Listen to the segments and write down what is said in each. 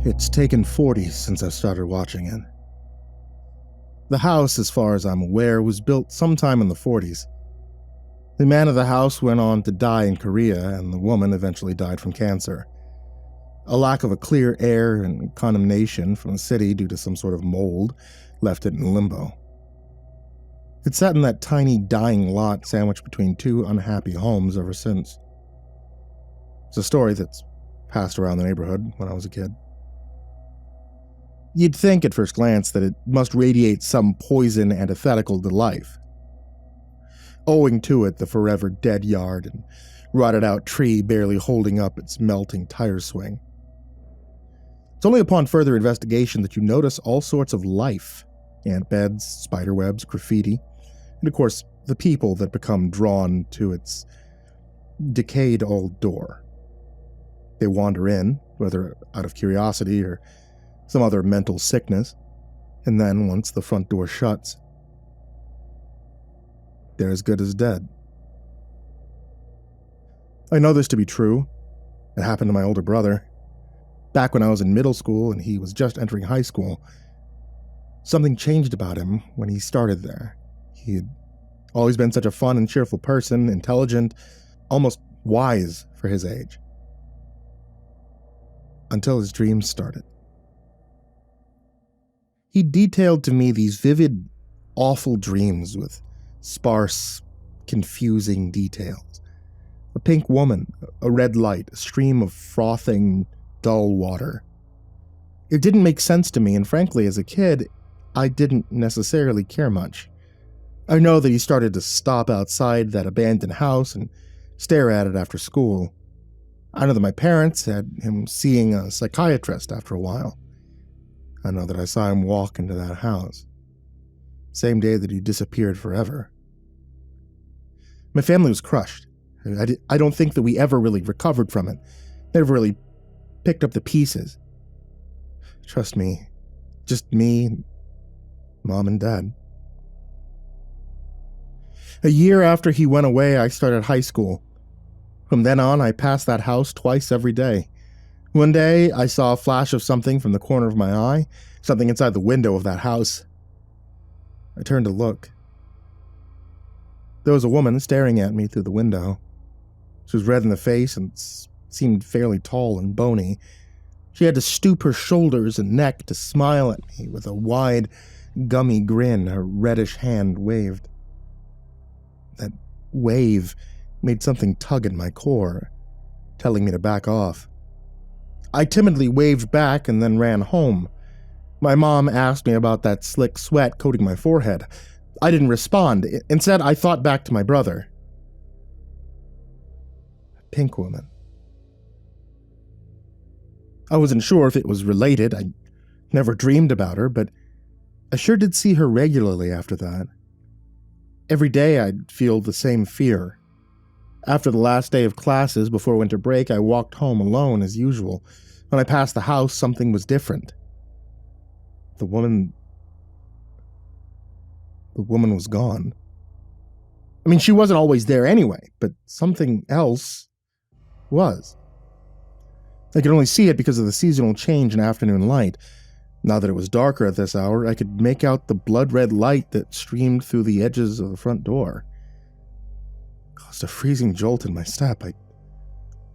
It's taken 40 since I started watching it. The house, as far as I'm aware, was built sometime in the 40s. The man of the house went on to die in Korea, and the woman eventually died from cancer. A lack of a clear air and condemnation from the city due to some sort of mold left it in limbo. It sat in that tiny dying lot sandwiched between two unhappy homes ever since. It's a story that's passed around the neighborhood when I was a kid. You'd think at first glance that it must radiate some poison antithetical to life. Owing to it, the forever dead yard and rotted-out tree barely holding up its melting tire swing. It's only upon further investigation that you notice all sorts of life: ant beds, spiderwebs, graffiti, and of course, the people that become drawn to its decayed old door. They wander in, whether out of curiosity or some other mental sickness, and then once the front door shuts, they're as good as dead. I know this to be true. It happened to my older brother. Back when I was in middle school and he was just entering high school, something changed about him when he started there. He had always been such a fun and cheerful person, intelligent, almost wise for his age. Until his dreams started. He detailed to me these vivid, awful dreams with sparse, confusing details. A pink woman, a red light, a stream of frothing, dull water. It didn't make sense to me, and frankly, as a kid, I didn't necessarily care much. I know that he started to stop outside that abandoned house and stare at it after school. I know that my parents had him seeing a psychiatrist after a while. I know that I saw him walk into that house. Same day that he disappeared forever. My family was crushed. I don't think that we ever really recovered from it. Never really picked up the pieces. Trust me, just me, Mom and Dad. A year after he went away, I started high school. From then on, I passed that house twice every day. One day, I saw a flash of something from the corner of my eye, something inside the window of that house. I turned to look. There was a woman staring at me through the window. She was red in the face and seemed fairly tall and bony. She had to stoop her shoulders and neck to smile at me with a wide, gummy grin her reddish hand waved. That wave made something tug at my core, telling me to back off. I timidly waved back and then ran home. My mom asked me about that slick sweat coating my forehead. I didn't respond. Instead, I thought back to my brother. A pink woman. I wasn't sure if it was related. I never dreamed about her, but I sure did see her regularly after that. Every day I'd feel the same fear. After the last day of classes before winter break, I walked home alone as usual. When I passed the house, something was different. The woman was gone. I mean, she wasn't always there anyway, but something else was. I could only see it because of the seasonal change in afternoon light. Now that it was darker at this hour, I could make out the blood-red light that streamed through the edges of the front door. It caused a freezing jolt in my step. I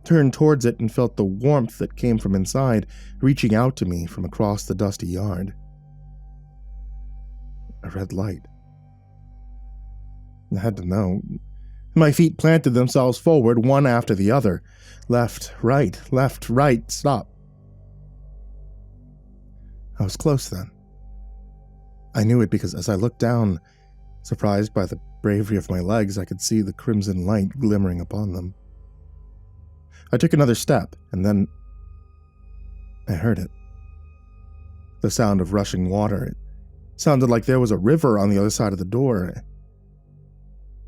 turned towards it and felt the warmth that came from inside, reaching out to me from across the dusty yard. A red light. I had to know. My feet planted themselves forward, one after the other. Left, right, stop. I was close then. I knew it because as I looked down, surprised by the bravery of my legs, I could see the crimson light glimmering upon them. I took another step, and then I heard it. The sound of rushing water. It sounded like there was a river on the other side of the door.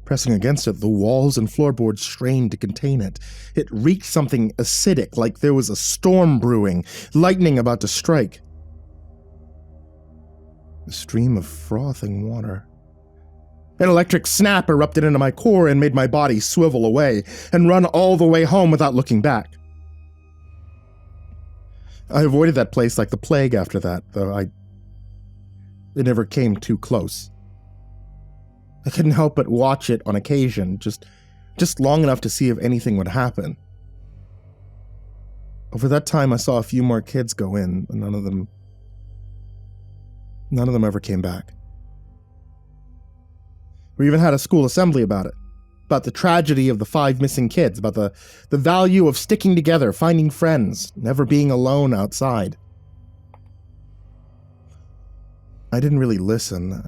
Pressing against it, the walls and floorboards strained to contain it. It reeked something acidic, like there was a storm brewing, lightning about to strike. A stream of frothing water. An electric snap erupted into my core and made my body swivel away and run all the way home without looking back. I avoided that place like the plague after that, though it never came too close. I couldn't help but watch it on occasion, just long enough to see if anything would happen. Over that time, I saw a few more kids go in, and none of them ever came back. We even had a school assembly about it, about the tragedy of the 5 missing kids, about the value of sticking together, finding friends, never being alone outside. I didn't really listen.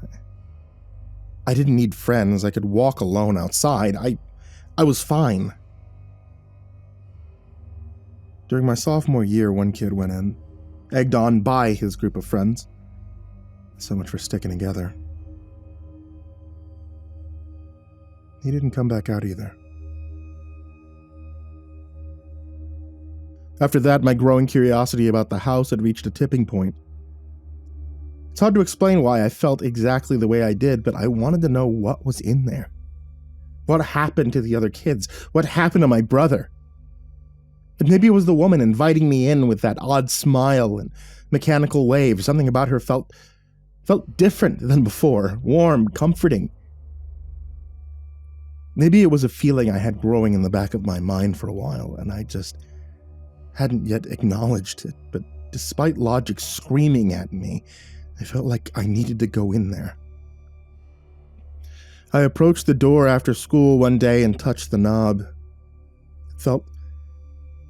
I didn't need friends. I could walk alone outside. I was fine. During my sophomore year, one kid went in, egged on by his group of friends. So much for sticking together. He didn't come back out either. After that, my growing curiosity about the house had reached a tipping point. It's hard to explain why I felt exactly the way I did, but I wanted to know what was in there. What happened to the other kids? What happened to my brother? And maybe it was the woman inviting me in with that odd smile and mechanical wave. Something about her felt different than before, warm, comforting. Maybe it was a feeling I had growing in the back of my mind for a while, and I just hadn't yet acknowledged it, but despite logic screaming at me, I felt like I needed to go in there. I approached the door after school one day and touched the knob. It felt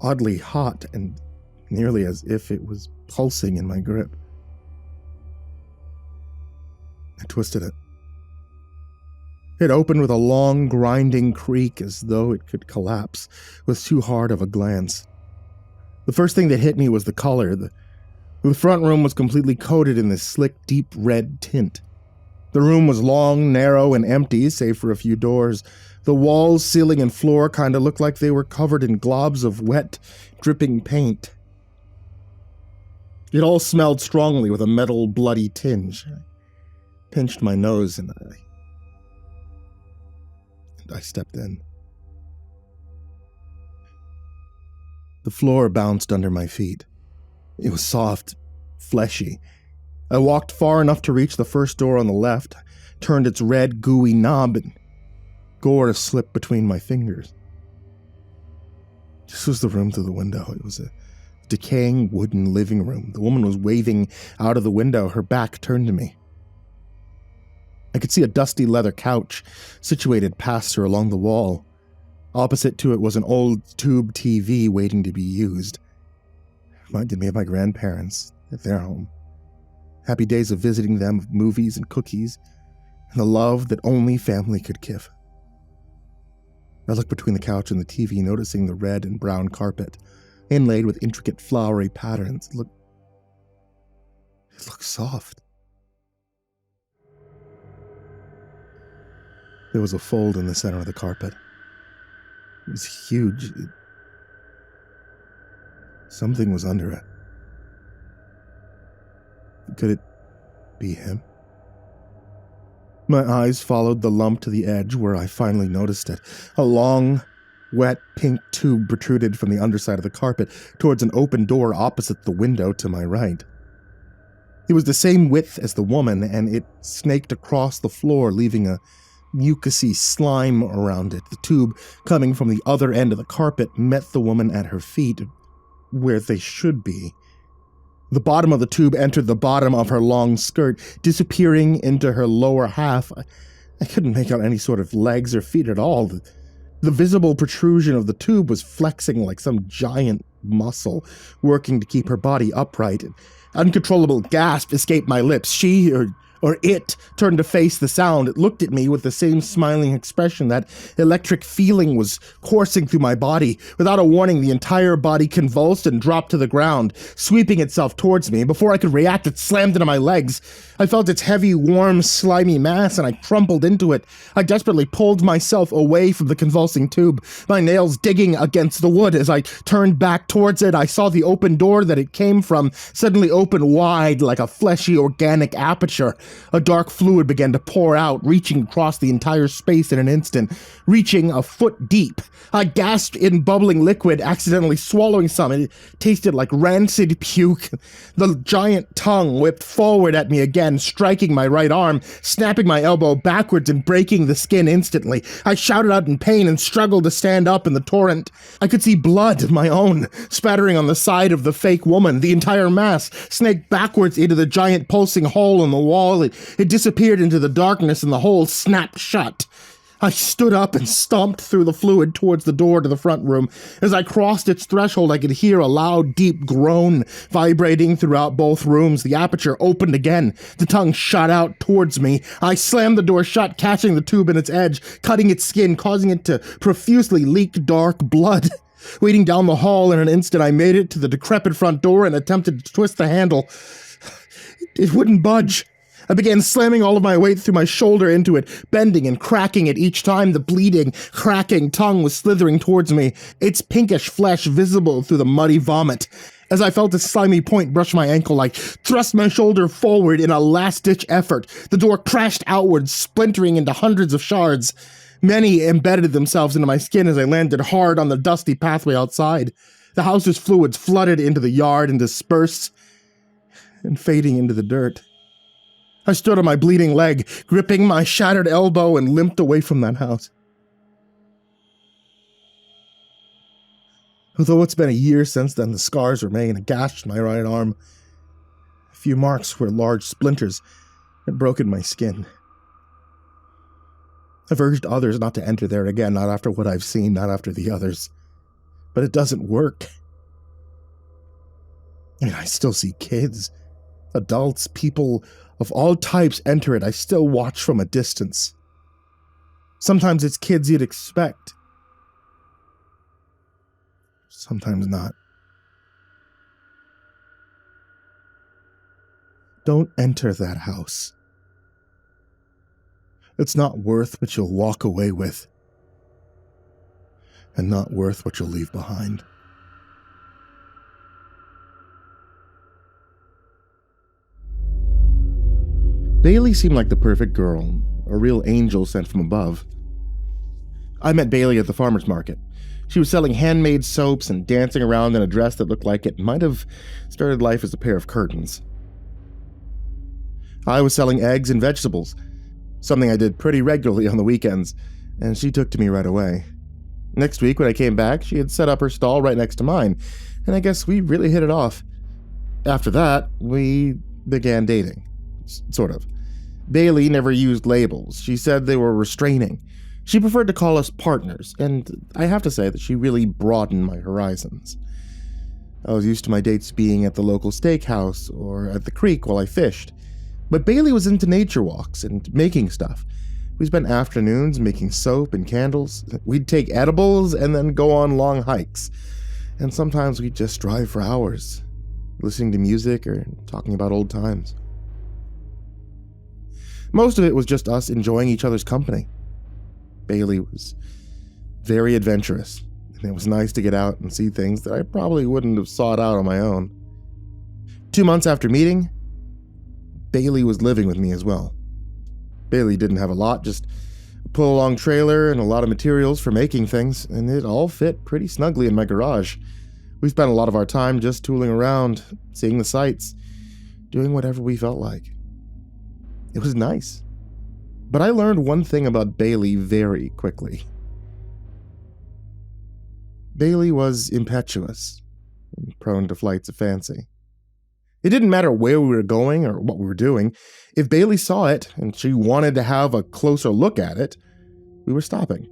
oddly hot and nearly as if it was pulsing in my grip. I twisted it. It opened with a long, grinding creak as though it could collapse with too hard of a glance. The first thing that hit me was the color. The front room was completely coated in this slick, deep red tint. The room was long, narrow, and empty, save for a few doors. The walls, ceiling, and floor kind of looked like they were covered in globs of wet, dripping paint. It all smelled strongly with a metal, bloody tinge. I pinched my nose and I stepped in. The floor bounced under my feet. It was soft, fleshy. I walked far enough to reach the first door on the left, turned its red, gooey knob, and gore slipped between my fingers. This was the room through the window. It was a decaying wooden living room. The woman was waving out of the window, her back turned to me. I could see a dusty leather couch situated past her along the wall. Opposite to it was an old tube TV waiting to be used. It reminded me of my grandparents at their home. Happy days of visiting them with movies and cookies, and the love that only family could give. I looked between the couch and the TV, noticing the red and brown carpet, inlaid with intricate flowery patterns. It looked soft. There was a fold in the center of the carpet. It was huge. Something was under it. Could it be him? My eyes followed the lump to the edge where I finally noticed it. A long, wet pink tube protruded from the underside of the carpet towards an open door opposite the window to my right. It was the same width as the woman, and it snaked across the floor, leaving a mucousy slime around it. The tube, coming from the other end of the carpet, met the woman at her feet, where they should be. The bottom of the tube entered the bottom of her long skirt, disappearing into her lower half. I couldn't make out any sort of legs or feet at all. The visible protrusion of the tube was flexing like some giant muscle, working to keep her body upright. An uncontrollable gasp escaped my lips. She, or it, turned to face the sound. It looked at me with the same smiling expression. That electric feeling was coursing through my body. Without a warning, the entire body convulsed and dropped to the ground, sweeping itself towards me. Before I could react, it slammed into my legs. I felt its heavy, warm, slimy mass, and I crumpled into it. I desperately pulled myself away from the convulsing tube, my nails digging against the wood. As I turned back towards it, I saw the open door that it came from suddenly open wide like a fleshy, organic aperture. A dark fluid began to pour out, reaching across the entire space in an instant, reaching a foot deep. I gasped in bubbling liquid, accidentally swallowing some. It tasted like rancid puke. The giant tongue whipped forward at me again, striking my right arm, snapping my elbow backwards and breaking the skin instantly. I shouted out in pain and struggled to stand up in the torrent. I could see blood, my own, spattering on the side of the fake woman. The entire mass snaked backwards into the giant pulsing hole in the wall. It disappeared into the darkness and the hole snapped shut. I stood up and stomped through the fluid towards the door to the front room. As I crossed its threshold, I could hear a loud, deep groan vibrating throughout both rooms. The aperture opened again. The tongue shot out towards me. I slammed the door shut, catching the tube in its edge, cutting its skin, causing it to profusely leak dark blood. Wading down the hall in an instant, I made it to the decrepit front door and attempted to twist the handle. It wouldn't budge. I began slamming all of my weight through my shoulder into it, bending and cracking it each time. The bleeding, cracking tongue was slithering towards me, its pinkish flesh visible through the muddy vomit. As I felt a slimy point brush my ankle, I thrust my shoulder forward in a last-ditch effort. The door crashed outwards, splintering into hundreds of shards. Many embedded themselves into my skin as I landed hard on the dusty pathway outside. The house's fluids flooded into the yard and dispersed, and fading into the dirt. I stood on my bleeding leg, gripping my shattered elbow, and limped away from that house. Although it's been a year since then, the scars remain, a gash in my right arm. A few marks where large splinters had broken my skin. I've urged others not to enter there again, not after what I've seen, not after the others. But it doesn't work. And I still see kids, adults, people of all types enter it. I still watch from a distance. Sometimes it's kids you'd expect. Sometimes not. Don't enter that house. It's not worth what you'll walk away with, and not worth what you'll leave behind. Bailey seemed like the perfect girl, a real angel sent from above. I met Bailey at the farmer's market. She was selling handmade soaps and dancing around in a dress that looked like it might have started life as a pair of curtains. I was selling eggs and vegetables, something I did pretty regularly on the weekends, and she took to me right away. Next week, when I came back, she had set up her stall right next to mine, and I guess we really hit it off. After that, we began dating. Sort of. Bailey never used labels. She said they were restraining. She preferred to call us partners, and I have to say that she really broadened my horizons. I was used to my dates being at the local steakhouse or at the creek while I fished, but Bailey was into nature walks and making stuff. We spent afternoons making soap and candles. We'd take edibles and then go on long hikes, and sometimes we'd just drive for hours, listening to music or talking about old times. Most of it was just us enjoying each other's company. Bailey was very adventurous, and it was nice to get out and see things that I probably wouldn't have sought out on my own. 2 months after meeting, Bailey was living with me as well. Bailey didn't have a lot, just a pull-along trailer and a lot of materials for making things, and it all fit pretty snugly in my garage. We spent a lot of our time just tooling around, seeing the sights, doing whatever we felt like. It was nice. But I learned one thing about Bailey very quickly. Bailey was impetuous and prone to flights of fancy. It didn't matter where we were going or what we were doing. If Bailey saw it and she wanted to have a closer look at it, we were stopping.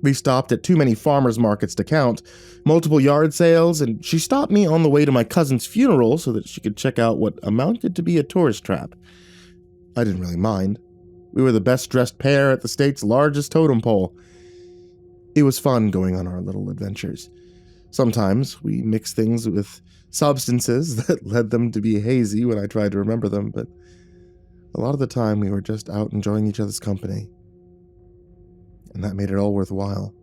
We stopped at too many farmers markets to count, multiple yard sales, and she stopped me on the way to my cousin's funeral so that she could check out what amounted to be a tourist trap. I didn't really mind. We were the best-dressed pair at the state's largest totem pole. It was fun going on our little adventures. Sometimes we mixed things with substances that led them to be hazy when I tried to remember them, but a lot of the time we were just out enjoying each other's company. And that made it all worthwhile.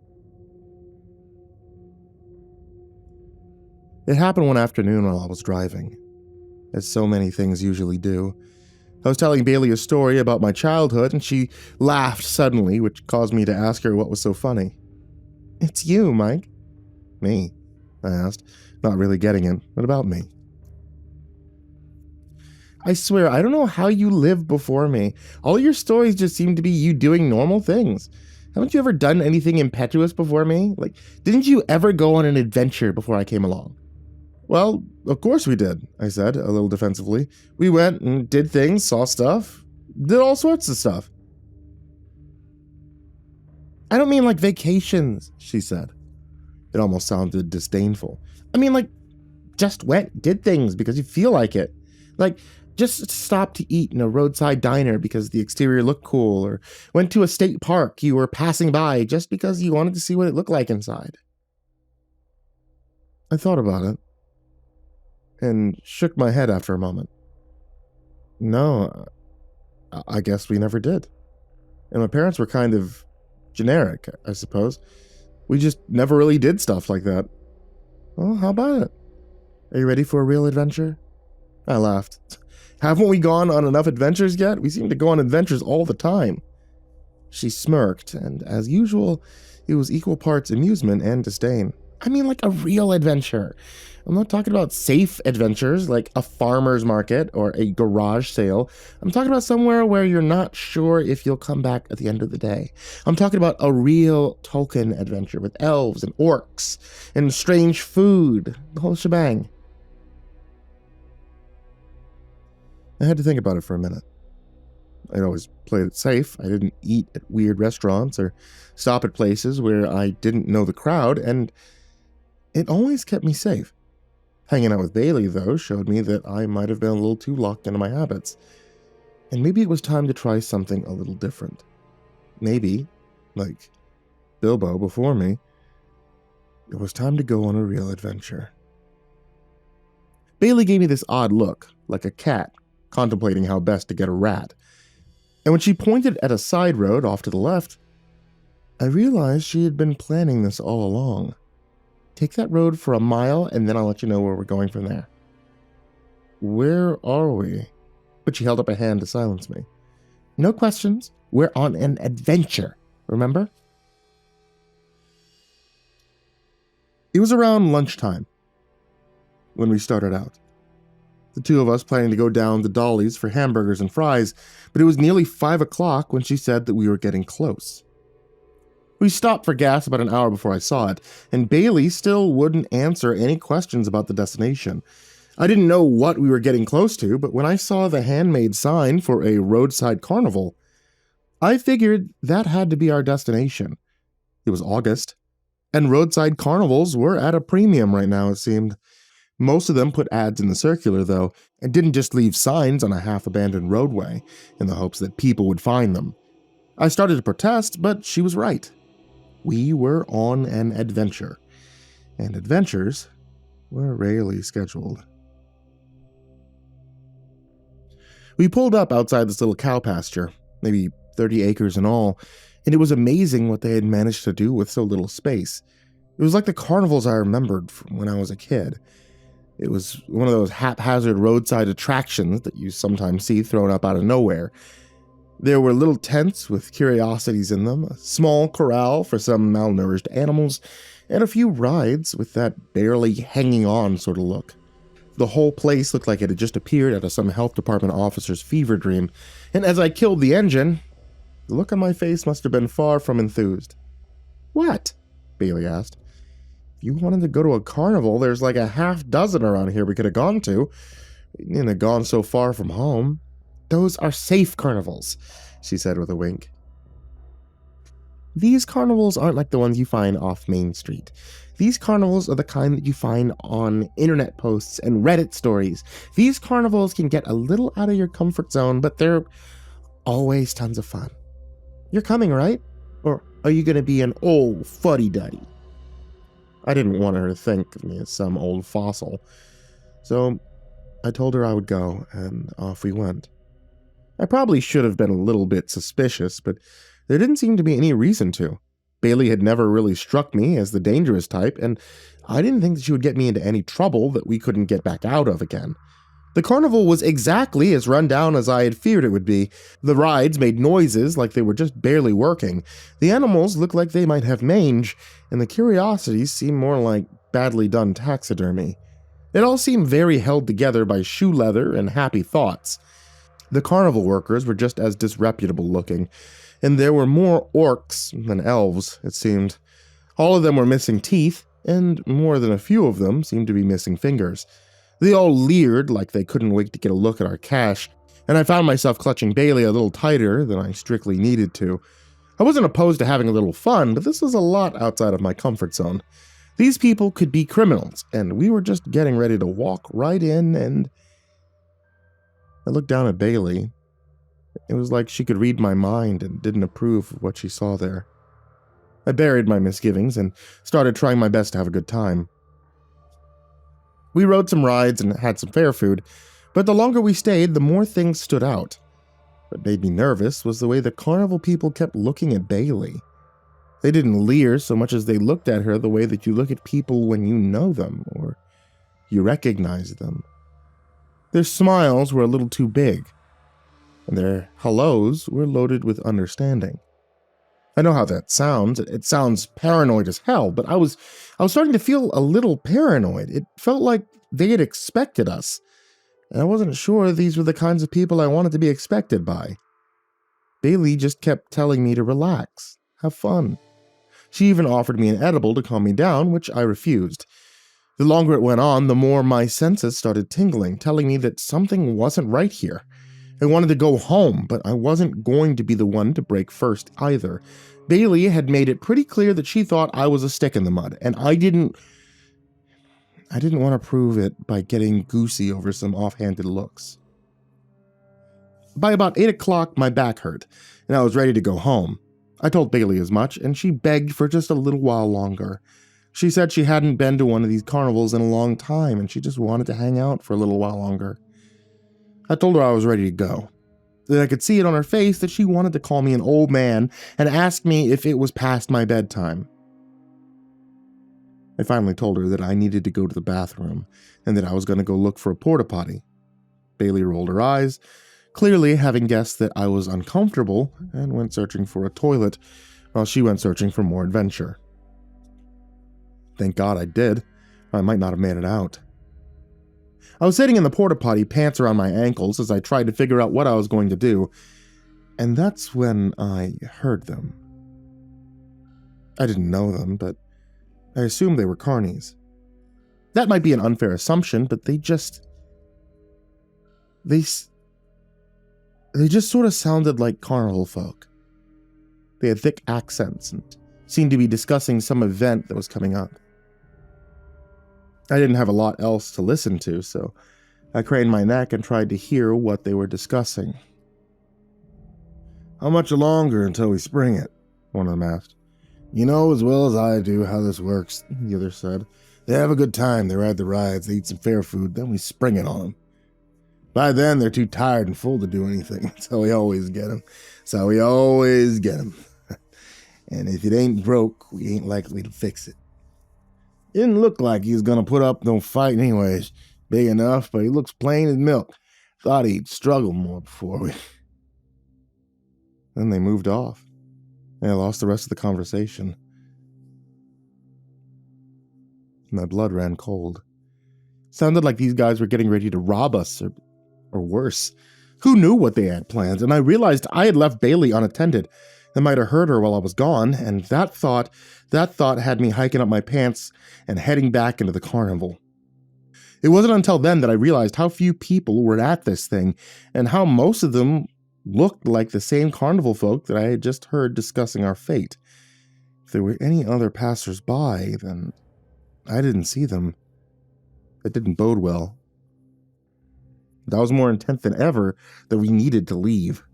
It happened one afternoon while I was driving, as so many things usually do. I was telling Bailey a story about my childhood, and she laughed suddenly, which caused me to ask her what was so funny. It's you, Mike. Me? I asked, not really getting it. What about me? I swear, I don't know how you live before me. All your stories just seem to be you doing normal things. Haven't you ever done anything impetuous before me? Like, didn't you ever go on an adventure before I came along? Well, of course we did, I said, a little defensively. We went and did things, saw stuff, did all sorts of stuff. I don't mean like vacations, she said. It almost sounded disdainful. I mean like, just went, did things because you feel like it. Like, just stopped to eat in a roadside diner because the exterior looked cool, or went to a state park you were passing by just because you wanted to see what it looked like inside. I thought about it and shook my head after a moment. No, I guess we never did. And my parents were kind of generic, I suppose. We just never really did stuff like that. Well, how about it? Are you ready for a real adventure? I laughed. Haven't we gone on enough adventures yet? We seem to go on adventures all the time. She smirked, and as usual, it was equal parts amusement and disdain. I mean like a real adventure. I'm not talking about safe adventures like a farmer's market or a garage sale. I'm talking about somewhere where you're not sure if you'll come back at the end of the day. I'm talking about a real Tolkien adventure with elves and orcs and strange food, the whole shebang. I had to think about it for a minute. I'd always played it safe. I didn't eat at weird restaurants or stop at places where I didn't know the crowd, and it always kept me safe. Hanging out with Bailey, though, showed me that I might have been a little too locked into my habits. And maybe it was time to try something a little different. Maybe, like Bilbo before me, it was time to go on a real adventure. Bailey gave me this odd look, like a cat contemplating how best to get a rat. And when she pointed at a side road off to the left, I realized she had been planning this all along. Take that road for a mile, and then I'll let you know where we're going from there. Where are we? But she held up a hand to silence me. No questions. We're on an adventure, remember? It was around lunchtime when we started out. The two of us planning to go down to Dolly's for hamburgers and fries, but it was nearly 5 o'clock when she said that we were getting close. We stopped for gas about an hour before I saw it, and Bailey still wouldn't answer any questions about the destination. I didn't know what we were getting close to, but when I saw the handmade sign for a roadside carnival, I figured that had to be our destination. It was August, and roadside carnivals were at a premium right now, it seemed. Most of them put ads in the circular, though, and didn't just leave signs on a half-abandoned roadway in the hopes that people would find them. I started to protest, but she was right. We were on an adventure, and adventures were rarely scheduled. We pulled up outside this little cow pasture, maybe 30 acres in all, and it was amazing what they had managed to do with so little space. It was like the carnivals I remembered from when I was a kid. It was one of those haphazard roadside attractions that you sometimes see thrown up out of nowhere. There were little tents with curiosities in them, a small corral for some malnourished animals, and a few rides with that barely hanging on sort of look. The whole place looked like it had just appeared out of some health department officer's fever dream, and as I killed the engine, the look on my face must have been far from enthused. What? Bailey asked. If you wanted to go to a carnival, there's like a half dozen around here we could have gone to. We didn't have gone so far from home. Those are safe carnivals, she said with a wink. These carnivals aren't like the ones you find off Main Street. These carnivals are the kind that you find on internet posts and Reddit stories. These carnivals can get a little out of your comfort zone, but they're always tons of fun. You're coming, right? Or are you going to be an old fuddy-duddy? I didn't want her to think of me as some old fossil, so I told her I would go, and off we went. I probably should have been a little bit suspicious, but there didn't seem to be any reason to. Bailey had never really struck me as the dangerous type, and I didn't think that she would get me into any trouble that we couldn't get back out of again. The carnival was exactly as run down as I had feared it would be. The rides made noises like they were just barely working. The animals looked like they might have mange, and the curiosities seemed more like badly done taxidermy. It all seemed very held together by shoe leather and happy thoughts. The carnival workers were just as disreputable looking, and there were more orcs than elves, it seemed. All of them were missing teeth, and more than a few of them seemed to be missing fingers. They all leered like they couldn't wait to get a look at our cash, and I found myself clutching Bailey a little tighter than I strictly needed to. I wasn't opposed to having a little fun, but this was a lot outside of my comfort zone. These people could be criminals, and we were just getting ready to walk right in, and I looked down at Bailey. It was like she could read my mind and didn't approve of what she saw there. I buried my misgivings and started trying my best to have a good time. We rode some rides and had some fair food, but the longer we stayed, the more things stood out. What made me nervous was the way the carnival people kept looking at Bailey. They didn't leer so much as they looked at her the way that you look at people when you know them or you recognize them. Their smiles were a little too big, and their hellos were loaded with understanding. I know how that sounds. It sounds paranoid as hell, but I was starting to feel a little paranoid. It felt like they had expected us, and I wasn't sure these were the kinds of people I wanted to be expected by. Bailey just kept telling me to relax, have fun. She even offered me an edible to calm me down, which I refused. The longer it went on, the more my senses started tingling, telling me that something wasn't right here. I wanted to go home, but I wasn't going to be the one to break first either. Bailey had made it pretty clear that she thought I was a stick in the mud, and I didn't want to prove it by getting goosey over some offhanded looks. By about 8 o'clock, my back hurt, and I was ready to go home. I told Bailey as much, and she begged for just a little while longer. She said she hadn't been to one of these carnivals in a long time, and she just wanted to hang out for a little while longer. I told her I was ready to go, that I could see it on her face that she wanted to call me an old man and ask me if it was past my bedtime. I finally told her that I needed to go to the bathroom and that I was going to go look for a porta potty. Bailey rolled her eyes, clearly having guessed that I was uncomfortable, and went searching for a toilet while she went searching for more adventure. Thank God I did, or I might not have made it out. I was sitting in the porta potty, pants around my ankles, as I tried to figure out what I was going to do, and that's when I heard them. I didn't know them, but I assumed they were carnies. That might be an unfair assumption, but they just sort of sounded like carnival folk. They had thick accents and seemed to be discussing some event that was coming up. I didn't have a lot else to listen to, so I craned my neck and tried to hear what they were discussing. "How much longer until we spring it?" one of them asked. "You know as well as I do how this works," the other said. "They have a good time, they ride the rides, they eat some fair food, then we spring it on them. By then, they're too tired and full to do anything. That's how we always get them. And if it ain't broke, we ain't likely to fix it. Didn't look like he was gonna put up no fight anyways. Big enough, but he looks plain as milk. Thought he'd struggle more before we..." Then they moved off, and I lost the rest of the conversation. My blood ran cold. Sounded like these guys were getting ready to rob us, or worse. Who knew what they had planned? And I realized I had left Bailey unattended. I might have hurt her while I was gone, and that thought had me hiking up my pants and heading back into the carnival. It wasn't until then that I realized how few people were at this thing, and how most of them looked like the same carnival folk that I had just heard discussing our fate. If there were any other passers-by, then I didn't see them. It didn't bode well. That was more intent than ever that we needed to leave.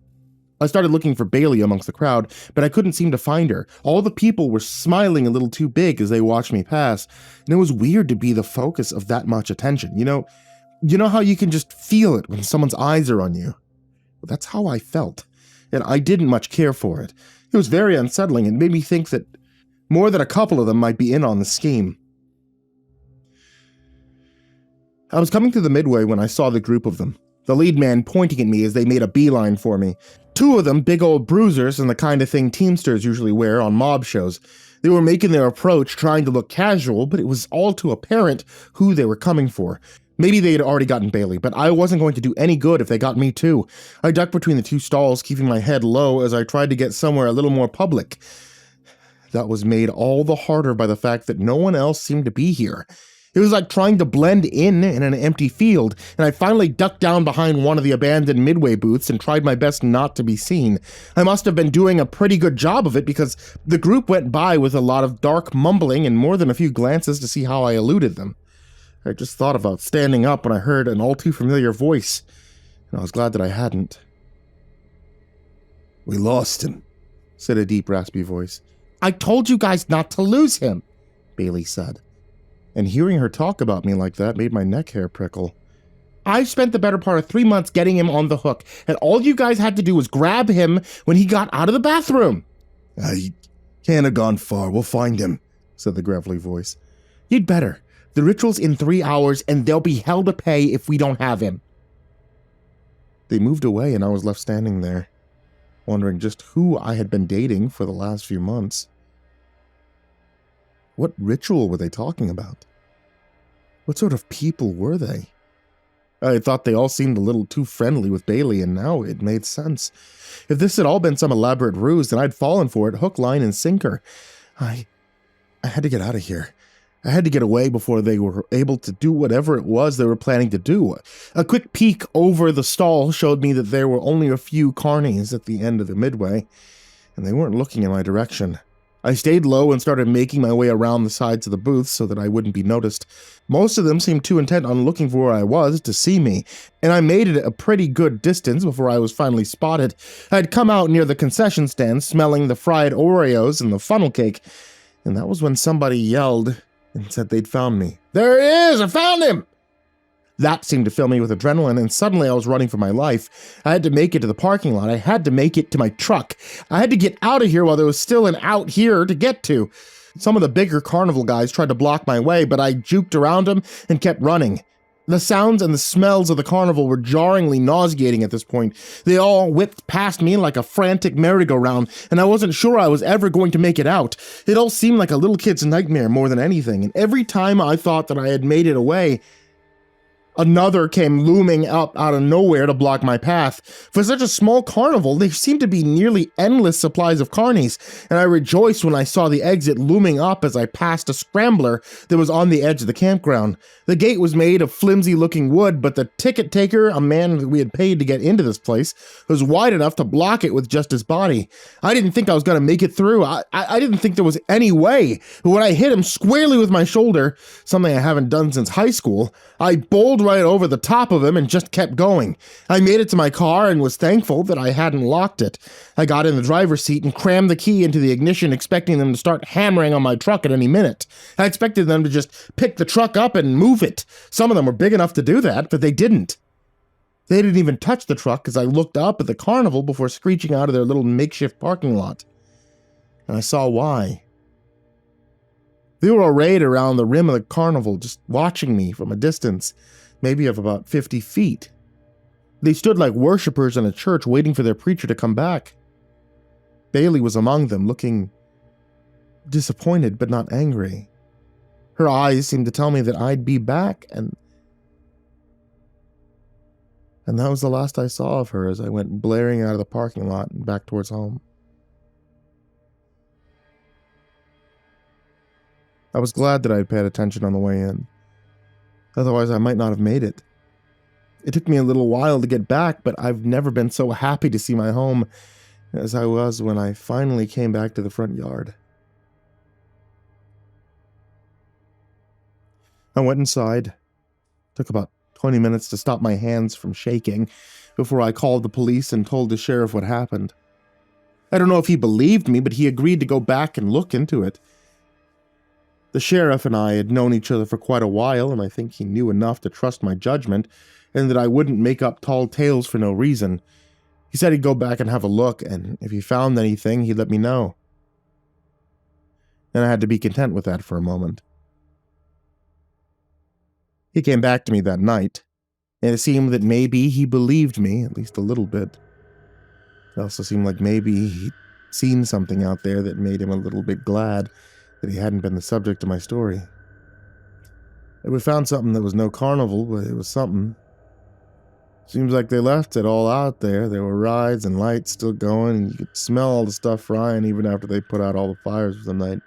I started looking for Bailey amongst the crowd, but I couldn't seem to find her. All the people were smiling a little too big as they watched me pass, and it was weird to be the focus of that much attention. You know how you can just feel it when someone's eyes are on you? Well, that's how I felt, and I didn't much care for it. It was very unsettling and made me think that more than a couple of them might be in on the scheme. I was coming through the midway when I saw the group of them, the lead man pointing at me as they made a beeline for me. Two of them big old bruisers and the kind of thing Teamsters usually wear on mob shows. They were making their approach, trying to look casual, but it was all too apparent who they were coming for. Maybe they had already gotten Bailey, but I wasn't going to do any good if they got me too. I ducked between the two stalls, keeping my head low as I tried to get somewhere a little more public. That was made all the harder by the fact that no one else seemed to be here. It was like trying to blend in an empty field, and I finally ducked down behind one of the abandoned Midway booths and tried my best not to be seen. I must have been doing a pretty good job of it because the group went by with a lot of dark mumbling and more than a few glances to see how I eluded them. I just thought about standing up when I heard an all too familiar voice, and I was glad that I hadn't. "We lost him," said a deep, raspy voice. "I told you guys not to lose him," Bailey said. And hearing her talk about me like that made my neck hair prickle. "I've spent the better part of 3 months getting him on the hook, and all you guys had to do was grab him when he got out of the bathroom." "He can't have gone far. We'll find him," said the gravelly voice. "You'd better. The ritual's in 3 hours, and there'll be hell to pay if we don't have him." They moved away, and I was left standing there, wondering just who I had been dating for the last few months. What ritual were they talking about? What sort of people were they? I thought they all seemed a little too friendly with Bailey, and now it made sense. If this had all been some elaborate ruse, then I'd fallen for it hook, line, and sinker. I had to get out of here. I had to get away before they were able to do whatever it was they were planning to do. A quick peek over the stall showed me that there were only a few carnies at the end of the midway, and they weren't looking in my direction. I stayed low and started making my way around the sides of the booths so that I wouldn't be noticed. Most of them seemed too intent on looking for where I was to see me, and I made it a pretty good distance before I was finally spotted. I had come out near the concession stand, smelling the fried Oreos and the funnel cake, and that was when somebody yelled and said they'd found me. "There he is! I found him!" That seemed to fill me with adrenaline, and suddenly I was running for my life. I had to make it to the parking lot. I had to make it to my truck. I had to get out of here while there was still an out here to get to. Some of the bigger carnival guys tried to block my way, but I juked around them and kept running. The sounds and the smells of the carnival were jarringly nauseating at this point. They all whipped past me like a frantic merry-go-round, and I wasn't sure I was ever going to make it out. It all seemed like a little kid's nightmare more than anything, and every time I thought that I had made it away, another came looming up out of nowhere to block my path. For such a small carnival, there seemed to be nearly endless supplies of carnies, and I rejoiced when I saw the exit looming up as I passed a scrambler that was on the edge of the campground. The gate was made of flimsy-looking wood, but the ticket taker, a man that we had paid to get into this place, was wide enough to block it with just his body. I didn't think I was going to make it through. I didn't think there was any way. But when I hit him squarely with my shoulder, something I haven't done since high school, I bowled right over the top of him and just kept going. I made it to my car and was thankful that I hadn't locked it. I got in the driver's seat and crammed the key into the ignition, expecting them to start hammering on my truck at any minute. I expected them to just pick the truck up and move it. Some of them were big enough to do that, but they didn't. They didn't even touch the truck as I looked up at the carnival before screeching out of their little makeshift parking lot. And I saw why. They were arrayed around the rim of the carnival, just watching me from a distance, maybe of about 50 feet. They stood like worshippers in a church waiting for their preacher to come back. Bailey was among them, looking disappointed but not angry. Her eyes seemed to tell me that I'd be back, and that was the last I saw of her as I went blaring out of the parking lot and back towards home. I was glad that I had paid attention on the way in. Otherwise, I might not have made it. It took me a little while to get back, but I've never been so happy to see my home as I was when I finally came back to the front yard. I went inside. Took about 20 minutes to stop my hands from shaking before I called the police and told the sheriff what happened. I don't know if he believed me, but he agreed to go back and look into it. The sheriff and I had known each other for quite a while, and I think he knew enough to trust my judgment and that I wouldn't make up tall tales for no reason. He said he'd go back and have a look, and if he found anything, he'd let me know. And I had to be content with that for a moment. He came back to me that night, and it seemed that maybe he believed me, at least a little bit. It also seemed like maybe he'd seen something out there that made him a little bit glad that he hadn't been the subject of my story. We found something that was no carnival, but it was something. Seems like they left it all out there. There were rides and lights still going, and you could smell all the stuff frying even after they put out all the fires for the night.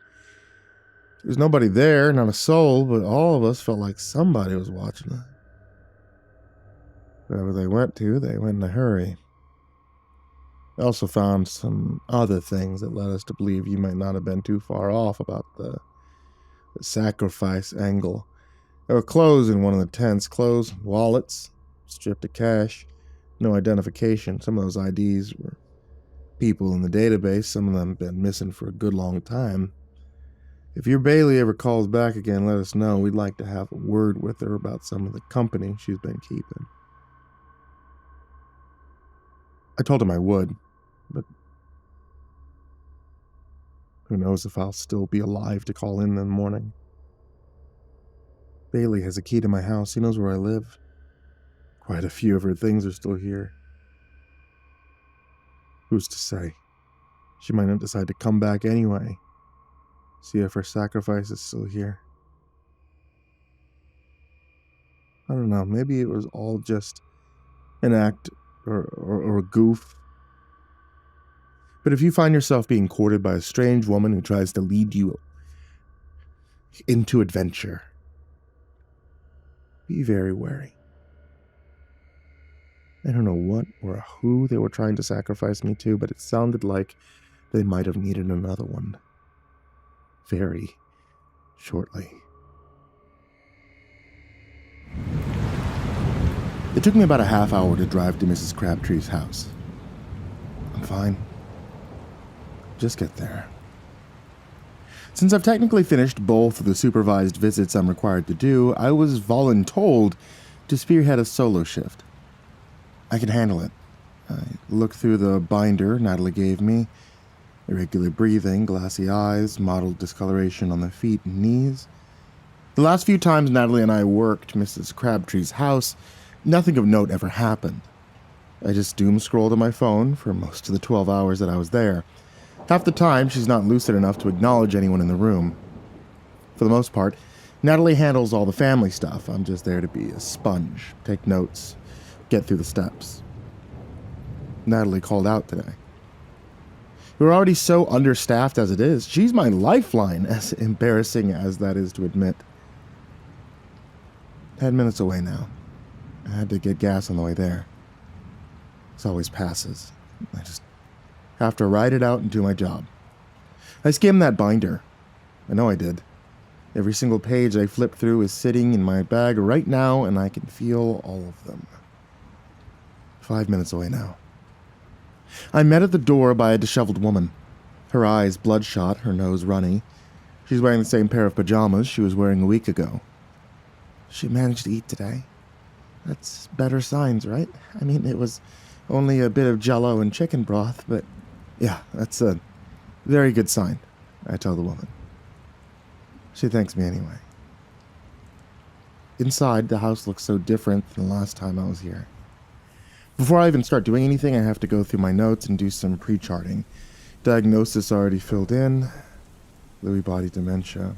There was nobody there, not a soul, but all of us felt like somebody was watching us. Wherever they went in a hurry. I also found some other things that led us to believe you might not have been too far off about the sacrifice angle. There were clothes in one of the tents. Clothes, wallets, stripped of cash, no identification. Some of those IDs were people in the database. Some of them have been missing for a good long time. If your Bailey ever calls back again, let us know. We'd like to have a word with her about some of the company she's been keeping. I told him I would, but who knows if I'll still be alive to call in the morning. Bailey has a key to my house. He knows where I live. Quite a few of her things are still here. Who's to say? She might not decide to come back anyway. See if her sacrifice is still here. I don't know, maybe it was all just an act or a goof. But if you find yourself being courted by a strange woman who tries to lead you into adventure, be very wary. I don't know what or who they were trying to sacrifice me to, but it sounded like they might have needed another one. Very shortly. It took me about a half hour to drive to Mrs. Crabtree's house. I'm fine. Just get there. Since I've technically finished both of the supervised visits I'm required to do, I was voluntold to spearhead a solo shift. I can handle it. I looked through the binder Natalie gave me. Irregular breathing, glassy eyes, mottled discoloration on the feet and knees. The last few times Natalie and I worked Mrs. Crabtree's house, nothing of note ever happened. I just doom-scrolled on my phone for most of the 12 hours that I was there. Half the time, she's not lucid enough to acknowledge anyone in the room. For the most part, Natalie handles all the family stuff. I'm just there to be a sponge, take notes, get through the steps. Natalie called out today. We're already so understaffed as it is. She's my lifeline, as embarrassing as that is to admit. 10 minutes away now. I had to get gas on the way there. This always passes. I just have to ride it out and do my job. I skimmed that binder. I know I did. Every single page I flipped through is sitting in my bag right now, and I can feel all of them. 5 minutes away now. I'm met at the door by a disheveled woman. Her eyes bloodshot, her nose runny. She's wearing the same pair of pajamas she was wearing a week ago. She managed to eat today. That's better signs, right? I mean, it was only a bit of jello and chicken broth, but yeah, that's a very good sign, I tell the woman. She thanks me anyway. Inside, the house looks so different than the last time I was here. Before I even start doing anything, I have to go through my notes and do some pre-charting. Diagnosis already filled in. Lewy body dementia.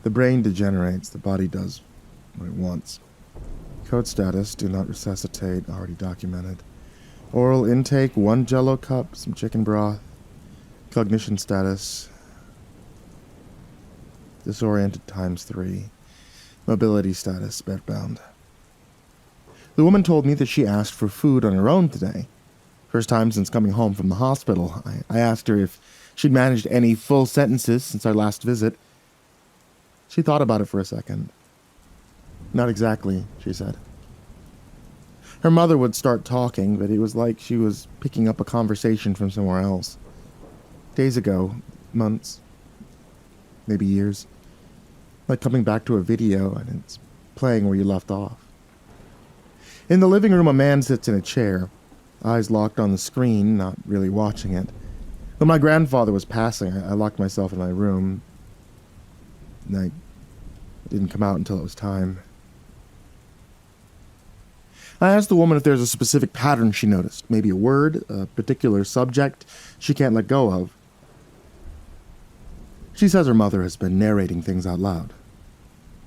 The brain degenerates, the body does what it wants. Code status, do not resuscitate, already documented. Oral intake, 1 jello cup, some chicken broth. Cognition status, disoriented ×3. Mobility status, bedbound. The woman told me that she asked for food on her own today. First time since coming home from the hospital. I asked her if she'd managed any full sentences since our last visit. She thought about it for a second. Not exactly, she said. Her mother would start talking, but it was like she was picking up a conversation from somewhere else. Days ago, months, maybe years. Like coming back to a video and it's playing where you left off. In the living room, a man sits in a chair, eyes locked on the screen, not really watching it. When my grandfather was passing, I locked myself in my room. I didn't come out until it was time. I asked the woman if there's a specific pattern she noticed, maybe a word, a particular subject she can't let go of. She says her mother has been narrating things out loud,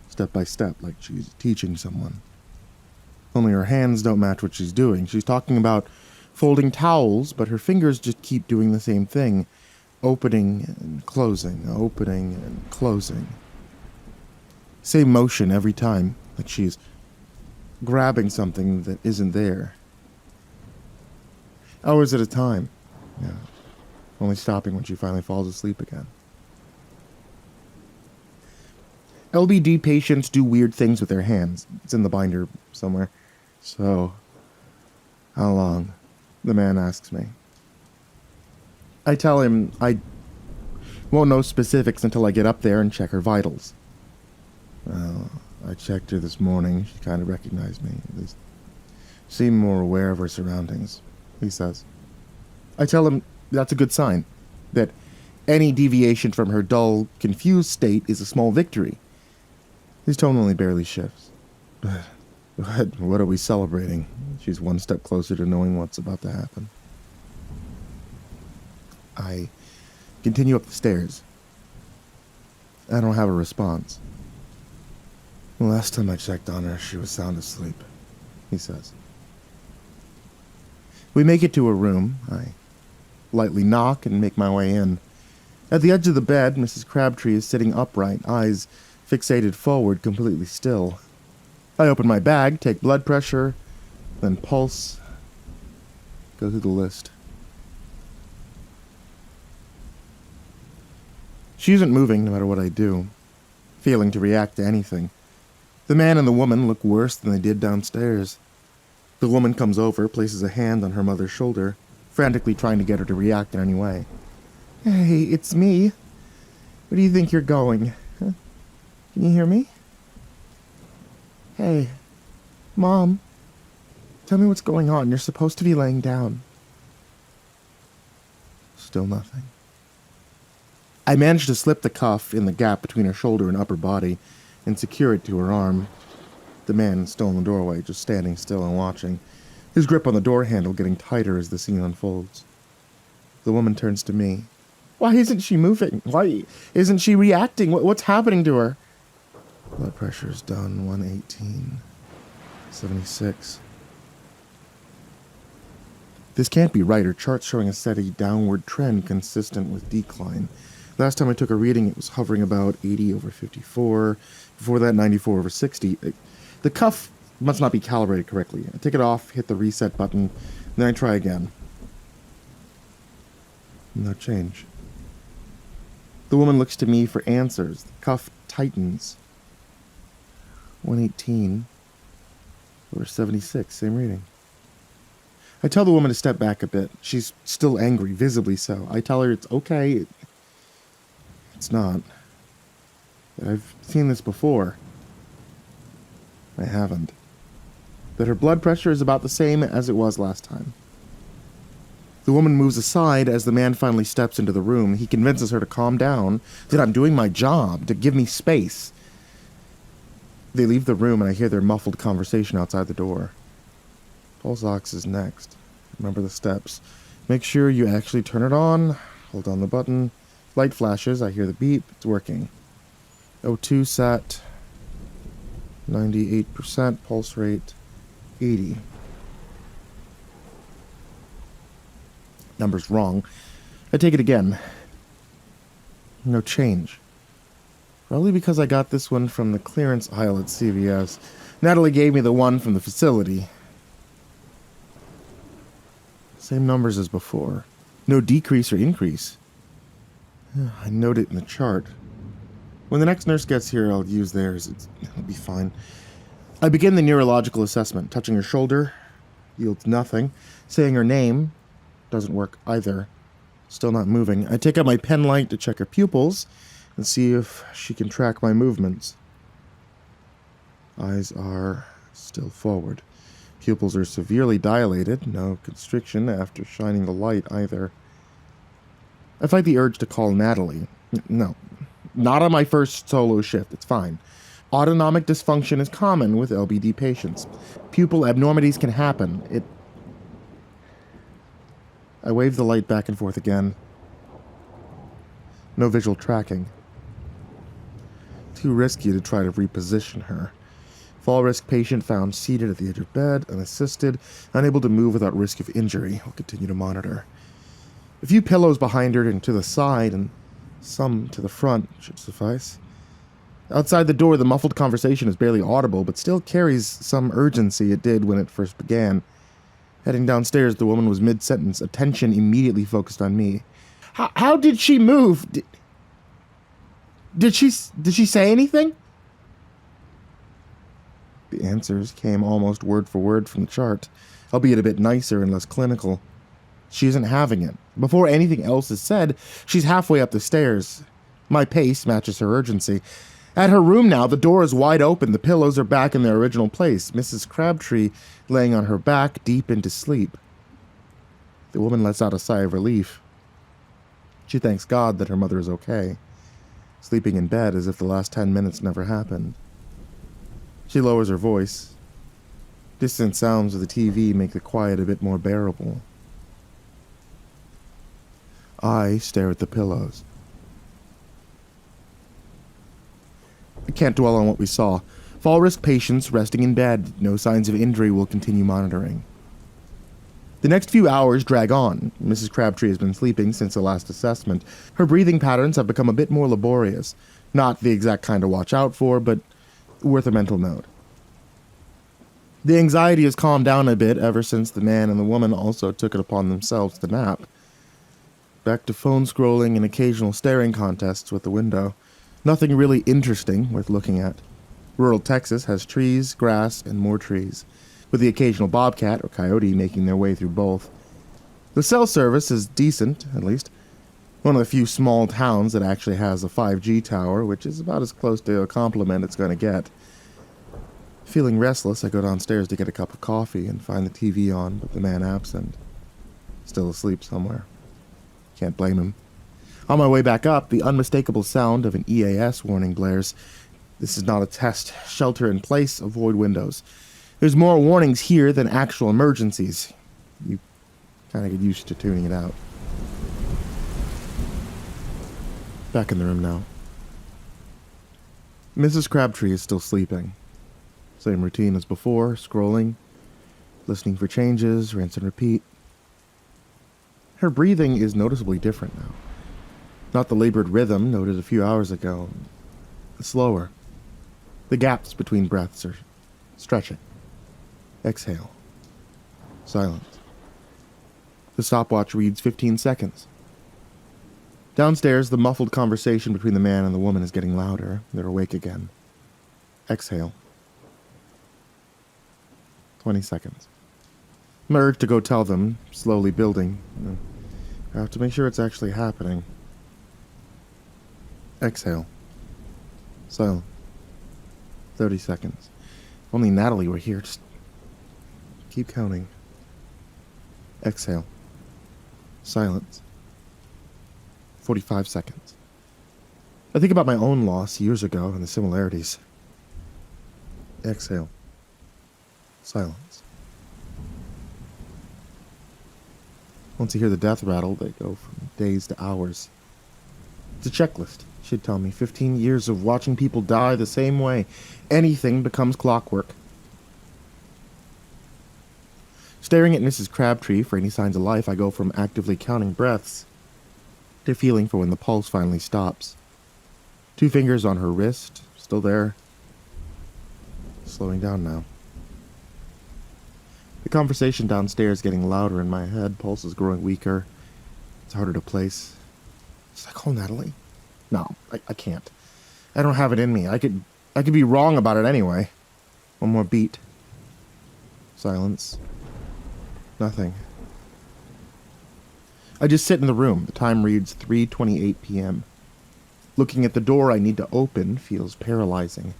step by step, like she's teaching someone. Only her hands don't match what she's doing. She's talking about folding towels, but her fingers just keep doing the same thing, opening and closing, opening and closing. Same motion every time, like she's grabbing something that isn't there. Hours at a time. Yeah. Only stopping when she finally falls asleep again. LBD patients do weird things with their hands. It's in the binder somewhere. So, how long? The man asks me. I tell him I won't know specifics until I get up there and check her vitals. Well, I checked her this morning. She kind of recognized me. At least seemed more aware of her surroundings, he says. I tell him that's a good sign. That any deviation from her dull, confused state is a small victory. His tone only barely shifts. But what are we celebrating? She's one step closer to knowing what's about to happen. I continue up the stairs. I don't have a response. The last time I checked on her, she was sound asleep, he says. We make it to her room. I lightly knock and make my way in. At the edge of the bed, Mrs. Crabtree is sitting upright, eyes fixated forward, completely still. I open my bag, take blood pressure, then pulse, go through the list. She isn't moving no matter what I do, failing to react to anything. The man and the woman look worse than they did downstairs. The woman comes over, places a hand on her mother's shoulder, frantically trying to get her to react in any way. Hey, it's me. Where do you think you're going? Huh? Can you hear me? Hey, Mom. Tell me what's going on. You're supposed to be laying down. Still nothing. I managed to slip the cuff in the gap between her shoulder and upper body and secure it to her arm. The man, still in the doorway, just standing still and watching, his grip on the door handle getting tighter as the scene unfolds. The woman turns to me. Why isn't she moving? Why isn't she reacting? What's happening to her? Blood pressure's done, 118, 76. This can't be right. Her chart's showing a steady downward trend consistent with decline. Last time I took a reading, it was hovering about 80/54. Before that, 94/60. The cuff must not be calibrated correctly. I take it off, hit the reset button, then I try again. No change. The woman looks to me for answers. The cuff tightens. 118/76, same reading. I tell the woman to step back a bit. She's still angry, visibly so. I tell her it's okay. It's not. I've seen this before. I haven't. That her blood pressure is about the same as it was last time. The woman moves aside as the man finally steps into the room. He convinces her to calm down, that I'm doing my job, to give me space. They leave the room and I hear their muffled conversation outside the door. Pulse ox is next. Remember the steps. Make sure you actually turn it on. Hold on the button. Light flashes. I hear the beep. It's working. O2 set. 98%. Pulse rate 80. Number's wrong. I take it again. No change. Probably because I got this one from the clearance aisle at CVS. Natalie gave me the one from the facility. Same numbers as before. No decrease or increase. I note it in the chart. When the next nurse gets here, I'll use theirs. It'll be fine. I begin the neurological assessment. Touching her shoulder. Yields nothing. Saying her name. Doesn't work either. Still not moving. I take out my pen light to check her pupils and see if she can track my movements. Eyes are still forward. Pupils are severely dilated. No constriction after shining the light either. I fight the urge to call Natalie. No, Not on my first solo shift, it's fine. Autonomic dysfunction is common with LBD patients. Pupil abnormities can happen. I wave the light back and forth again. No visual tracking. Too risky to try to reposition her. Fall risk patient found seated at the edge of bed, unassisted, unable to move without risk of injury. I'll continue to monitor. A few pillows behind her and to the side, and some to the front should suffice. Outside the door, the muffled conversation is barely audible, but still carries some urgency it did when it first began. Heading downstairs, the woman was mid-sentence, attention immediately focused on me. How did she move? Did she say anything? The answers came almost word for word from the chart, albeit a bit nicer and less clinical. She isn't having it. Before anything else is said, she's halfway up the stairs. My pace matches her urgency. At her room now, the door is wide open, the pillows are back in their original place, Mrs. Crabtree laying on her back, deep into sleep. The woman lets out a sigh of relief. She thanks God that her mother is okay, sleeping in bed as if the last 10 minutes never happened. She lowers her voice. Distant sounds of the TV make the quiet a bit more bearable. I stare at the pillows. I can't dwell on what we saw. Fall risk patients resting in bed. No signs of injury. Will continue monitoring. The next few hours drag on. Mrs. Crabtree has been sleeping since the last assessment. Her breathing patterns have become a bit more laborious. Not the exact kind to watch out for, but worth a mental note. The anxiety has calmed down a bit ever since the man and the woman also took it upon themselves to nap. Back to phone scrolling and occasional staring contests with the window. Nothing really interesting worth looking at. Rural Texas has trees, grass, and more trees, with the occasional bobcat or coyote making their way through both. The cell service is decent, at least. One of the few small towns that actually has a 5G tower, which is about as close to a compliment it's going to get. Feeling restless, I go downstairs to get a cup of coffee and find the TV on, but the man absent. Still asleep somewhere. Can't blame him. On my way back up, the unmistakable sound of an EAS warning blares. This is not a test. Shelter in place, avoid windows. There's more warnings here than actual emergencies. You kind of get used to tuning it out. Back in the room now. Mrs. Crabtree is still sleeping. Same routine as before, scrolling, listening for changes, rinse and repeat. Her breathing is noticeably different now. Not the labored rhythm noted a few hours ago. Slower. The gaps between breaths are stretching. Exhale. Silence. The stopwatch reads 15 seconds. Downstairs, the muffled conversation between the man and the woman is getting louder. They're awake again. Exhale. 20 seconds. My urge to go tell them, slowly building. I have to make sure it's actually happening. Exhale. Silence. 30 seconds. If only Natalie were here. Just keep counting. Exhale. Silence. 45 seconds. I think about my own loss years ago and the similarities. Exhale. Silence. Once you hear the death rattle, they go from days to hours. It's a checklist, she'd tell me. 15 years of watching people die the same way. Anything becomes clockwork. Staring at Mrs. Crabtree for any signs of life, I go from actively counting breaths to feeling for when the pulse finally stops. 2 fingers on her wrist, still there. Slowing down now. The conversation downstairs getting louder in my head, pulse is growing weaker. It's harder to place. Should I call Natalie? No, I can't. I don't have it in me. I could be wrong about it anyway. One more beat. Silence. Nothing. I just sit in the room. The time reads 3:28 p.m. Looking at the door I need to open feels paralyzing.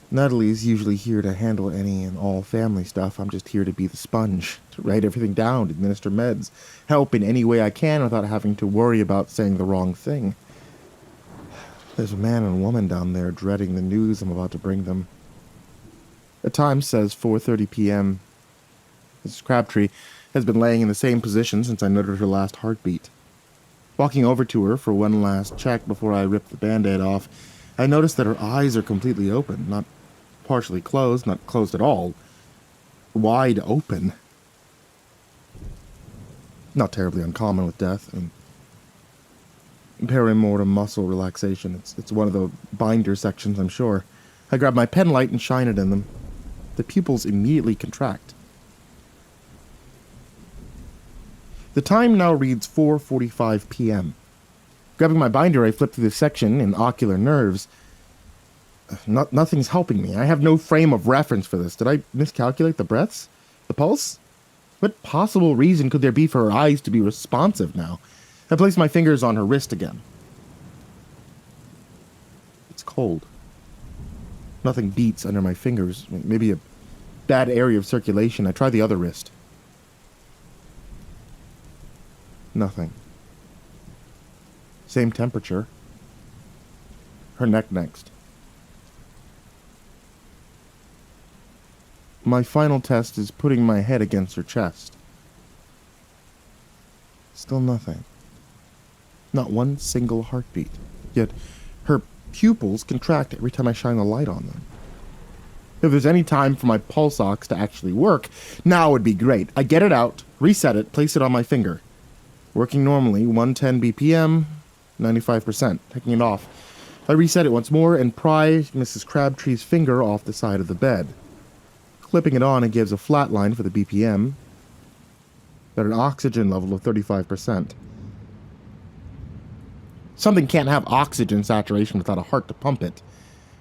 Natalie's usually here to handle any and all family stuff. I'm just here to be the sponge, to write everything down, administer meds, help in any way I can without having to worry about saying the wrong thing. There's a man and a woman down there dreading the news I'm about to bring them. The time says 4:30 p.m. Mrs. Crabtree has been laying in the same position since I noted her last heartbeat. Walking over to her for one last check before I rip the Band-Aid off, I notice that her eyes are completely open, not partially closed, not closed at all. Wide open. Not terribly uncommon with death, and perimortem muscle relaxation. It's one of the binder sections, I'm sure. I grab my pen light and shine it in them. The pupils immediately contract. The time now reads 4:45 p.m. Grabbing my binder, I flip through the section in ocular nerves. Nothing's helping me. I have no frame of reference for this. Did I miscalculate the breaths? The pulse? What possible reason could there be for her eyes to be responsive now? I place my fingers on her wrist again. It's cold. Nothing beats under my fingers. Maybe a bad area of circulation. I try the other wrist. Nothing. Same temperature. Her neck next. My final test is putting my head against her chest. Still nothing. Not one single heartbeat. Yet her pupils contract every time I shine a light on them. If there's any time for my pulse ox to actually work, now would be great. I get it out, reset it, place it on my finger. Working normally, 110 BPM, 95%. Taking it off. I reset it once more and pry Mrs. Crabtree's finger off the side of the bed. Clipping it on, it gives a flat line for the BPM at an oxygen level of 35%. Something can't have oxygen saturation without a heart to pump it.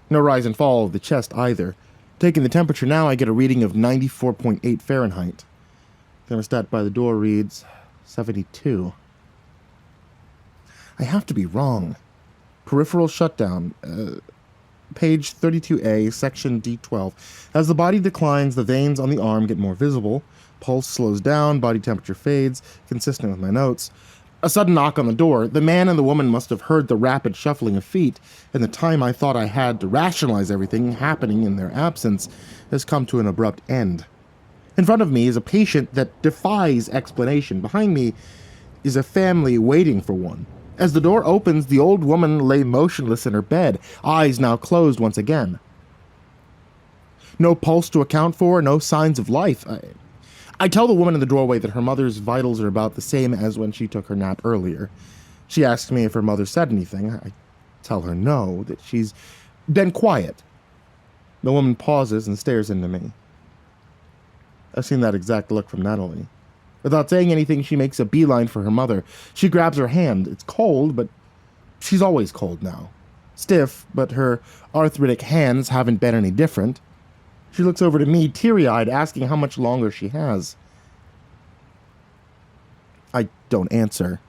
No rise and fall of the chest either. Taking the temperature now, I get a reading of 94.8 Fahrenheit. Thermostat by the door reads 72. I have to be wrong. Peripheral shutdown. Page 32A, section D12. As the body declines, the veins on the arm get more visible. Pulse slows down, body temperature fades, consistent with my notes. A sudden knock on the door. The man and the woman must have heard the rapid shuffling of feet, and the time I thought I had to rationalize everything happening in their absence has come to an abrupt end. In front of me is a patient that defies explanation. Behind me is a family waiting for one. As the door opens, the old woman lay motionless in her bed, eyes now closed once again. No pulse to account for, no signs of life. I tell the woman in the doorway that her mother's vitals are about the same as when she took her nap earlier. She asks me if her mother said anything. I tell her no, that she's been quiet. The woman pauses and stares into me. I've seen that exact look from Natalie. Without saying anything, she makes a beeline for her mother. She grabs her hand. It's cold, but she's always cold now. Stiff, but her arthritic hands haven't been any different. She looks over to me, teary-eyed, asking how much longer she has. I don't answer.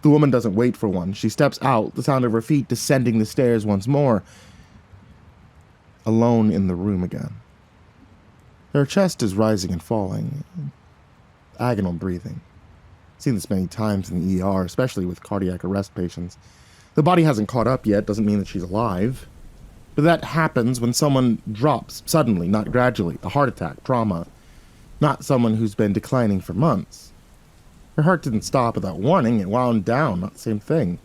The woman doesn't wait for one. She steps out, the sound of her feet descending the stairs once more. Alone in the room again. Her chest is rising and falling. Agonal breathing. I've seen this many times in the ER, especially with cardiac arrest patients. The body hasn't caught up yet, doesn't mean that she's alive. But that happens when someone drops suddenly, not gradually. A heart attack, trauma. Not someone who's been declining for months. Her heart didn't stop without warning, it wound down, not the same thing.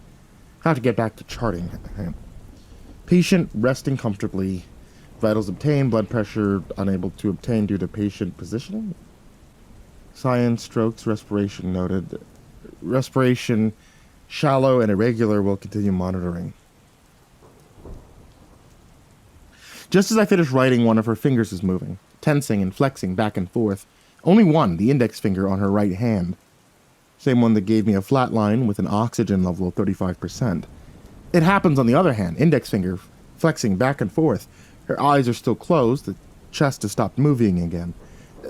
I have to get back to charting. Patient resting comfortably. Vitals obtained, blood pressure unable to obtain due to patient positioning. Cyan strokes, respiration noted. Respiration shallow and irregular, will continue monitoring. Just as I finish writing, one of her fingers is moving, tensing and flexing back and forth. Only one, the index finger on her right hand. Same one that gave me a flat line with an oxygen level of 35%. It happens on the other hand, index finger flexing back and forth. Her eyes are still closed, the chest has stopped moving again.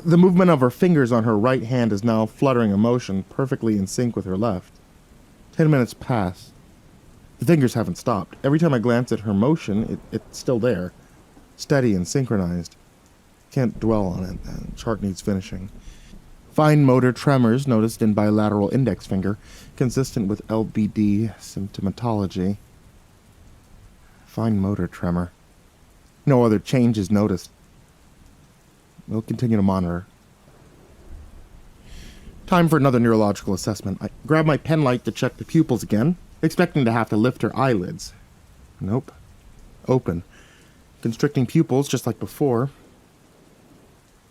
The movement of her fingers on her right hand is now fluttering a motion perfectly in sync with her left. 10 minutes pass. The fingers haven't stopped. Every time I glance at her motion, it's still there. Steady and synchronized. Can't dwell on it. The chart needs finishing. Fine motor tremors noticed in bilateral index finger, consistent with LBD symptomatology. Fine motor tremor. No other changes noticed. We'll continue to monitor. Time for another neurological assessment. I grab my pen light to check the pupils again, expecting to have to lift her eyelids. Nope. Open. Constricting pupils just like before,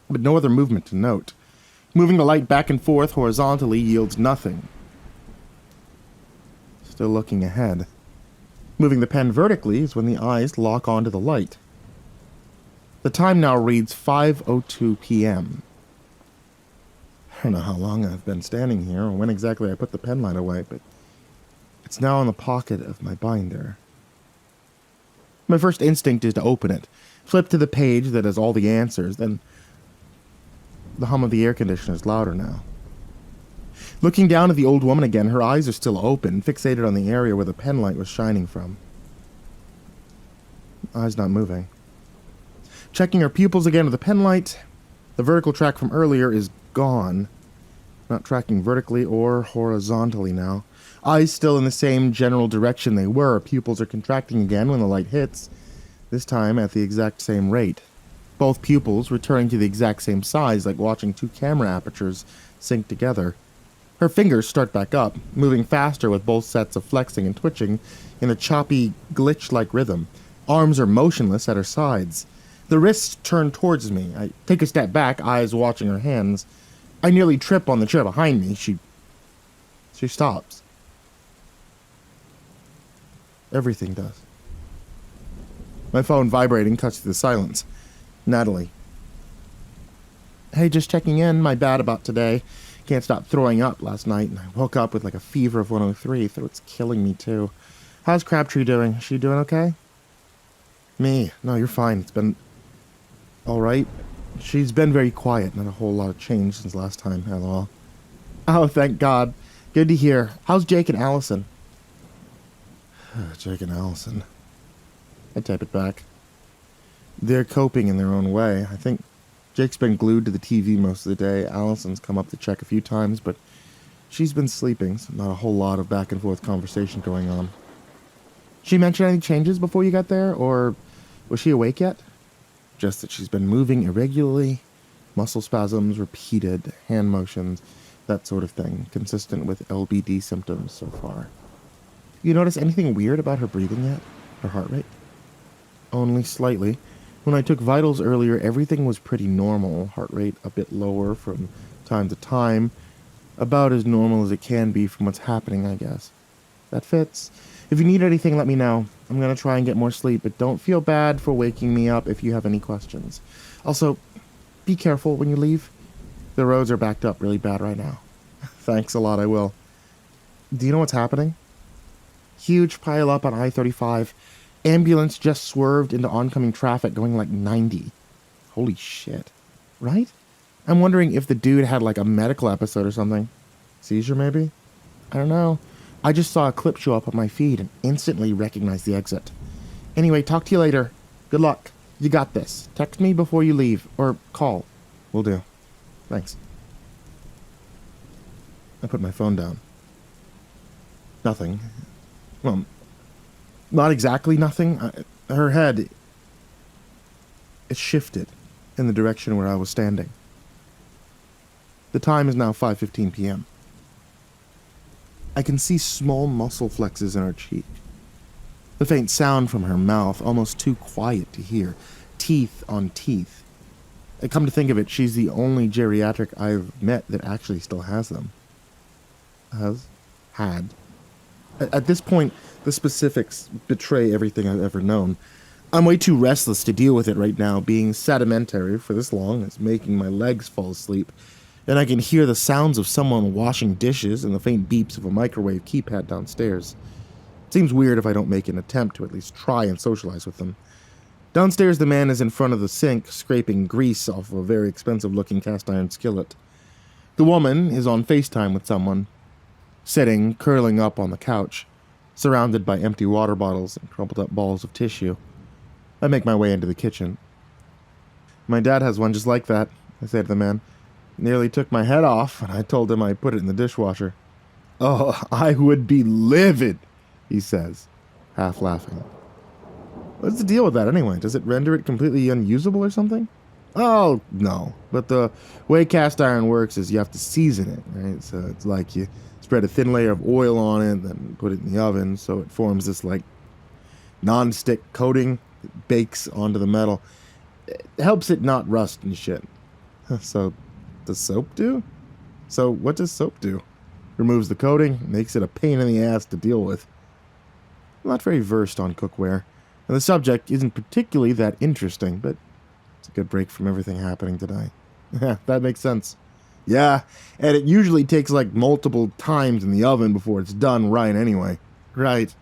but no other movement to note. Moving the light back and forth horizontally yields nothing. Still looking ahead. Moving the pen vertically is when the eyes lock onto the light. The time now reads 5:02 p.m. I don't know how long I've been standing here or when exactly I put the pen light away, but it's now in the pocket of my binder. My first instinct is to open it, flip to the page that has all the answers, then the hum of the air conditioner is louder now. Looking down at the old woman again, her eyes are still open, fixated on the area where the pen light was shining from. Eyes not moving. Checking her pupils again with the pen light, the vertical track from earlier is gone. Not tracking vertically or horizontally now. Eyes still in the same general direction they were. Pupils are contracting again when the light hits, this time at the exact same rate. Both pupils returning to the exact same size, like watching two camera apertures sync together. Her fingers start back up, moving faster with both sets of flexing and twitching in a choppy, glitch-like rhythm. Arms are motionless at her sides. The wrists turn towards me. I take a step back, eyes watching her hands. I nearly trip on the chair behind me. She stops. Everything does. My phone vibrating cuts through the silence. Natalie. Hey, just checking in. My bad about today. Can't stop throwing up last night, and I woke up with like a fever of 103. Throat's killing me, too. How's Crabtree doing? Is she doing okay? Me? No, you're fine. It's been alright. She's been very quiet. Not a whole lot of change since last time, lol. Oh, thank God. Good to hear. How's Jake and Allison? Jake and Allison. I type it back. They're coping in their own way. I think Jake's been glued to the TV most of the day. Allison's come up to check a few times, but she's been sleeping, so not a whole lot of back and forth conversation going on. She mentioned any changes before you got there, or was she awake yet? Just that she's been moving irregularly, muscle spasms, repeated hand motions, that sort of thing, consistent with LBD symptoms so far. You notice anything weird about her breathing yet? Her heart rate? Only slightly. When I took vitals earlier, everything was pretty normal. Heart rate a bit lower from time to time. About as normal as it can be from what's happening, I guess. That fits. If you need anything, let me know. I'm gonna try and get more sleep, but don't feel bad for waking me up if you have any questions. Also, be careful when you leave. The roads are backed up really bad right now. Thanks a lot, I will. Do you know what's happening? Huge pile up on I-35. Ambulance just swerved into oncoming traffic going like 90. Holy shit. Right? I'm wondering if the dude had like a medical episode or something. Seizure maybe? I don't know. I just saw a clip show up on my feed and instantly recognized the exit. Anyway, talk to you later. Good luck. You got this. Text me before you leave. Or call. Will do. Thanks. I put my phone down. Nothing. Well, not exactly nothing. Her head, it shifted in the direction where I was standing. The time is now 5:15 p.m. I can see small muscle flexes in her cheek. The faint sound from her mouth, almost too quiet to hear. Teeth on teeth. I come to think of it, she's the only geriatric I've met that actually still has them. Had. At this point, the specifics betray everything I've ever known. I'm way too restless to deal with it right now. Being sedimentary for this long is making my legs fall asleep, and I can hear the sounds of someone washing dishes and the faint beeps of a microwave keypad downstairs. It seems weird if I don't make an attempt to at least try and socialize with them. Downstairs, the man is in front of the sink, scraping grease off a very expensive-looking cast-iron skillet. The woman is on FaceTime with someone, sitting, curling up on the couch, surrounded by empty water bottles and crumpled-up balls of tissue. I make my way into the kitchen. My dad has one just like that, I say to the man. Nearly took my head off, and I told him I put it in the dishwasher. Oh, I would be livid, he says, half laughing. What's the deal with that anyway? Does it render it completely unusable or something? Oh, no. But the way cast iron works is you have to season it, right? So it's like you spread a thin layer of oil on it, then put it in the oven, so it forms this, like, non-stick coating. It bakes onto the metal. It helps it not rust and shit. So, does soap do? So, what does soap do? Removes the coating, makes it a pain in the ass to deal with. I'm not very versed on cookware, and the subject isn't particularly that interesting, but it's a good break from everything happening today. Yeah, that makes sense. Yeah, and it usually takes like multiple times in the oven before it's done right anyway. Right.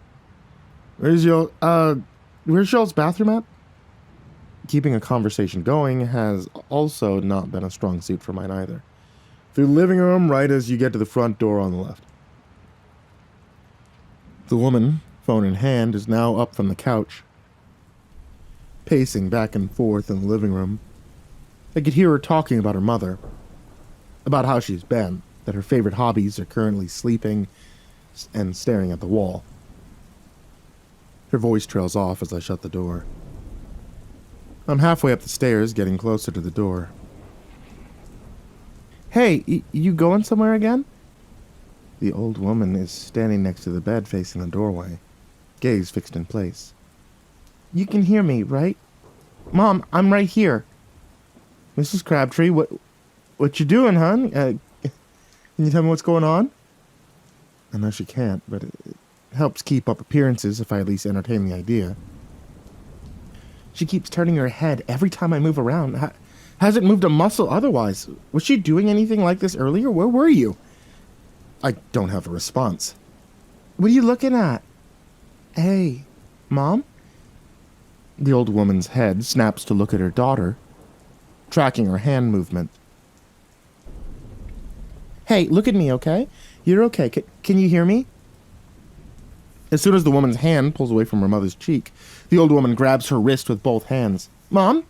Where's y'all's bathroom at? Keeping a conversation going has also not been a strong suit for mine either. Through the living room, right as you get to the front door on the left. The woman, phone in hand, is now up from the couch, pacing back and forth in the living room. I could hear her talking about her mother, about how she's been, that her favorite hobbies are currently sleeping and staring at the wall. Her voice trails off as I shut the door. I'm halfway up the stairs, getting closer to the door. Hey, you going somewhere again? The old woman is standing next to the bed facing the doorway, gaze fixed in place. You can hear me, right? Mom, I'm right here. Mrs. Crabtree, what you doing, hon? Can you tell me what's going on? I know she can't, but it helps keep up appearances if I at least entertain the idea. She keeps turning her head every time I move around. Hasn't moved a muscle otherwise. Was she doing anything like this earlier? Where were you? I don't have a response. What are you looking at? Hey, Mom? The old woman's head snaps to look at her daughter, tracking her hand movement. Hey, look at me, okay? You're okay. Can you hear me? As soon as the woman's hand pulls away from her mother's cheek, the old woman grabs her wrist with both hands. Mom?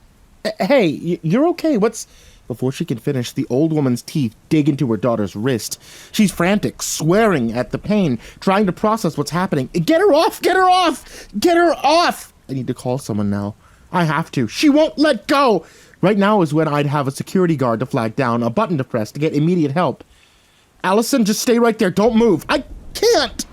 Hey, you're okay. What's... Before she can finish, the old woman's teeth dig into her daughter's wrist. She's frantic, swearing at the pain, trying to process what's happening. Get her off! Get her off! Get her off! I need to call someone now. I have to. She won't let go! Right now is when I'd have a security guard to flag down, a button to press to get immediate help. Allison, just stay right there. Don't move. I can't!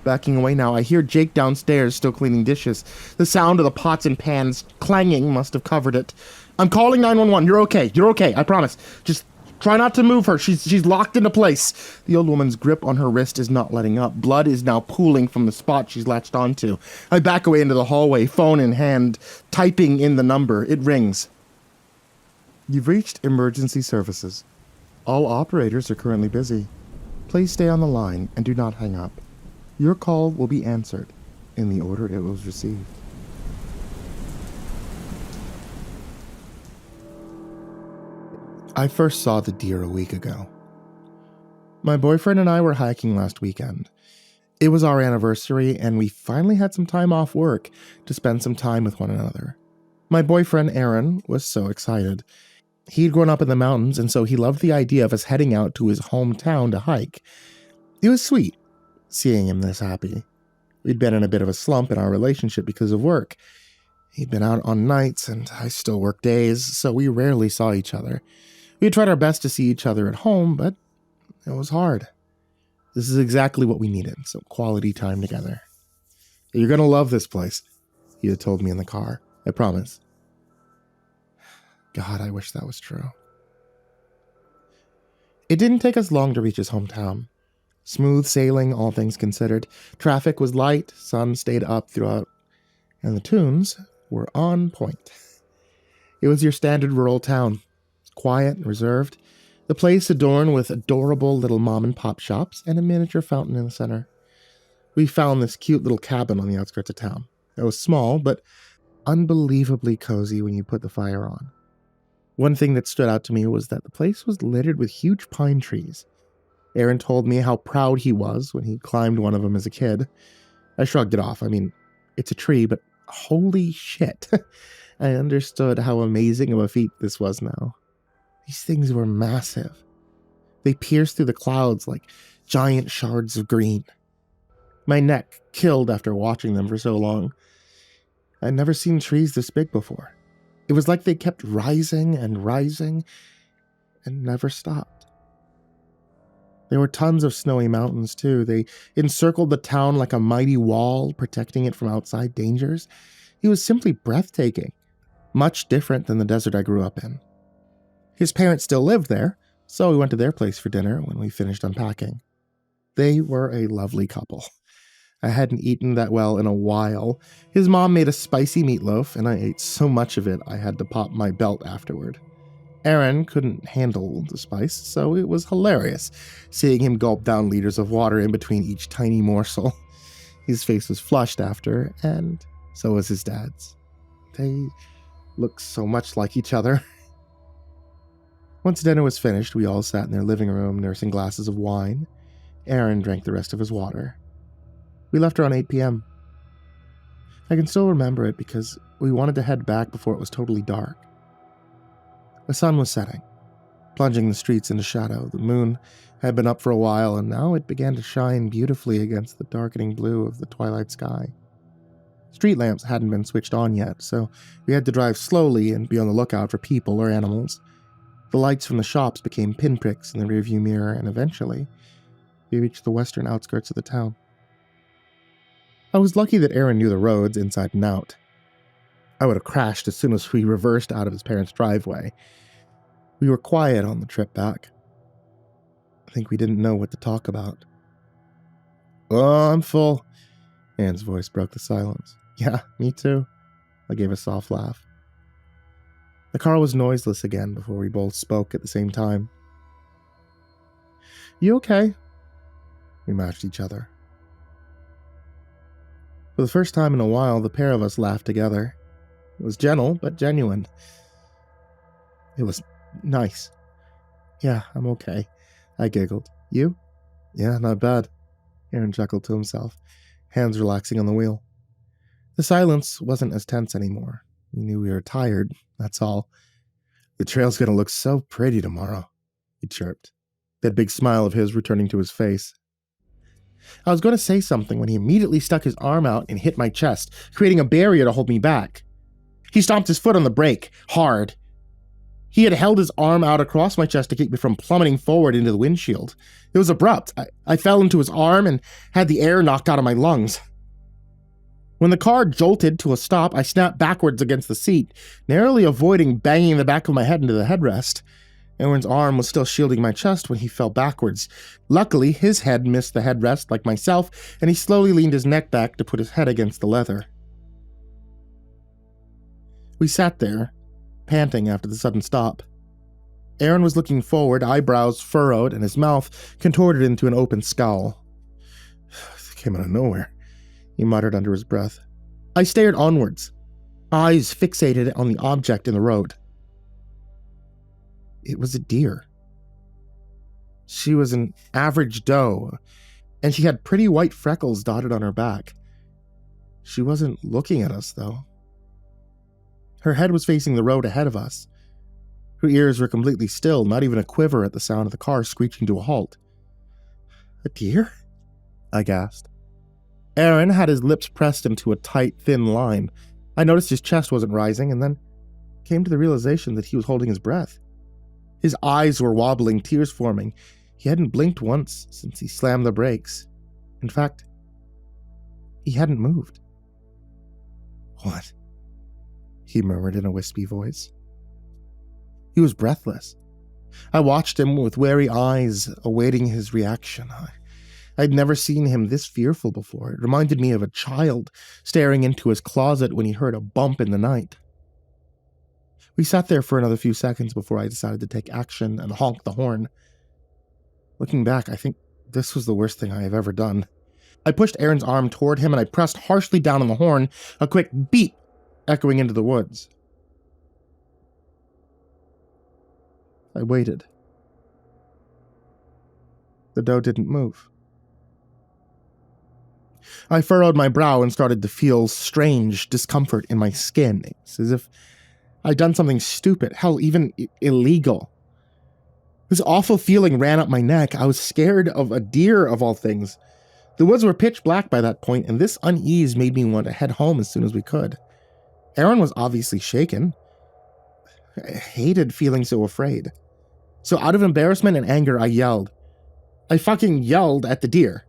Backing away now, I hear Jake downstairs still cleaning dishes. The sound of the pots and pans clanging must have covered it. I'm calling 911. You're okay. You're okay. I promise. Just try not to move her. She's locked into place. The old woman's grip on her wrist is not letting up. Blood is now pooling from the spot she's latched onto. I back away into the hallway, phone in hand, typing in the number. It rings. You've reached emergency services. All operators are currently busy. Please stay on the line and do not hang up. Your call will be answered in the order it was received. I first saw the deer a week ago. My boyfriend and I were hiking last weekend. It was our anniversary, and we finally had some time off work to spend some time with one another. My boyfriend, Aaron, was so excited. He'd grown up in the mountains, and so he loved the idea of us heading out to his hometown to hike. It was sweet, seeing him this happy. We'd been in a bit of a slump in our relationship because of work. He'd been out on nights, and I still work days, so we rarely saw each other. We had tried our best to see each other at home, but it was hard. This is exactly what we needed, some quality time together. You're gonna love this place, he had told me in the car. I promise. God, I wish that was true. It didn't take us long to reach his hometown. Smooth sailing, all things considered. Traffic was light, sun stayed up throughout, and the tunes were on point. It was your standard rural town. Quiet and reserved, the place adorned with adorable little mom-and-pop shops and a miniature fountain in the center. We found this cute little cabin on the outskirts of town. It was small, but unbelievably cozy when you put the fire on. One thing that stood out to me was that the place was littered with huge pine trees. Aaron told me how proud he was when he climbed one of them as a kid. I shrugged it off. I mean, it's a tree, but holy shit. I understood how amazing of a feat this was now. These things were massive. They pierced through the clouds like giant shards of green. My neck killed after watching them for so long. I'd never seen trees this big before. It was like they kept rising and rising and never stopped. There were tons of snowy mountains, too. They encircled the town like a mighty wall, protecting it from outside dangers. It was simply breathtaking, much different than the desert I grew up in. His parents still lived there, so we went to their place for dinner when we finished unpacking. They were a lovely couple. I hadn't eaten that well in a while. His mom made a spicy meatloaf, and I ate so much of it I had to pop my belt afterward. Aaron couldn't handle the spice, so it was hilarious seeing him gulp down liters of water in between each tiny morsel. His face was flushed after, and so was his dad's. They looked so much like each other. Once dinner was finished, we all sat in their living room nursing glasses of wine. Aaron drank the rest of his water. We left around 8 p.m. I can still remember it because we wanted to head back before it was totally dark. The sun was setting, plunging the streets into shadow. The moon had been up for a while, and now it began to shine beautifully against the darkening blue of the twilight sky. Street lamps hadn't been switched on yet, so we had to drive slowly and be on the lookout for people or animals. The lights from the shops became pinpricks in the rearview mirror, and eventually, we reached the western outskirts of the town. I was lucky that Aaron knew the roads inside and out. I would have crashed as soon as we reversed out of his parents' driveway. We were quiet on the trip back. I think we didn't know what to talk about. "Oh, I'm full." Aaron's voice broke the silence. "Yeah, me too." I gave a soft laugh. The car was noiseless again before we both spoke at the same time. "You okay?" We matched each other. For the first time in a while, the pair of us laughed together. It was gentle, but genuine. It was nice. "Yeah, I'm okay," I giggled. "You?" "Yeah, not bad." Aaron chuckled to himself, hands relaxing on the wheel. The silence wasn't as tense anymore. We knew we were tired, that's all. "The trail's gonna look so pretty tomorrow," he chirped, that big smile of his returning to his face. I was going to say something when he immediately stuck his arm out and hit my chest, creating a barrier to hold me back. He stomped his foot on the brake, hard. He had held his arm out across my chest to keep me from plummeting forward into the windshield. It was abrupt. I fell into his arm and had the air knocked out of my lungs. When the car jolted to a stop, I snapped backwards against the seat, narrowly avoiding banging the back of my head into the headrest. Aaron's arm was still shielding my chest when he fell backwards. Luckily, his head missed the headrest like myself, and he slowly leaned his neck back to put his head against the leather. We sat there, panting after the sudden stop. Aaron was looking forward, eyebrows furrowed, and his mouth contorted into an open scowl. "It came out of nowhere," he muttered under his breath. I stared onwards, eyes fixated on the object in the road. It was a deer. She was an average doe, and she had pretty white freckles dotted on her back. She wasn't looking at us, though. Her head was facing the road ahead of us. Her ears were completely still, not even a quiver at the sound of the car screeching to a halt. "A deer?" I gasped. Aaron had his lips pressed into a tight, thin line. I noticed his chest wasn't rising, and then came to the realization that he was holding his breath. His eyes were wobbling, tears forming. He hadn't blinked once since he slammed the brakes. In fact, he hadn't moved. "What?" he murmured in a wispy voice. He was breathless. I watched him with wary eyes, awaiting his reaction. I'd never seen him this fearful before. It reminded me of a child staring into his closet when he heard a bump in the night. We sat there for another few seconds before I decided to take action and honk the horn. Looking back, I think this was the worst thing I have ever done. I pushed Aaron's arm toward him and I pressed harshly down on the horn, a quick beep echoing into the woods. I waited. The doe didn't move. I furrowed my brow and started to feel strange discomfort in my skin. It's as if I'd done something stupid, hell, even illegal. This awful feeling ran up my neck. I was scared of a deer, of all things. The woods were pitch black by that point, and this unease made me want to head home as soon as we could. Aaron was obviously shaken. I hated feeling so afraid. So out of embarrassment and anger, I yelled. I fucking yelled at the deer.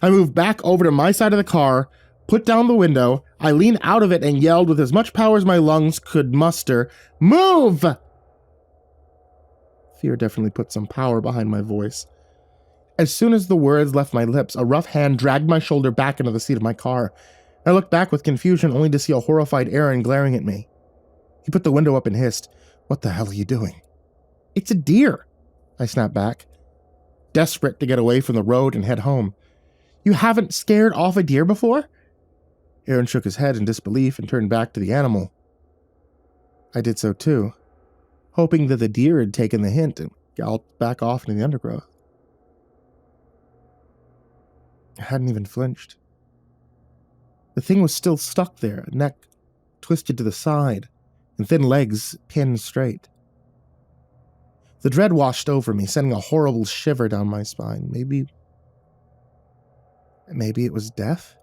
I moved back over to my side of the car, put down the window, I leaned out of it and yelled with as much power as my lungs could muster, "Move!" Fear definitely put some power behind my voice. As soon as the words left my lips, a rough hand dragged my shoulder back into the seat of my car. I looked back with confusion only to see a horrified Aaron glaring at me. He put the window up and hissed, "What the hell are you doing?" "It's a deer," I snapped back, desperate to get away from the road and head home. "You haven't scared off a deer before?" Aaron shook his head in disbelief and turned back to the animal. I did so too, hoping that the deer had taken the hint and galloped back off into the undergrowth. I hadn't even flinched. The thing was still stuck there, neck twisted to the side, and thin legs pinned straight. The dread washed over me, sending a horrible shiver down my spine. Maybe it was death?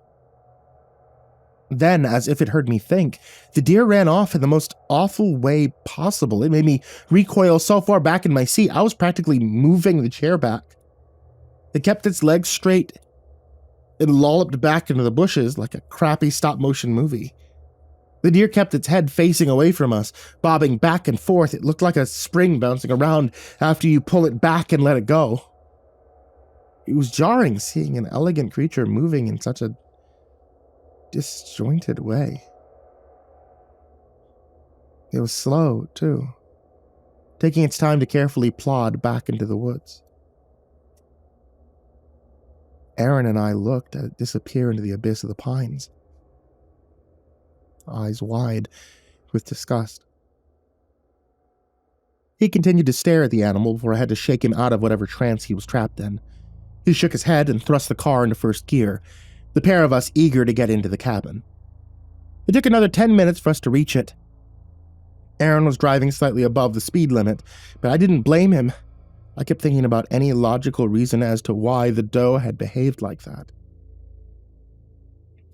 Then, as if it heard me think, the deer ran off in the most awful way possible. It made me recoil so far back in my seat, I was practically moving the chair back. It kept its legs straight and lolloped back into the bushes like a crappy stop-motion movie. The deer kept its head facing away from us, bobbing back and forth. It looked like a spring bouncing around after you pull it back and let it go. It was jarring seeing an elegant creature moving in such a disjointed way. It was slow, too, taking its time to carefully plod back into the woods. Aaron and I looked at it disappear into the abyss of the pines, eyes wide with disgust. He continued to stare at the animal before I had to shake him out of whatever trance he was trapped in. He shook his head and thrust the car into first gear, the pair of us eager to get into the cabin. It took another 10 minutes for us to reach it. Aaron was driving slightly above the speed limit, but I didn't blame him. I kept thinking about any logical reason as to why the doe had behaved like that.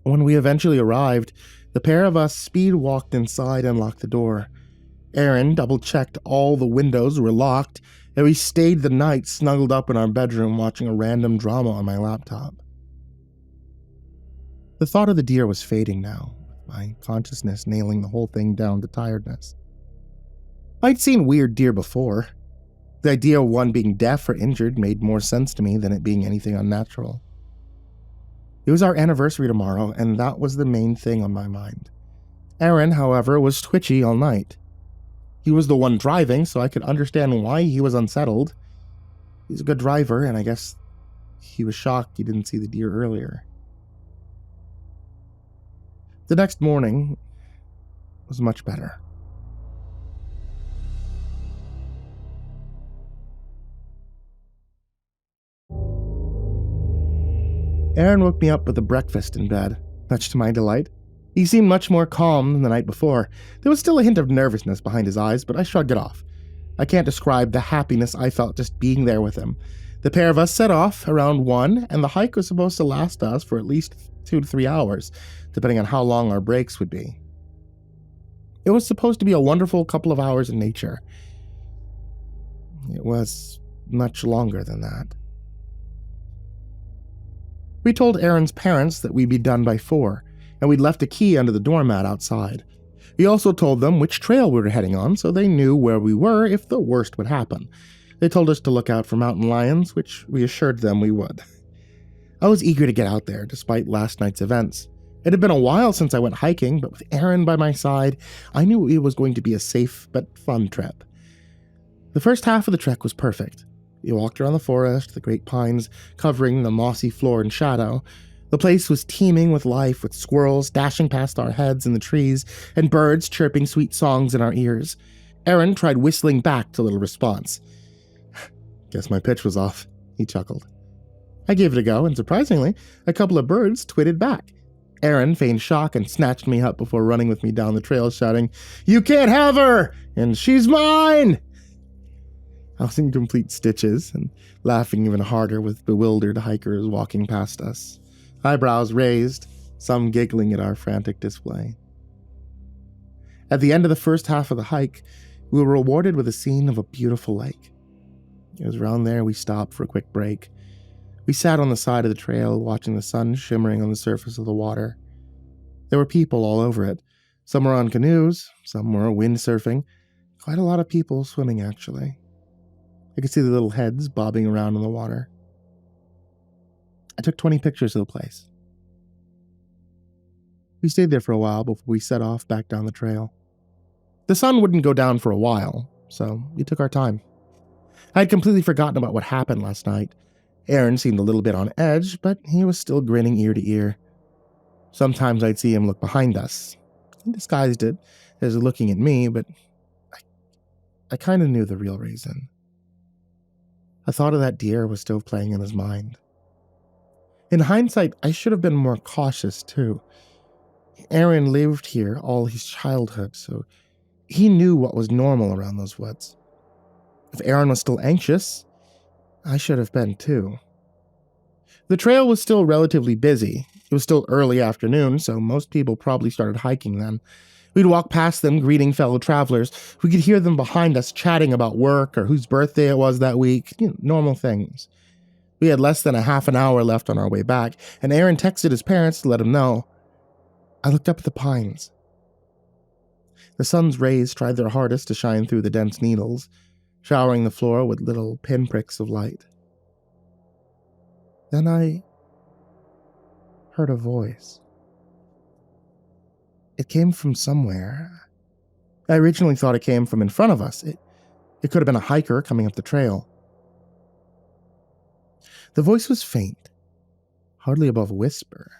When we eventually arrived, the pair of us speed-walked inside and locked the door. Aaron double-checked all the windows were locked, and we stayed the night snuggled up in our bedroom watching a random drama on my laptop. The thought of the deer was fading now, with my consciousness nailing the whole thing down to tiredness. I'd seen weird deer before. The idea of one being deaf or injured made more sense to me than it being anything unnatural. It was our anniversary tomorrow, and that was the main thing on my mind. Aaron, however, was twitchy all night. He was the one driving, so I could understand why he was unsettled. He's a good driver, and I guess he was shocked he didn't see the deer earlier. The next morning was much better. Aaron woke me up with a breakfast in bed, much to my delight. He seemed much more calm than the night before. There was still a hint of nervousness behind his eyes, but I shrugged it off. I can't describe the happiness I felt just being there with him. The pair of us set off around 1, and the hike was supposed to last us for at least 2 to 3 hours, depending on how long our breaks would be. It was supposed to be a wonderful couple of hours in nature. It was much longer than that. We told Aaron's parents that we'd be done by 4, and we'd left a key under the doormat outside. We also told them which trail we were heading on, so they knew where we were if the worst would happen. They told us to look out for mountain lions, which we assured them we would. I was eager to get out there, despite last night's events. It had been a while since I went hiking, but with Aaron by my side, I knew it was going to be a safe but fun trip. The first half of the trek was perfect. We walked around the forest, the great pines covering the mossy floor in shadow. The place was teeming with life, with squirrels dashing past our heads in the trees, and birds chirping sweet songs in our ears. Aaron tried whistling back to little response. "Guess my pitch was off," he chuckled. I gave it a go, and surprisingly, a couple of birds twitted back. Aaron feigned shock and snatched me up before running with me down the trail, shouting, "You can't have her! And she's mine!" I was in complete stitches and laughing even harder with bewildered hikers walking past us, eyebrows raised, some giggling at our frantic display. At the end of the first half of the hike, we were rewarded with a scene of a beautiful lake. It was around there we stopped for a quick break. We sat on the side of the trail, watching the sun shimmering on the surface of the water. There were people all over it. Some were on canoes, some were windsurfing. Quite a lot of people swimming, actually. I could see the little heads bobbing around in the water. I took 20 pictures of the place. We stayed there for a while before we set off back down the trail. The sun wouldn't go down for a while, so we took our time. I had completely forgotten about what happened last night. Aaron seemed a little bit on edge, but he was still grinning ear to ear. Sometimes I'd see him look behind us. He disguised it as looking at me, but I kind of knew the real reason. I thought of that deer was still playing in his mind. In hindsight, I should have been more cautious, too. Aaron lived here all his childhood, so he knew what was normal around those woods. If Aaron was still anxious, I should have been, too. The trail was still relatively busy. It was still early afternoon, so most people probably started hiking then. We'd walk past them, greeting fellow travelers. We could hear them behind us chatting about work or whose birthday it was that week. Normal things. We had less than a half an hour left on our way back, and Aaron texted his parents to let him know. I looked up at the pines. The sun's rays tried their hardest to shine through the dense needles, showering the floor with little pinpricks of light. Then I heard a voice. It came from somewhere. I originally thought it came from in front of us. It could have been a hiker coming up the trail. The voice was faint, hardly above a whisper,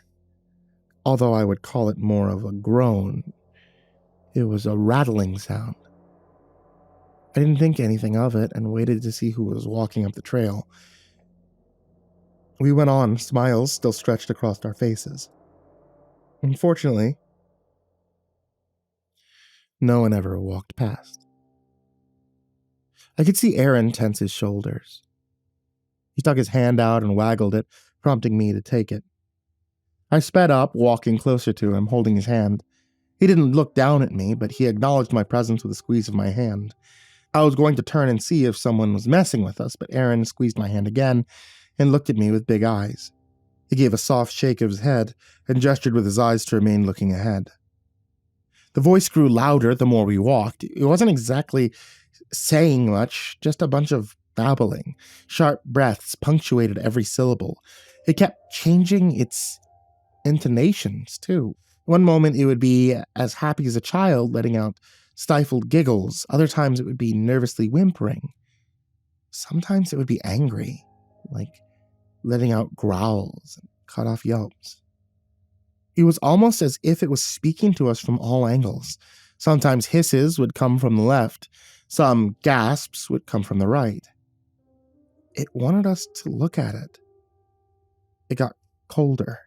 although I would call it more of a groan. It was a rattling sound. I didn't think anything of it and waited to see who was walking up the trail. We went on, smiles still stretched across our faces. Unfortunately, no one ever walked past. I could see Aaron tense his shoulders. He stuck his hand out and waggled it, prompting me to take it. I sped up, walking closer to him, holding his hand. He didn't look down at me, but he acknowledged my presence with a squeeze of my hand. I was going to turn and see if someone was messing with us, but Aaron squeezed my hand again and looked at me with big eyes. He gave a soft shake of his head and gestured with his eyes to remain looking ahead. The voice grew louder the more we walked. It wasn't exactly saying much, just a bunch of babbling. Sharp breaths punctuated every syllable. It kept changing its intonations, too. One moment it would be as happy as a child, letting out stifled giggles. Other times it would be nervously whimpering. Sometimes it would be angry, like letting out growls and cut off yelps. It was almost as if it was speaking to us from all angles. Sometimes hisses would come from the left. Some gasps would come from the right. It wanted us to look at it. It got colder.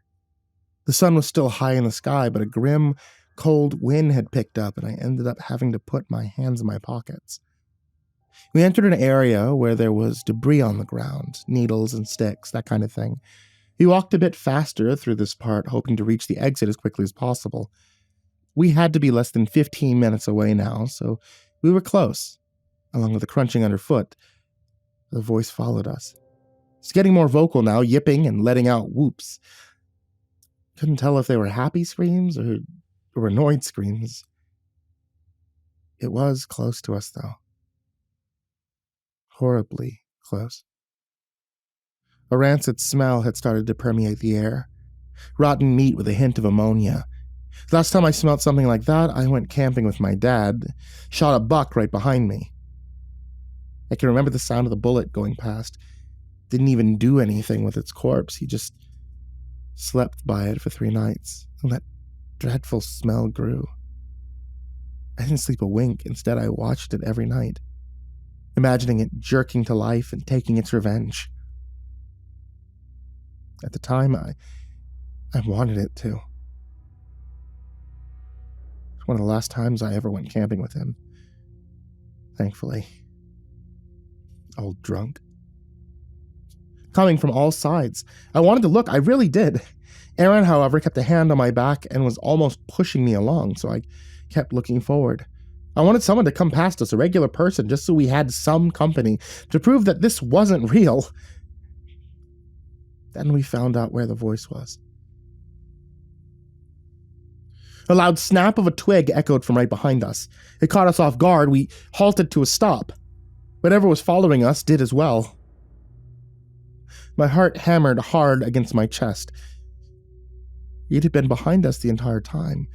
The sun was still high in the sky, but a grim, cold wind had picked up, and I ended up having to put my hands in my pockets. We entered an area where there was debris on the ground, needles and sticks, that kind of thing. We walked a bit faster through this part, hoping to reach the exit as quickly as possible. We had to be less than 15 minutes away now, so we were close. Along with the crunching underfoot, the voice followed us. It's getting more vocal now, yipping and letting out whoops. Couldn't tell if they were happy screams or annoyed screams. It was close to us, though. Horribly close. A rancid smell had started to permeate the air. Rotten meat with a hint of ammonia. Last time I smelled something like that, I went camping with my dad. Shot a buck right behind me. I can remember the sound of the bullet going past. Didn't even do anything with its corpse. He just slept by it for 3 nights. And that dreadful smell grew. I didn't sleep a wink. Instead, I watched it every night, imagining it jerking to life and taking its revenge. At the time, I wanted it to. It's one of the last times I ever went camping with him. Thankfully. All drunk. Coming from all sides. I wanted to look, I really did. Aaron, however, kept a hand on my back and was almost pushing me along, so I kept looking forward. I wanted someone to come past us, a regular person, just so we had some company to prove that this wasn't real. Then we found out where the voice was. A loud snap of a twig echoed from right behind us. It caught us off guard. We halted to a stop. Whatever was following us did as well. My heart hammered hard against my chest. It had been behind us the entire time.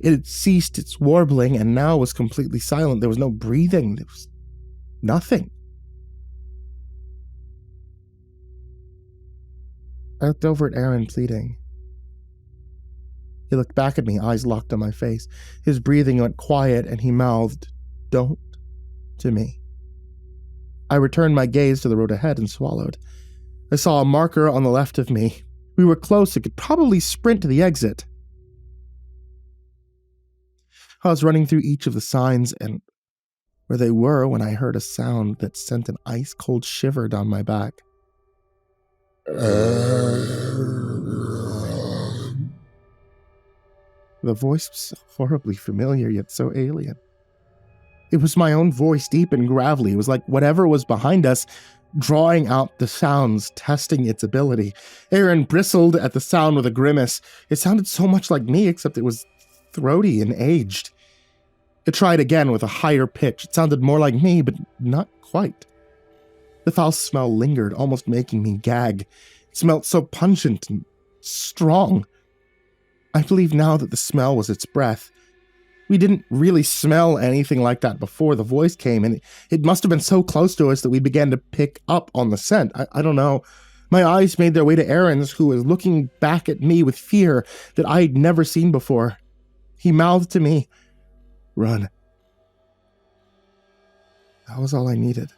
It had ceased its warbling and now was completely silent. There was no breathing. There was nothing. I looked over at Aaron, pleading. He looked back at me, eyes locked on my face. His breathing went quiet and he mouthed, "Don't," to me. I returned my gaze to the road ahead and swallowed. I saw a marker on the left of me. We were close and could probably sprint to the exit. I was running through each of the signs and where they were when I heard a sound that sent an ice-cold shiver down my back. The voice was horribly familiar, yet so alien. It was my own voice, deep and gravelly. It was like whatever was behind us, drawing out the sounds, testing its ability. Aaron bristled at the sound with a grimace. It sounded so much like me, except it was throaty and aged. It tried again with a higher pitch. It sounded more like me, but not quite. The foul smell lingered, almost making me gag. It smelled so pungent and strong. I believe now that the smell was its breath. We didn't really smell anything like that before the voice came, and it must have been so close to us that we began to pick up on the scent. I don't know. My eyes made their way to Aaron's, who was looking back at me with fear that I'd never seen before. He mouthed to me, "Run." That was all I needed.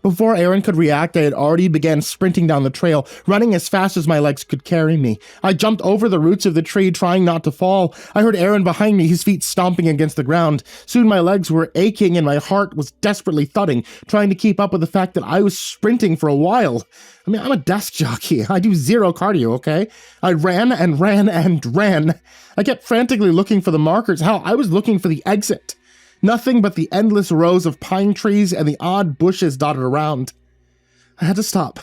Before Aaron could react, I had already began sprinting down the trail, running as fast as my legs could carry me. I jumped over the roots of the tree, trying not to fall. I heard Aaron behind me, his feet stomping against the ground. Soon my legs were aching and my heart was desperately thudding, trying to keep up with the fact that I was sprinting for a while. I mean, I'm a desk jockey. I do zero cardio, okay? I ran and ran and ran. I kept frantically looking for the markers. Hell, I was looking for the exit. Nothing but the endless rows of pine trees and the odd bushes dotted around. I had to stop.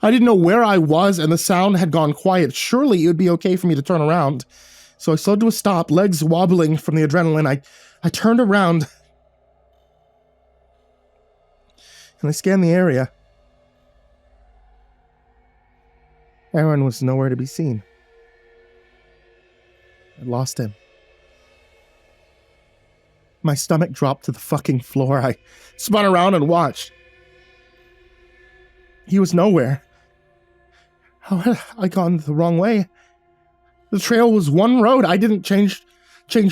I didn't know where I was and the sound had gone quiet. Surely it would be okay for me to turn around. So I slowed to a stop, legs wobbling from the adrenaline. I turned around and I scanned the area. Aaron was nowhere to be seen. I lost him. My stomach dropped to the fucking floor. I spun around and watched. He was nowhere. How had I gone the wrong way? The trail was one road. I didn't change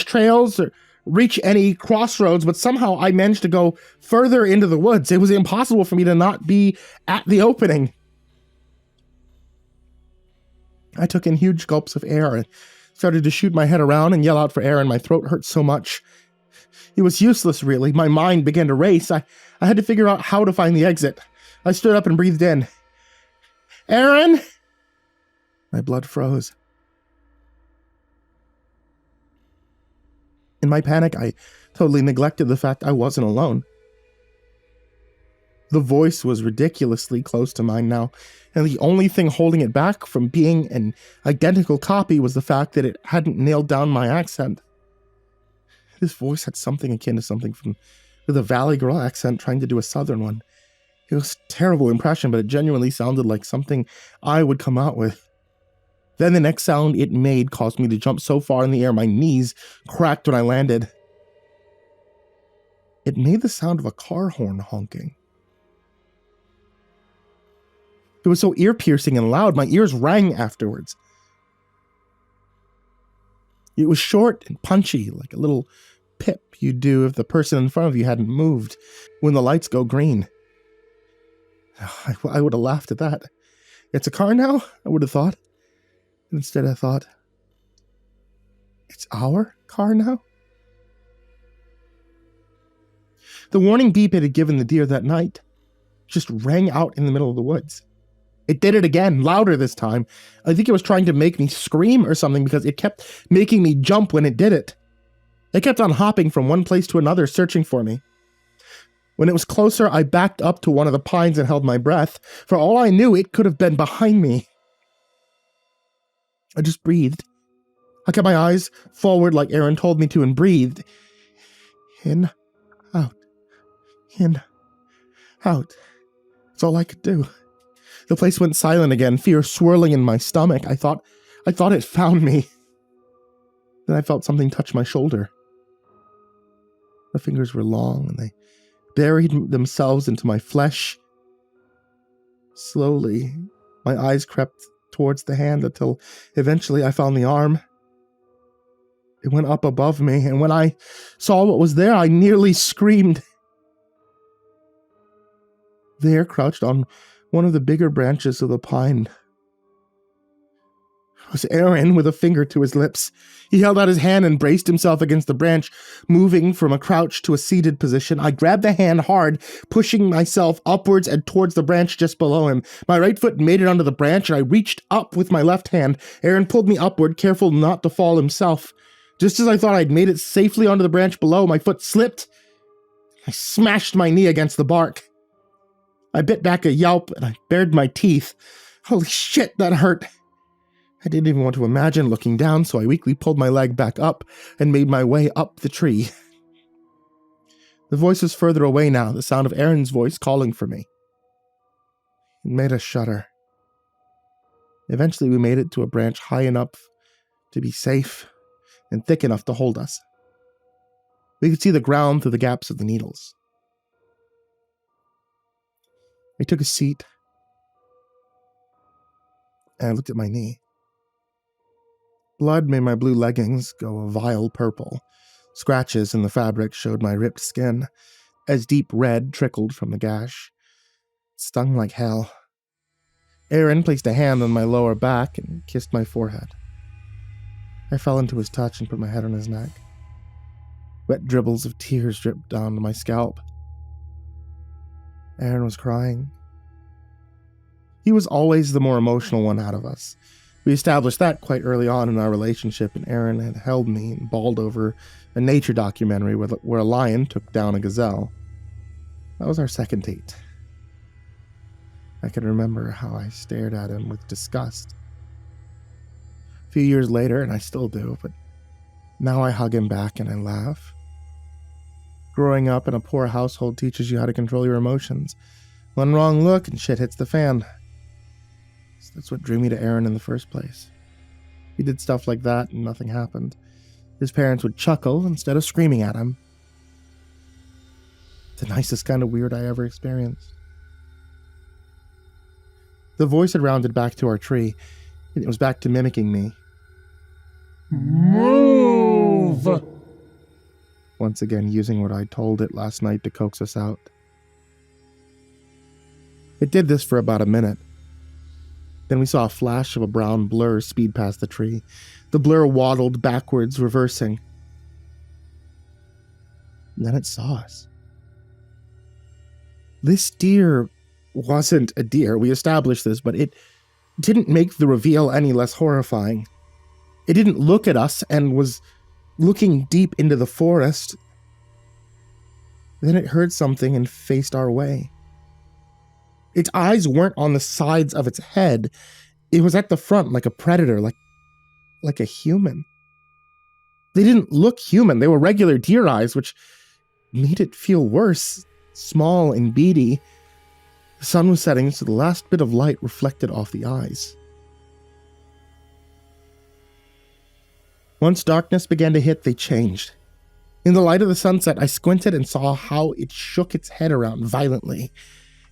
trails or reach any crossroads, but somehow I managed to go further into the woods. It was impossible for me to not be at the opening. I took in huge gulps of air and started to shoot my head around and yell out for Aaron. My throat hurt so much. It was useless, really. My mind began to race. I had to figure out how to find the exit. I stood up and breathed in. "Aaron!" My blood froze. In my panic, I totally neglected the fact I wasn't alone. The voice was ridiculously close to mine now, and the only thing holding it back from being an identical copy was the fact that it hadn't nailed down my accent. This voice had something akin to something with a Valley Girl accent trying to do a Southern one. It was a terrible impression, but it genuinely sounded like something I would come out with. Then the next sound it made caused me to jump so far in the air my knees cracked when I landed. It made the sound of a car horn honking. It was so ear-piercing and loud, my ears rang afterwards. It was short and punchy, like a little pip you'd do if the person in front of you hadn't moved when the lights go green. I would have laughed at that. It's a car now, I would have thought. Instead I thought, it's our car now? The warning beep it had given the deer that night just rang out in the middle of the woods. It did it again, louder this time. I think it was trying to make me scream or something because it kept making me jump when it did it. It kept on hopping from one place to another, searching for me. When it was closer, I backed up to one of the pines and held my breath. For all I knew, it could have been behind me. I just breathed. I kept my eyes forward like Aaron told me to and breathed. In, out, in, out. That's all I could do. The place went silent again, fear swirling in my stomach. I thought it found me. Then I felt something touch my shoulder. The fingers were long, and they buried themselves into my flesh. Slowly, my eyes crept towards the hand until eventually I found the arm. It went up above me, and when I saw what was there, I nearly screamed. There, crouched on one of the bigger branches of the pine, was Aaron with a finger to his lips. He held out his hand and braced himself against the branch, moving from a crouch to a seated position. I grabbed the hand hard, pushing myself upwards and towards the branch just below him. My right foot made it onto the branch, and I reached up with my left hand. Aaron pulled me upward, careful not to fall himself. Just as I thought I'd made it safely onto the branch below, my foot slipped. I smashed my knee against the bark. I bit back a yelp, and I bared my teeth. Holy shit, that hurt. I didn't even want to imagine looking down, so I weakly pulled my leg back up and made my way up the tree. The voice was further away now, the sound of Aaron's voice calling for me. It made us shudder. Eventually we made it to a branch high enough to be safe and thick enough to hold us. We could see the ground through the gaps of the needles. I took a seat, and I looked at my knee. Blood made my blue leggings go a vile purple. Scratches in the fabric showed my ripped skin, as deep red trickled from the gash. It stung like hell. Aaron placed a hand on my lower back and kissed my forehead. I fell into his touch and put my head on his neck. Wet dribbles of tears dripped down to my scalp. Aaron was crying. He was always the more emotional one out of us. We established that quite early on in our relationship, and Aaron had held me and bawled over a nature documentary where a lion took down a gazelle. That was our second date. I can remember how I stared at him with disgust. A few years later, and I still do, but now I hug him back and I laugh. Growing up in a poor household teaches you how to control your emotions. One wrong look and shit hits the fan. That's what drew me to Aaron in the first place. He did stuff like that and nothing happened. His parents would chuckle instead of screaming at him. The nicest kind of weird I ever experienced. The voice had rounded back to our tree, and it was back to mimicking me. Move! Once again using what I told it last night to coax us out. It did this for about a minute. Then we saw a flash of a brown blur speed past the tree. The blur waddled backwards, reversing. And then it saw us. This deer wasn't a deer, we established this, but it didn't make the reveal any less horrifying. It didn't look at us and was looking deep into the forest. Then it heard something and faced our way. Its eyes weren't on the sides of its head. It was at the front like a predator, like a human. They didn't look human. They were regular deer eyes, which made it feel worse. Small and beady. The sun was setting, so the last bit of light reflected off the eyes. Once darkness began to hit, they changed. In the light of the sunset, I squinted and saw how it shook its head around violently.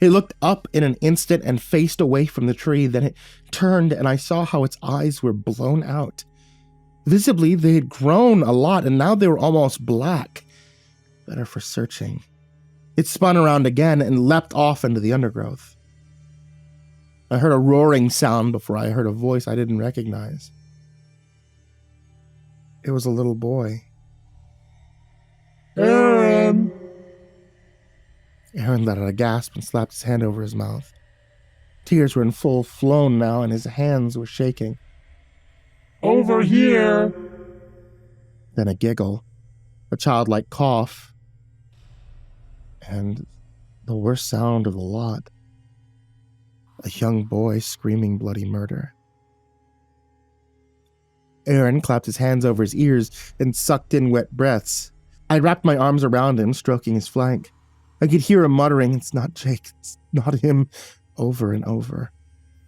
It looked up in an instant and faced away from the tree. Then it turned, and I saw how its eyes were blown out. Visibly, they had grown a lot, and now they were almost black. Better for searching. It spun around again and leapt off into the undergrowth. I heard a roaring sound before I heard a voice I didn't recognize. It was a little boy. Aaron! Aaron let out a gasp and slapped his hand over his mouth. Tears were in full flow now, and his hands were shaking. Over here! Then a giggle. a childlike cough, and the worst sound of the lot, a young boy screaming bloody murder. Aaron clapped his hands over his ears and sucked in wet breaths. I wrapped my arms around him, stroking his flank. I could hear him muttering, "It's not Jake, it's not him," over and over.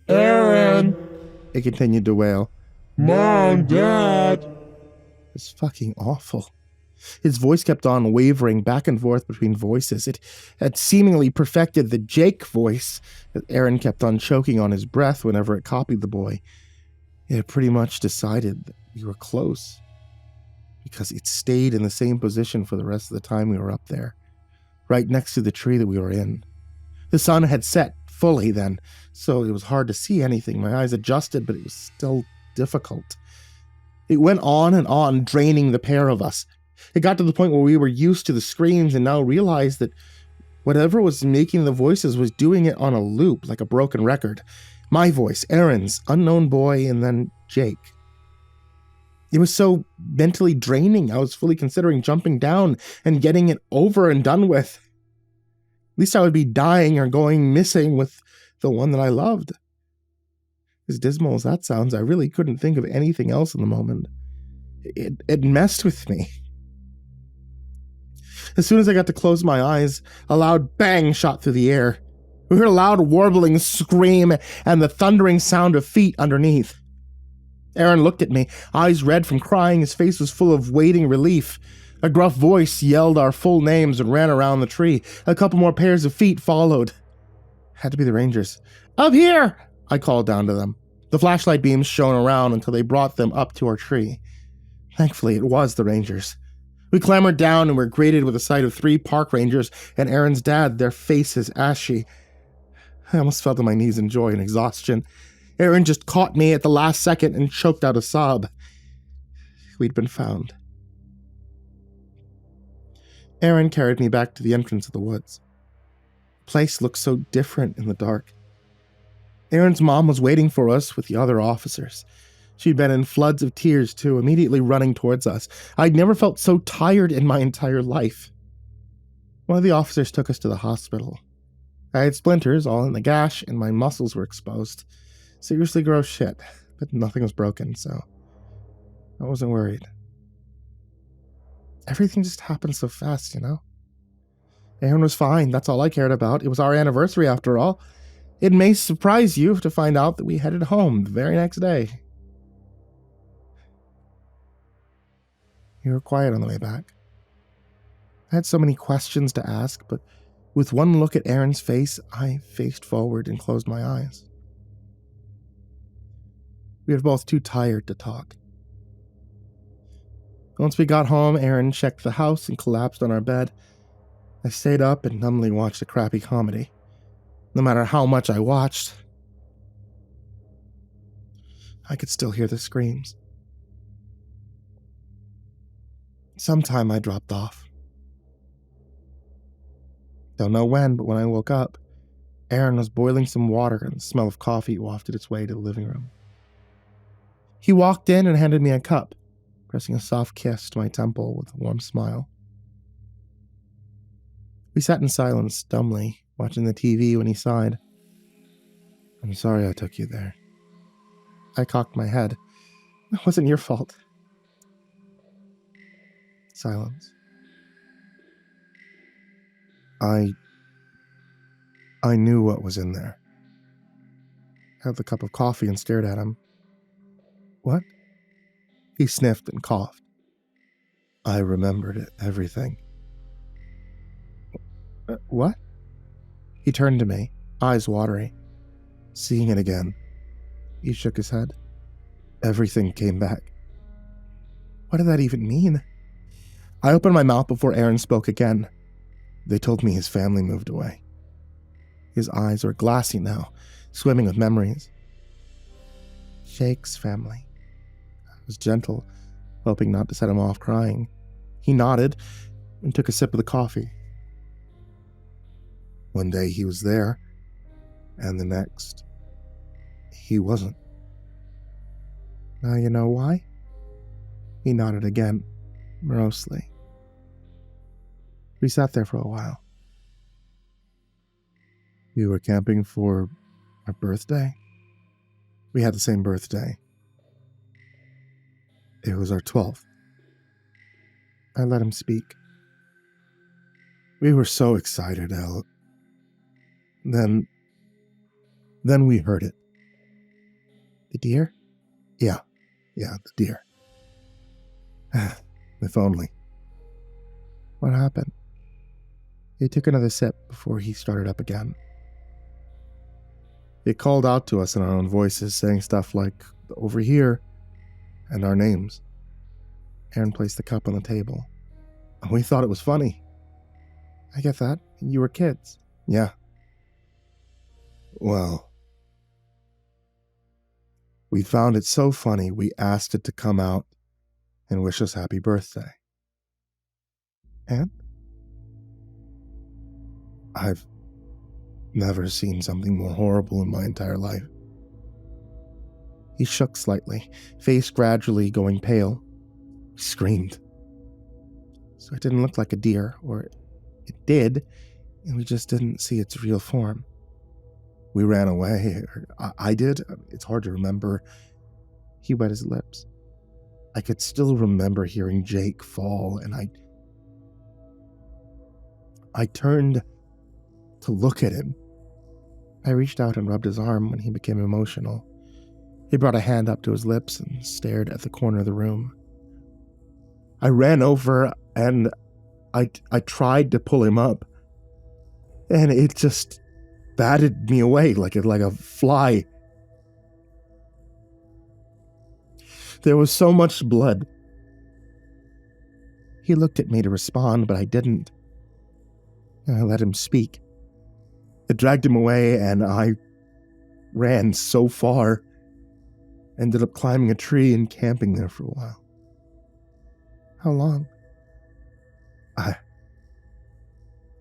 "Aaron!" It continued to wail. "Mom, Dad!" It's fucking awful. His voice kept on wavering back and forth between voices. It had seemingly perfected the Jake voice, that Aaron kept on choking on his breath whenever it copied the boy. It had pretty much decided that we were close, because it stayed in the same position for the rest of the time we were up there, right next to the tree that we were in. The sun had set fully then, so it was hard to see anything. My eyes adjusted, but it was still difficult. It went on and on, draining the pair of us. It got to the point where we were used to the screams and now realized that whatever was making the voices was doing it on a loop, like a broken record. My voice, Aaron's, unknown boy, and then Jake. It was so mentally draining, I was fully considering jumping down and getting it over and done with. At least I would be dying or going missing with the one that I loved. As dismal as that sounds, I really couldn't think of anything else in the moment. It messed with me. As soon as I got to close my eyes, a loud bang shot through the air. We heard a loud warbling scream and the thundering sound of feet underneath. Aaron looked at me, eyes red from crying. His face was full of waiting relief. A gruff voice yelled our full names and ran around the tree. A couple more pairs of feet followed. Had to be the Rangers. "Up here!" I called down to them. The flashlight beams shone around until they brought them up to our tree. Thankfully, it was the Rangers. We clambered down and were greeted with the sight of 3 park rangers and Aaron's dad, their faces ashy. I almost fell to my knees in joy and exhaustion. Aaron just caught me at the last second and choked out a sob. We'd been found. Aaron carried me back to the entrance of the woods. The place looked so different in the dark. Aaron's mom was waiting for us with the other officers. She'd been in floods of tears, too, immediately running towards us. I'd never felt so tired in my entire life. One of the officers took us to the hospital. I had splinters all in the gash, and my muscles were exposed. Seriously gross shit, but nothing was broken, so I wasn't worried. Everything just happened so fast, you know? Aaron was fine, that's all I cared about. It was our anniversary, after all. It may surprise you to find out that we headed home the very next day. We were quiet on the way back. I had so many questions to ask, but with one look at Aaron's face, I faced forward and closed my eyes. We were both too tired to talk. Once we got home, Aaron checked the house and collapsed on our bed. I stayed up and numbly watched a crappy comedy. No matter how much I watched, I could still hear the screams. Sometime I dropped off. Don't know when, but when I woke up, Aaron was boiling some water and the smell of coffee wafted its way to the living room. He walked in and handed me a cup, pressing a soft kiss to my temple with a warm smile. We sat in silence, dumbly, watching the TV when he sighed. "I'm sorry I took you there." I cocked my head. "It wasn't your fault." Silence. I knew what was in there. I had the cup of coffee and stared at him. "What?" He sniffed and coughed. "I remembered it, everything." What?" He turned to me, eyes watery. "Seeing it again." He shook his head. "Everything came back." What did that even mean? I opened my mouth before Aaron spoke again. "They told me his family moved away." His eyes were glassy now, swimming with memories. "Jake's family." I was gentle, hoping not to set him off crying. He nodded and took a sip of the coffee. "One day he was there, and the next, he wasn't." "Now you know why?" He nodded again, morosely. We sat there for a while. We were camping for our birthday. We had the same birthday. It was our 12th. I let him speak. We were so excited, Elle. Then we heard it. The deer? Yeah, the deer. If only. What happened? He took another sip before he started up again. He called out to us in our own voices, saying stuff like, over here, and our names. Aaron placed the cup on the table. We thought it was funny. I get that. You were kids. Yeah. Well, we found it so funny we asked it to come out and wish us happy birthday. And? I've never seen something more horrible in my entire life. He shook slightly, face gradually going pale. He screamed. So it didn't look like a deer, or it did, and we just didn't see its real form. We ran away, or I did. It's hard to remember. He wet his lips. I could still remember hearing Jake fall, and I turned to look at him. I reached out and rubbed his arm when he became emotional. He brought a hand up to his lips and stared at the corner of the room. I ran over and I tried to pull him up, and it just batted me away like a fly. There was so much blood. He looked at me to respond, but I didn't. I let him speak. It dragged him away, and I ran so far. Ended up climbing a tree and camping there for a while. How long?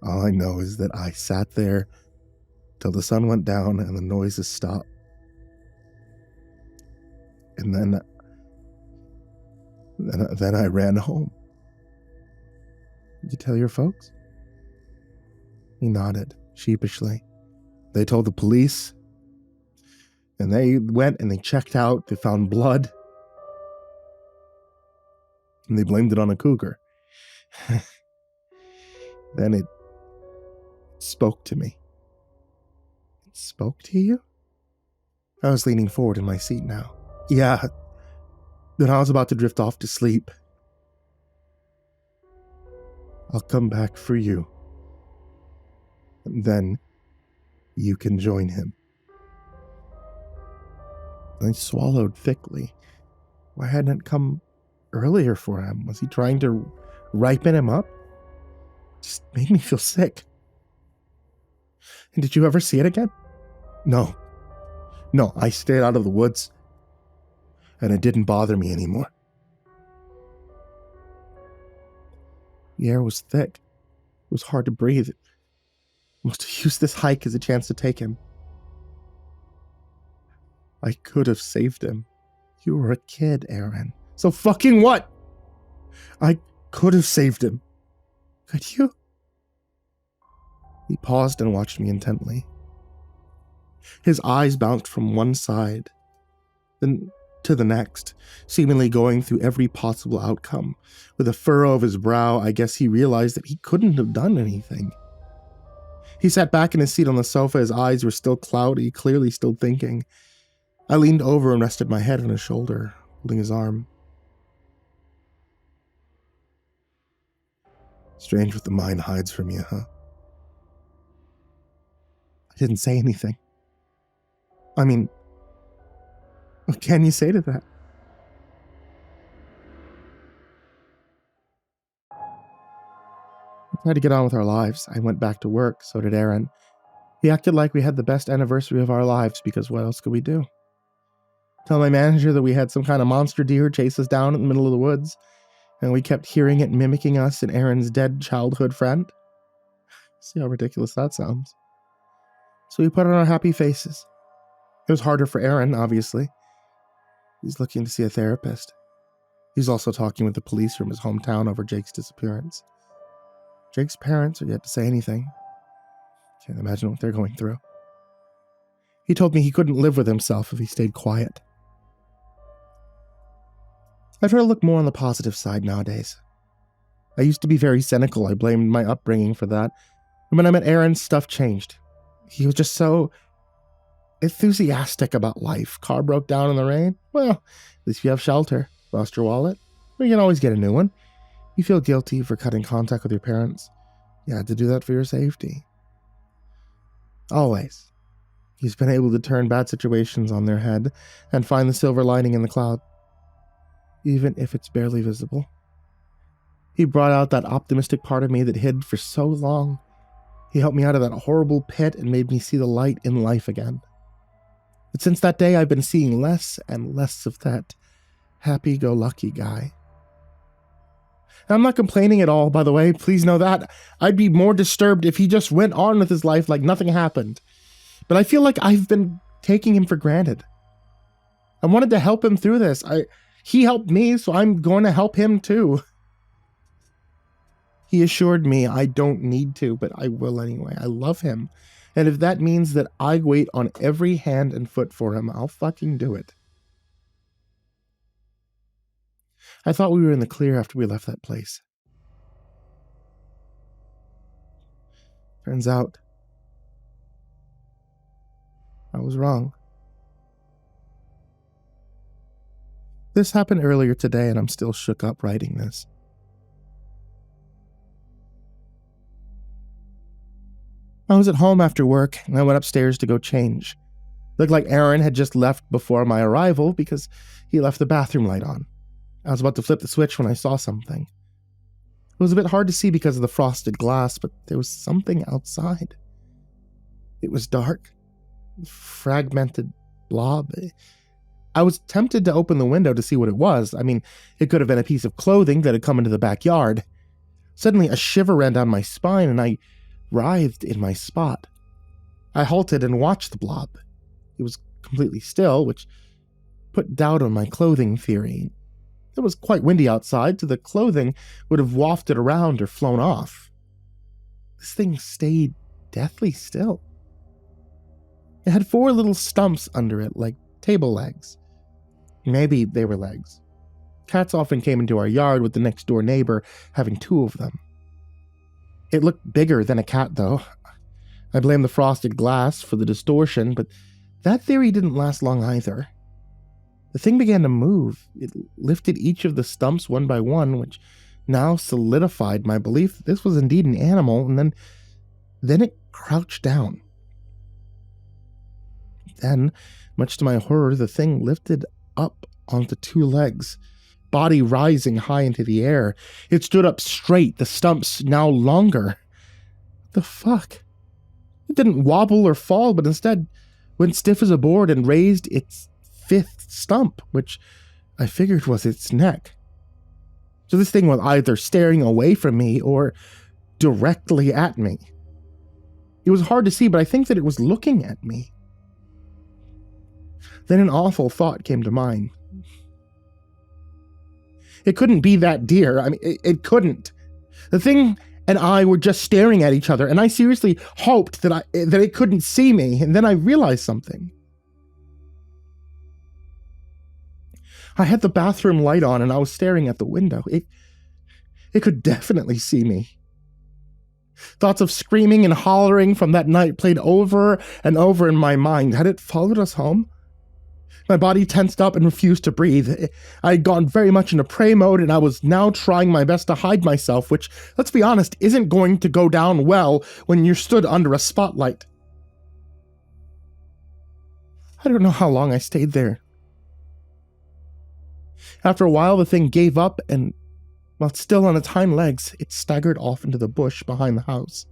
All I know is that I sat there till the sun went down and the noises stopped. And then I ran home. Did you tell your folks? He nodded sheepishly. They told the police, and they went and they checked out. They found blood, and they blamed it on a cougar. Then it spoke to me. It spoke to you? I was leaning forward in my seat now. Yeah. Then I was about to drift off to sleep. I'll come back for you. And then you can join him. I swallowed thickly. Why hadn't it come earlier for him? Was he trying to ripen him up? Just made me feel sick. And did you ever see it again? No, I stayed out of the woods, and it didn't bother me anymore. The air was thick. It was hard to breathe. I must have used this hike as a chance to take him. I could have saved him. You were a kid, Aaron. So fucking what? I could have saved him. Could you? He paused and watched me intently. His eyes bounced from one side, then to the next, seemingly going through every possible outcome. With a furrow of his brow, I guess he realized that he couldn't have done anything. He sat back in his seat on the sofa. His eyes were still cloudy, clearly still thinking. I leaned over and rested my head on his shoulder, holding his arm. Strange what the mind hides from you, huh? I didn't say anything. I mean, what can you say to that? We tried to get on with our lives. I went back to work, so did Aaron. He acted like we had the best anniversary of our lives, because what else could we do? Tell my manager that we had some kind of monster deer chase us down in the middle of the woods, and we kept hearing it mimicking us and Aaron's dead childhood friend? See how ridiculous that sounds. So we put on our happy faces. It was harder for Aaron, obviously. He's looking to see a therapist. He's also talking with the police from his hometown over Jake's disappearance. Jake's parents are yet to say anything. Can't imagine what they're going through. He told me he couldn't live with himself if he stayed quiet. I try to look more on the positive side nowadays. I used to be very cynical. I blamed my upbringing for that. And when I met Aaron, stuff changed. He was just so enthusiastic about life. Car broke down in the rain? Well, at least you have shelter. Lost your wallet? Well, you can always get a new one. You feel guilty for cutting contact with your parents. You had to do that for your safety. Always. He's been able to turn bad situations on their head and find the silver lining in the cloud, even if it's barely visible. He brought out that optimistic part of me that hid for so long. He helped me out of that horrible pit and made me see the light in life again. But since that day, I've been seeing less and less of that happy-go-lucky guy. And I'm not complaining at all, by the way. Please know that. I'd be more disturbed if he just went on with his life like nothing happened. But I feel like I've been taking him for granted. I wanted to help him through this. He helped me, so I'm going to help him too. He assured me I don't need to, but I will anyway. I love him. And if that means that I wait on every hand and foot for him, I'll fucking do it. I thought we were in the clear after we left that place. Turns out, I was wrong. This happened earlier today, and I'm still shook up writing this. I was at home after work, and I went upstairs to go change. Looked like Aaron had just left before my arrival because he left the bathroom light on. I was about to flip the switch when I saw something. It was a bit hard to see because of the frosted glass, but there was something outside. It was dark, fragmented blob. I was tempted to open the window to see what it was. I mean, it could have been a piece of clothing that had come into the backyard. Suddenly, a shiver ran down my spine, and I writhed in my spot. I halted and watched the blob. It was completely still, which put doubt on my clothing theory. It was quite windy outside, so the clothing would have wafted around or flown off. This thing stayed deathly still. It had 4 little stumps under it, like table legs. Maybe they were legs. Cats often came into our yard with the next door neighbor having 2 of them. It looked bigger than a cat, though. I blame the frosted glass for the distortion, but that theory didn't last long either. The thing began to move. It lifted each of the stumps one by one, which now solidified my belief that this was indeed an animal, and then it crouched down. Then, much to my horror, the thing lifted up onto 2 legs, body rising high into the air. It stood up straight, the stumps now longer. What the fuck? It didn't wobble or fall, but instead went stiff as a board and raised its 5th stump, which I figured was its neck. So this thing was either staring away from me or directly at me. It was hard to see, but I think that it was looking at me. Then an awful thought came to mind. It couldn't be that deer. I mean, it couldn't. The thing and I were just staring at each other, and I seriously hoped that it couldn't see me, and then I realized something. I had the bathroom light on, and I was staring at the window. It could definitely see me. Thoughts of screaming and hollering from that night played over and over in my mind. Had it followed us home? My body tensed up and refused to breathe. I had gone very much into prey mode, and I was now trying my best to hide myself, which, let's be honest, isn't going to go down well when you're stood under a spotlight. I don't know how long I stayed there. After a while, the thing gave up, and while still on its hind legs, it staggered off into the bush behind the house.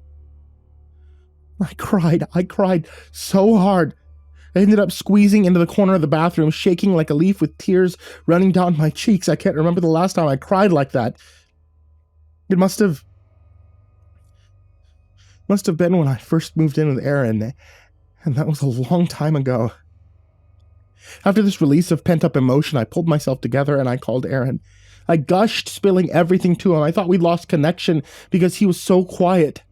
I cried so hard. I ended up squeezing into the corner of the bathroom, shaking like a leaf with tears running down my cheeks. I can't remember the last time I cried like that. It must have been when I first moved in with Aaron, and that was a long time ago. After this release of pent-up emotion, I pulled myself together and I called Aaron. I gushed, spilling everything to him. I thought we'd lost connection because he was so quiet.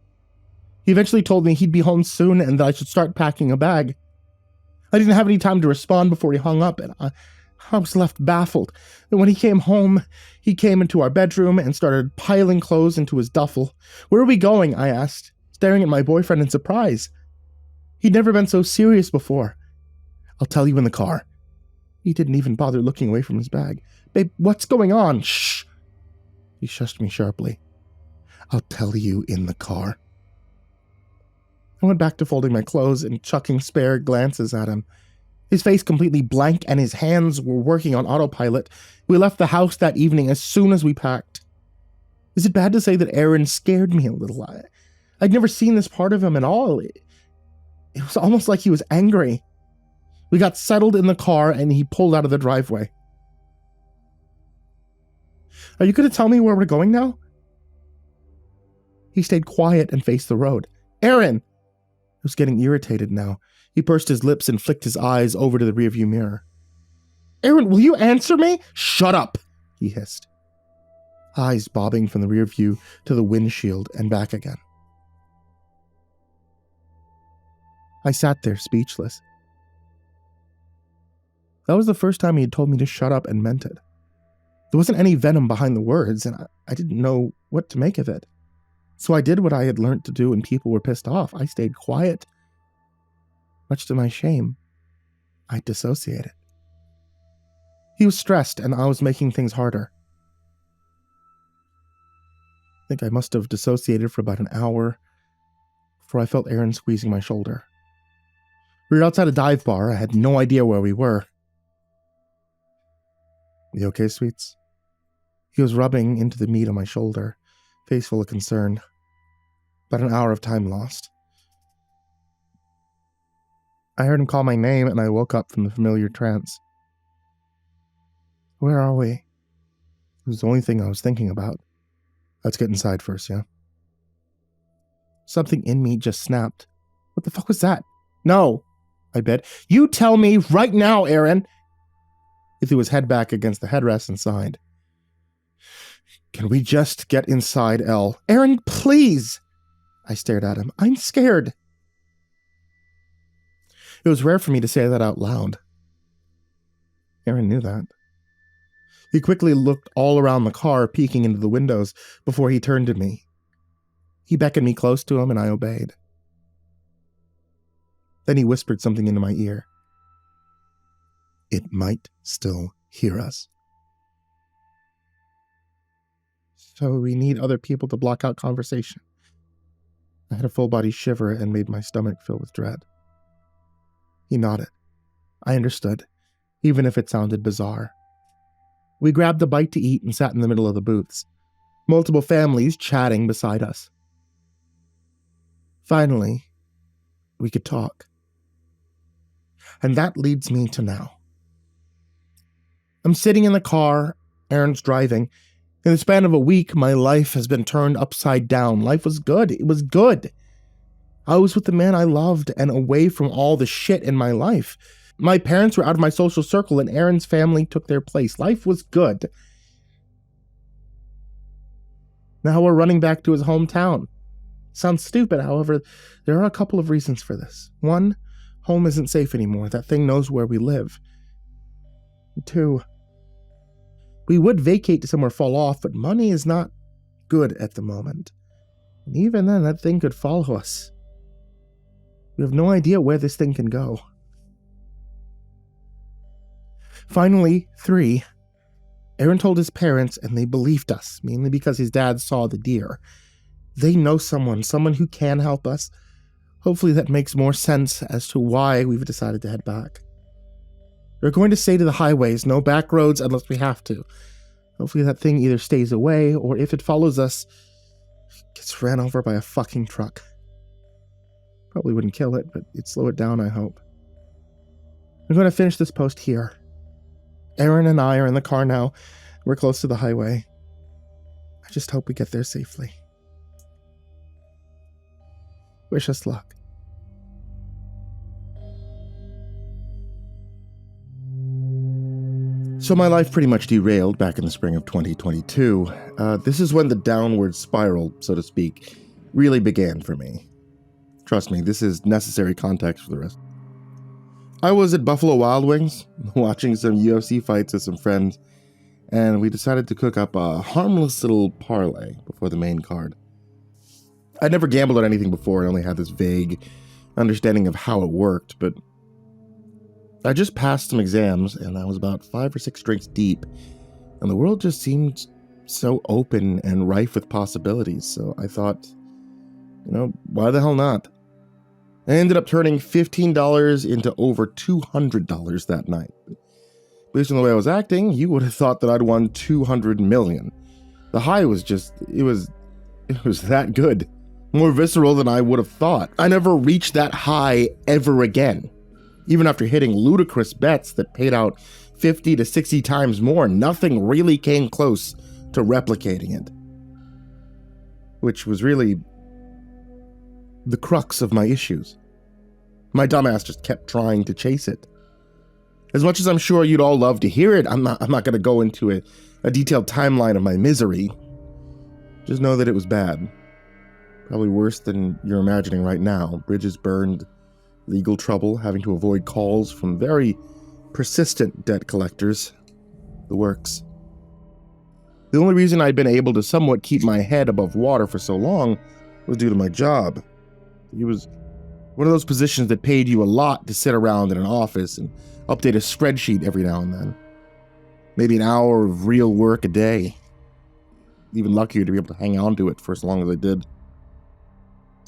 He eventually told me he'd be home soon and that I should start packing a bag. I didn't have any time to respond before he hung up, and I was left baffled. And when he came home, he came into our bedroom and started piling clothes into his duffel. "Where are we going?" I asked, staring at my boyfriend in surprise. He'd never been so serious before. "I'll tell you in the car." He didn't even bother looking away from his bag. "Babe, what's going on?" "Shh." He shushed me sharply. "I'll tell you in the car." I went back to folding my clothes and chucking spare glances at him. His face completely blank and his hands were working on autopilot. We left the house that evening as soon as we packed. Is it bad to say that Aaron scared me a little? I'd never seen this part of him at all. It was almost like he was angry. We got settled in the car and he pulled out of the driveway. "Are you going to tell me where we're going now?" He stayed quiet and faced the road. "Aaron!" I was getting irritated now. He pursed his lips and flicked his eyes over to the rearview mirror. "Aaron, will you answer me?" "Shut up," he hissed. Eyes bobbing from the rearview to the windshield and back again. I sat there, speechless. That was the first time he had told me to shut up and meant it. There wasn't any venom behind the words, and I didn't know what to make of it. So I did what I had learned to do when people were pissed off. I stayed quiet. Much to my shame, I dissociated. He was stressed, and I was making things harder. I think I must have dissociated for about an hour before I felt Aaron squeezing my shoulder. We were outside a dive bar. I had no idea where we were. "You okay, sweets?" He was rubbing into the meat on my shoulder, face full of concern. About an hour of time lost. I heard him call my name, and I woke up from the familiar trance. "Where are we?" It was the only thing I was thinking about. "Let's get inside first, yeah?" Something in me just snapped. "What the fuck was that?" "No," I bet. "You tell me right now, Aaron." He threw his head back against the headrest and sighed. "Can we just get inside, Elle?" "Aaron, please!" I stared at him. "I'm scared." It was rare for me to say that out loud. Aaron knew that. He quickly looked all around the car, peeking into the windows, before he turned to me. He beckoned me close to him, and I obeyed. Then he whispered something into my ear. "It might still hear us." So we need other people to block out conversation. I had a full-body shiver and made my stomach fill with dread. He nodded. I understood, even if it sounded bizarre. We grabbed a bite to eat and sat in the middle of the booths, multiple families chatting beside us. Finally, we could talk. And that leads me to now. I'm sitting in the car, Aaron's driving. In the span of a week, my life has been turned upside down. Life was good. It was good. I was with the man I loved and away from all the shit in my life. My parents were out of my social circle and Aaron's family took their place. Life was good. Now we're running back to his hometown. Sounds stupid, however, there are a couple of reasons for this. One, home isn't safe anymore. That thing knows where we live. Two, we would vacate to somewhere far off, but money is not good at the moment. And even then, that thing could follow us. We have no idea where this thing can go. Finally, 3, Aaron told his parents and they believed us, mainly because his dad saw the deer. They know someone who can help us. Hopefully that makes more sense as to why we've decided to head back. We're going to stay to the highways, no back roads unless we have to. Hopefully that thing either stays away, or if it follows us, gets ran over by a fucking truck. Probably wouldn't kill it, but it'd slow it down, I hope. I'm going to finish this post here. Aaron and I are in the car now. We're close to the highway. I just hope we get there safely. Wish us luck. So my life pretty much derailed back in the spring of 2022. This is when the downward spiral, so to speak, really began for me. Trust me, this is necessary context for the rest. I was at Buffalo Wild Wings, watching some UFC fights with some friends, and we decided to cook up a harmless little parlay before the main card. I'd never gambled on anything before, I only had this vague understanding of how it worked, but I just passed some exams, and I was about 5 or 6 drinks deep, and the world just seemed so open and rife with possibilities, so I thought, why the hell not? I ended up turning $15 into over $200 that night. Based on the way I was acting, you would have thought that I'd won $200 million. The high was just, it was that good. More visceral than I would have thought. I never reached that high ever again. Even after hitting ludicrous bets that paid out 50 to 60 times more, nothing really came close to replicating it. Which was really the crux of my issues. My dumbass just kept trying to chase it. As much as I'm sure you'd all love to hear it, I'm not going to go into a detailed timeline of my misery. Just know that it was bad. Probably worse than you're imagining right now. Bridges burned, legal trouble, having to avoid calls from very persistent debt collectors. The works. The only reason I'd been able to somewhat keep my head above water for so long was due to my job. It was one of those positions that paid you a lot to sit around in an office and update a spreadsheet every now and then. Maybe an hour of real work a day. Even luckier to be able to hang on to it for as long as I did.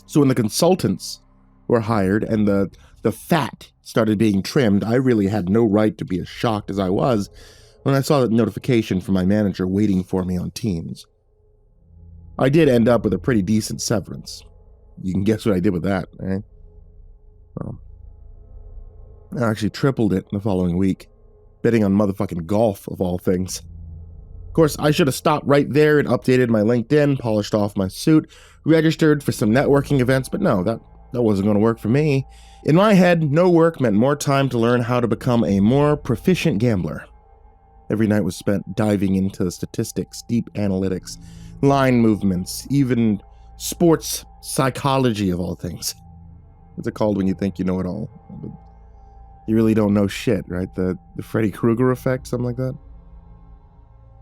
So when the consultants were hired and the fat started being trimmed, I really had no right to be as shocked as I was when I saw that notification from my manager waiting for me on Teams. I did end up with a pretty decent severance. You can guess what I did with that, right? Well, I actually tripled it in the following week, betting on motherfucking golf of all things. Of course, I should have stopped right there and updated my LinkedIn, polished off my suit, registered for some networking events, but no, that wasn't going to work for me. In my head, no work meant more time to learn how to become a more proficient gambler. Every night was spent diving into statistics, deep analytics, line movements, even sports psychology of all things. What's it called when you think you know it all? But you really don't know shit, right? The Freddy Krueger effect, something like that?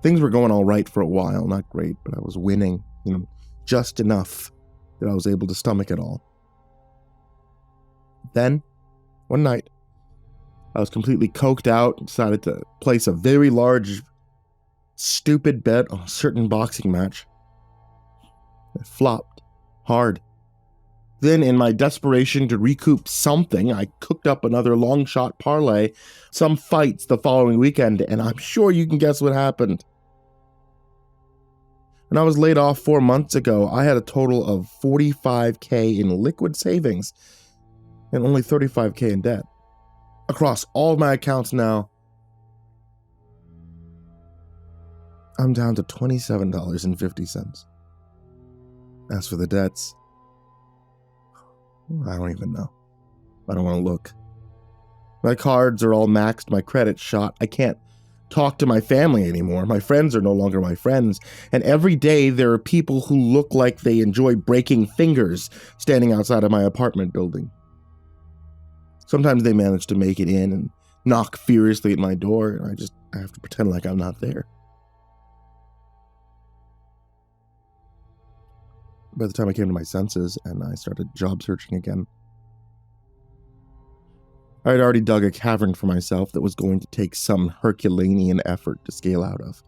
Things were going all right for a while, not great, but I was winning, just enough that I was able to stomach it all. Then, one night, I was completely coked out and decided to place a very large, stupid bet on a certain boxing match. It flopped hard. Then, in my desperation to recoup something, I cooked up another long shot parlay, some fights the following weekend, and I'm sure you can guess what happened. When I was laid off 4 months ago, I had a total of $45K in liquid savings and only $35K in debt. Across all of my accounts now, I'm down to $27.50. As for the debts, I don't even know. I don't want to look. My cards are all maxed, my credit's shot. I can't talk to my family anymore. My friends are no longer my friends. And every day there are people who look like they enjoy breaking fingers standing outside of my apartment building. Sometimes they manage to make it in and knock furiously at my door, and I have to pretend like I'm not there. By the time I came to my senses and I started job searching again, I had already dug a cavern for myself that was going to take some Herculean effort to scale out of.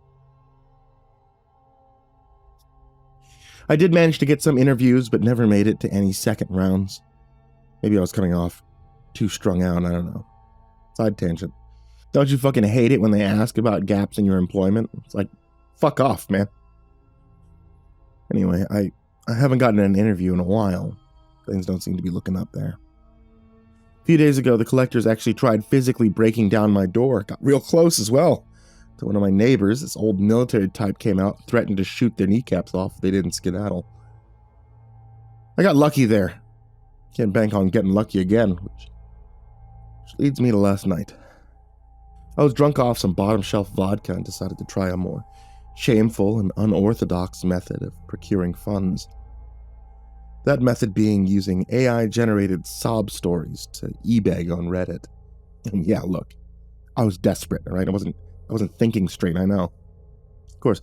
I did manage to get some interviews, but never made it to any second rounds. Maybe I was coming off too strung out, I don't know. Side tangent. Don't you fucking hate it when they ask about gaps in your employment? It's like, fuck off, man. Anyway, I haven't gotten an interview in a while. Things don't seem to be looking up there. A few days ago, the collectors actually tried physically breaking down my door. Got real close as well. To one of my neighbors, this old military type came out, threatened to shoot their kneecaps off if they didn't skedaddle. I got lucky there. Can't bank on getting lucky again, which leads me to last night. I was drunk off some bottom-shelf vodka and decided to try a more shameful and unorthodox method of procuring funds. That method being using AI-generated sob stories to eBay on Reddit. And yeah, look, I was desperate, all right? I wasn't thinking straight, I know. Of course,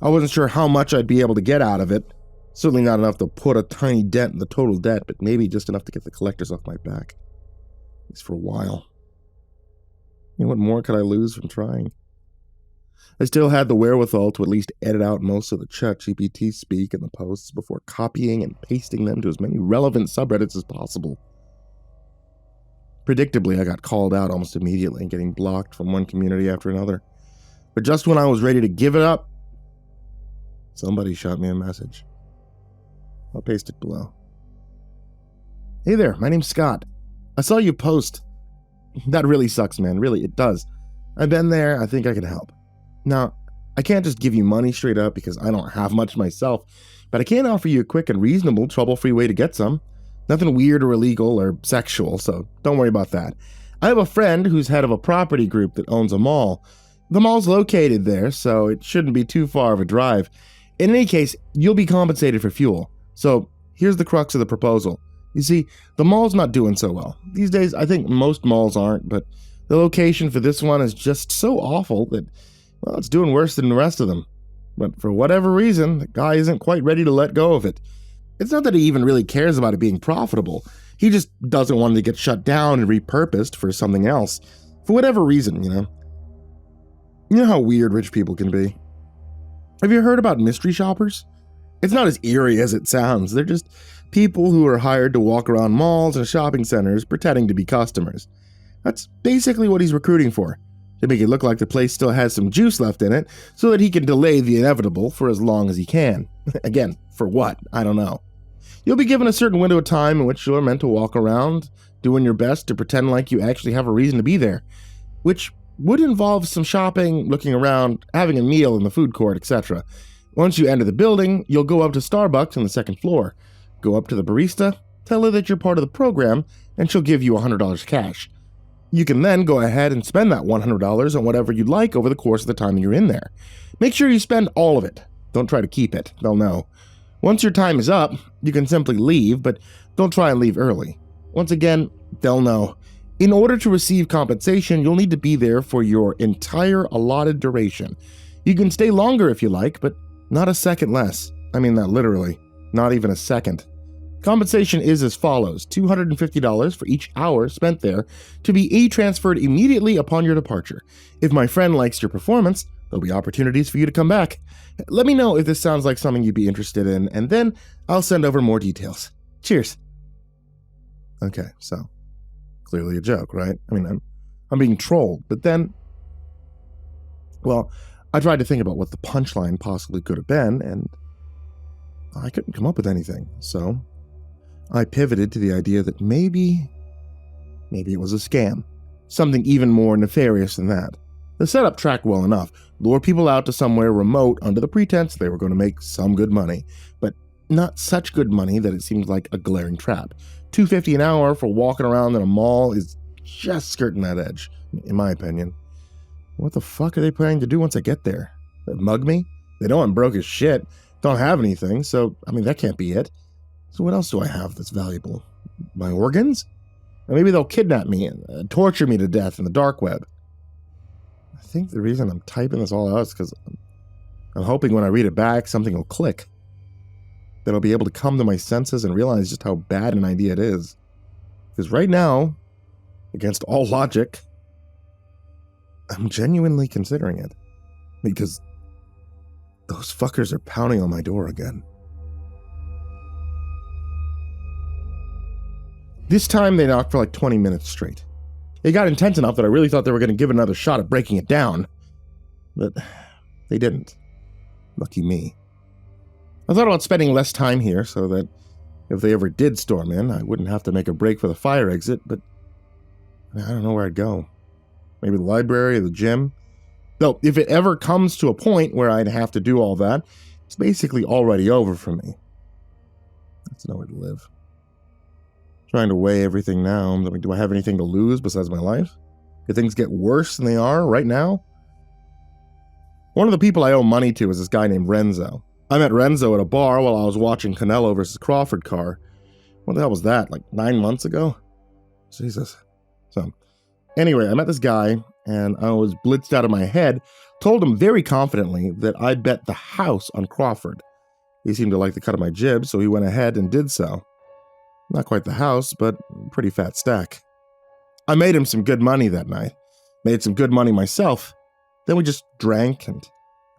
I wasn't sure how much I'd be able to get out of it. Certainly not enough to put a tiny dent in the total debt, but maybe just enough to get the collectors off my back. At least for a while. You know, what more could I lose from trying? I still had the wherewithal to at least edit out most of the ChatGPT speak in the posts before copying and pasting them to as many relevant subreddits as possible. Predictably, I got called out almost immediately, getting blocked from one community after another. But just when I was ready to give it up, somebody shot me a message. I'll paste it below. Hey there, my name's Scott. I saw you post. That really sucks, man. Really, it does. I've been there. I think I can help. Now, I can't just give you money straight up because I don't have much myself, but I can offer you a quick and reasonable, trouble-free way to get some. Nothing weird or illegal or sexual, so don't worry about that. I have a friend who's head of a property group that owns a mall. The mall's located there, so it shouldn't be too far of a drive. In any case, you'll be compensated for fuel. So here's the crux of the proposal. You see, the mall's not doing so well. These days, I think most malls aren't, but the location for this one is just so awful that, well, it's doing worse than the rest of them. But for whatever reason, the guy isn't quite ready to let go of it. It's not that he even really cares about it being profitable. He just doesn't want it to get shut down and repurposed for something else. For whatever reason, you know. You know how weird rich people can be. Have you heard about mystery shoppers? It's not as eerie as it sounds. They're just people who are hired to walk around malls and shopping centers pretending to be customers. That's basically what he's recruiting for. To make it look like the place still has some juice left in it so that he can delay the inevitable for as long as he can. Again, for what? I don't know. You'll be given a certain window of time in which you're meant to walk around, doing your best to pretend like you actually have a reason to be there, which would involve some shopping, looking around, having a meal in the food court, etc. Once you enter the building, you'll go up to Starbucks on the second floor. Go up to the barista, tell her that you're part of the program, and she'll give you $100 cash. You can then go ahead and spend that $100 on whatever you'd like over the course of the time you're in there. Make sure you spend all of it. Don't try to keep it. They'll know. Once your time is up, you can simply leave, but don't try and leave early. Once again, they'll know. In order to receive compensation, you'll need to be there for your entire allotted duration. You can stay longer if you like, but not a second less. I mean that literally. Not even a second. Compensation is as follows: $250 for each hour spent there, to be e-transferred immediately upon your departure. If my friend likes your performance, there'll be opportunities for you to come back. Let me know if this sounds like something you'd be interested in, and then I'll send over more details. Cheers. Okay, so clearly a joke, right? I mean, I'm being trolled, but then, well, I tried to think about what the punchline possibly could have been, and I couldn't come up with anything, so I pivoted to the idea that maybe it was a scam. Something even more nefarious than that. The setup tracked well enough. Lure people out to somewhere remote under the pretense they were going to make some good money, but not such good money that it seemed like a glaring trap. $250 an hour for walking around in a mall is just skirting that edge, in my opinion. What the fuck are they planning to do once I get there? Mug me? They know I'm broke as shit. Don't have anything, so, I mean, that can't be it. So what else do I have that's valuable? My organs? Or maybe they'll kidnap me and torture me to death in the dark web. I think the reason I'm typing this all out is because I'm hoping when I read it back, something will click. That I'll be able to come to my senses and realize just how bad an idea it is. Because right now, against all logic, I'm genuinely considering it. Because those fuckers are pounding on my door again. This time they knocked for like 20 minutes straight. It got intense enough that I really thought they were going to give it another shot at breaking it down. But they didn't. Lucky me. I thought about spending less time here so that if they ever did storm in, I wouldn't have to make a break for the fire exit, but I don't know where I'd go. Maybe the library or the gym? Though, if it ever comes to a point where I'd have to do all that, it's basically already over for me. That's nowhere to live. Trying to weigh everything now. I mean, do I have anything to lose besides my life? Did things get worse than they are right now? One of the people I owe money to is this guy named Renzo. I met Renzo at a bar while I was watching Canelo versus Crawford car. What the hell was that, like 9 months ago? Jesus. So, anyway, I met this guy, and I was blitzed out of my head, told him very confidently that I'd bet the house on Crawford. He seemed to like the cut of my jib, so he went ahead and did so. Not quite the house, but a pretty fat stack. I made him some good money that night. Made some good money myself. Then we just drank and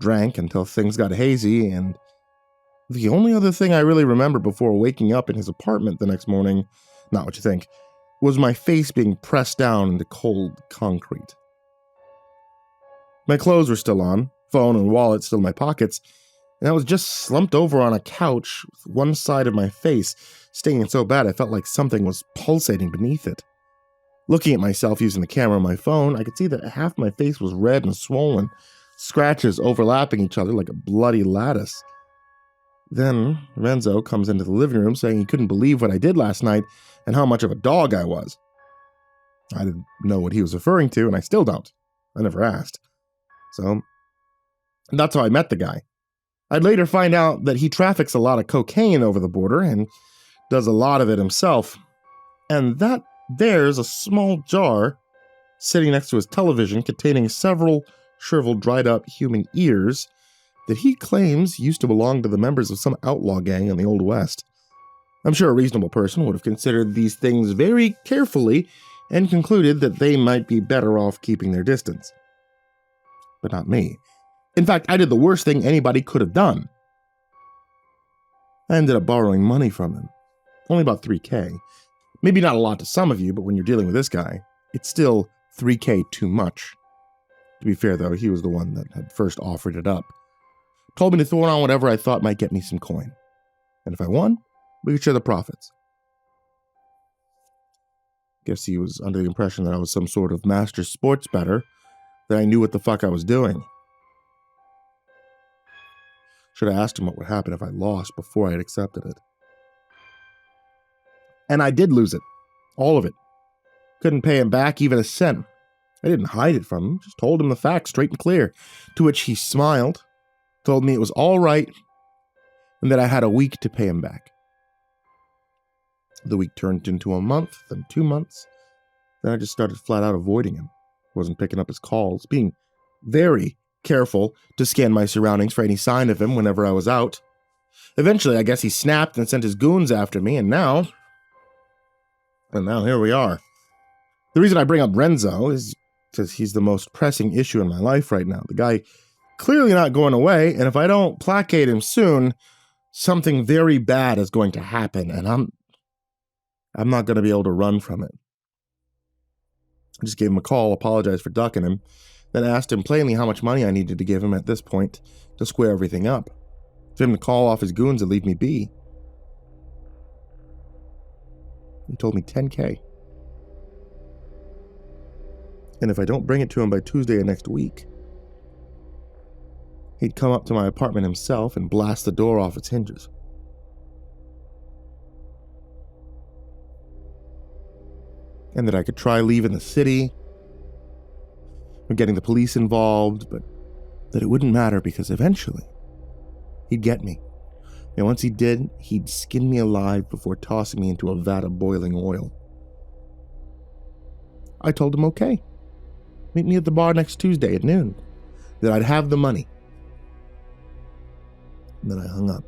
drank until things got hazy, and the only other thing I really remember before waking up in his apartment the next morning, not what you think, was my face being pressed down into cold concrete. My clothes were still on, phone and wallet still in my pockets, and I was just slumped over on a couch with one side of my face stinging so bad I felt like something was pulsating beneath it. Looking at myself using the camera on my phone, I could see that half my face was red and swollen, scratches overlapping each other like a bloody lattice. Then Renzo comes into the living room saying he couldn't believe what I did last night and how much of a dog I was. I didn't know what he was referring to, and I still don't. I never asked. So, that's how I met the guy. I'd later find out that he traffics a lot of cocaine over the border and does a lot of it himself. And that there's a small jar sitting next to his television containing several shriveled, dried-up human ears that he claims used to belong to the members of some outlaw gang in the Old West. I'm sure a reasonable person would have considered these things very carefully and concluded that they might be better off keeping their distance. But not me. In fact, I did the worst thing anybody could have done. I ended up borrowing money from him. Only about $3K. Maybe not a lot to some of you, but when you're dealing with this guy, it's still $3K too much. To be fair, though, he was the one that had first offered it up. Told me to throw on whatever I thought might get me some coin. And if I won, we could share the profits. Guess he was under the impression that I was some sort of master sports bettor, that I knew what the fuck I was doing. Should have asked him what would happen if I lost before I had accepted it. And I did lose it. All of it. Couldn't pay him back even a cent. I didn't hide it from him, just told him the facts straight and clear, to which he smiled, told me it was all right, and that I had a week to pay him back. The week turned into a month, then 2 months. Then I just started flat out avoiding him. Wasn't picking up his calls, being very careful to scan my surroundings for any sign of him whenever I was out. Eventually, I guess he snapped and sent his goons after me, and now here we are. The reason I bring up Renzo is because he's the most pressing issue in my life right now. The guy clearly not going away, and if I don't placate him soon, something very bad is going to happen, and I'm not going to be able to run from it. I just gave him a call, apologized for ducking him, then asked him plainly how much money I needed to give him at this point to square everything up. For him to call off his goons and leave me be. He told me $10K. And if I don't bring it to him by Tuesday of next week, he'd come up to my apartment himself and blast the door off its hinges. And that I could try leaving the city, or getting the police involved, but that it wouldn't matter because eventually he'd get me. And once he did, he'd skin me alive before tossing me into a vat of boiling oil. I told him okay. Meet me at the bar next Tuesday at noon. That I'd have the money. And then I hung up.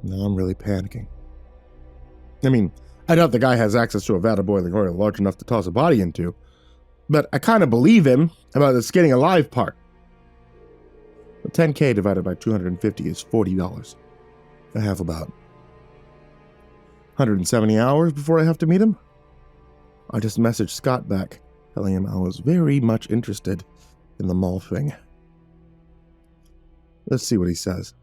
Now I'm really panicking. I mean, I doubt the guy has access to a vat of boiling oil large enough to toss a body into, but I kind of believe him about the skinning alive part. But 10K divided by 250 is $40. I have about 170 hours before I have to meet him. I just messaged Scott back, telling him I was very much interested in the mall thing. Let's see what he says.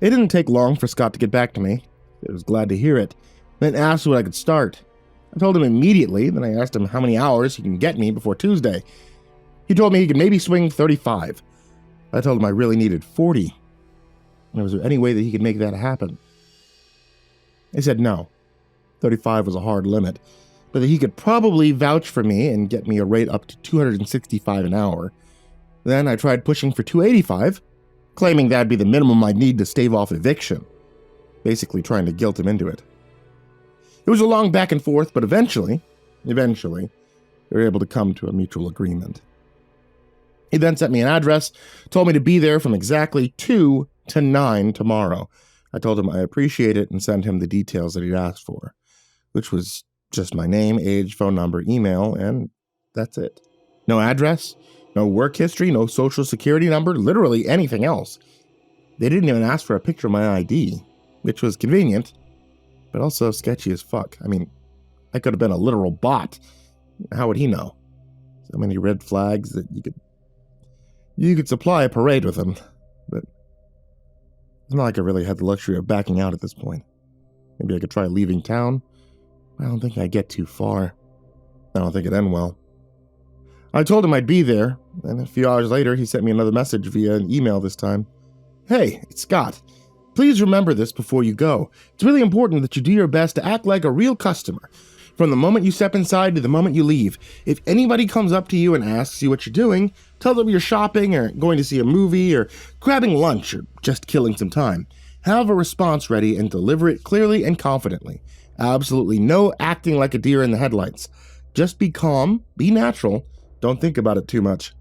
It didn't take long for Scott to get back to me. I was glad to hear it, then asked when I could start. I told him immediately, then I asked him how many hours he can get me before Tuesday. He told me he could maybe swing 35. I told him I really needed 40. And was there any way that he could make that happen? I said no. 35 was a hard limit, but that he could probably vouch for me and get me a rate up to $265 an hour. Then I tried pushing for $285, claiming that'd be the minimum I'd need to stave off eviction, basically trying to guilt him into it. It was a long back and forth, but eventually, we were able to come to a mutual agreement. He then sent me an address, told me to be there from exactly 2 to 9 tomorrow. I told him I appreciate it and sent him the details that he'd asked for, which was just my name, age, phone number, email, and that's it. No address, no work history, no social security number, literally anything else. They didn't even ask for a picture of my ID, which was convenient, but also sketchy as fuck. I mean, I could have been a literal bot. How would he know? So many red flags that you could supply a parade with them, but it's not like I really had the luxury of backing out at this point. Maybe I could try leaving town. I don't think I'd get too far. I don't think it'd end well. I told him I'd be there, and a few hours later he sent me another message via an email this time. Hey, it's Scott. Please remember this before you go. It's really important that you do your best to act like a real customer. From the moment you step inside to the moment you leave. If anybody comes up to you and asks you what you're doing, tell them you're shopping or going to see a movie or grabbing lunch or just killing some time. Have a response ready and deliver it clearly and confidently. Absolutely no acting like a deer in the headlights. Just be calm, be natural, don't think about it too much.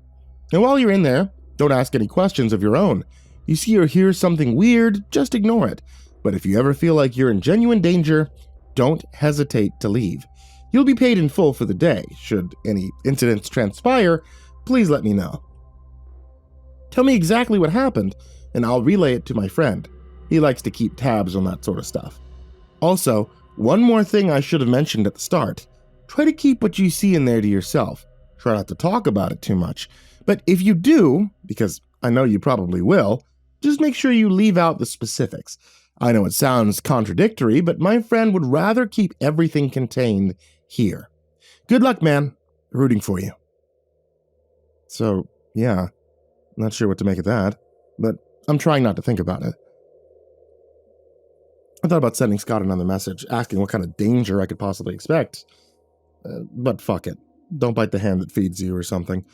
And while you're in there, don't ask any questions of your own. You see or hear something weird, just ignore it. But if you ever feel like you're in genuine danger, don't hesitate to leave. You'll be paid in full for the day. Should any incidents transpire, please let me know. Tell me exactly what happened, and I'll relay it to my friend. He likes to keep tabs on that sort of stuff. Also, one more thing I should have mentioned at the start. Try to keep what you see in there to yourself. Try not to talk about it too much. But if you do, because I know you probably will, just make sure you leave out the specifics. I know it sounds contradictory, but my friend would rather keep everything contained here. Good luck, man. Rooting for you. So, yeah, not sure what to make of that, but I'm trying not to think about it. I thought about sending Scott another message, asking what kind of danger I could possibly expect. But fuck it. Don't bite the hand that feeds you or something.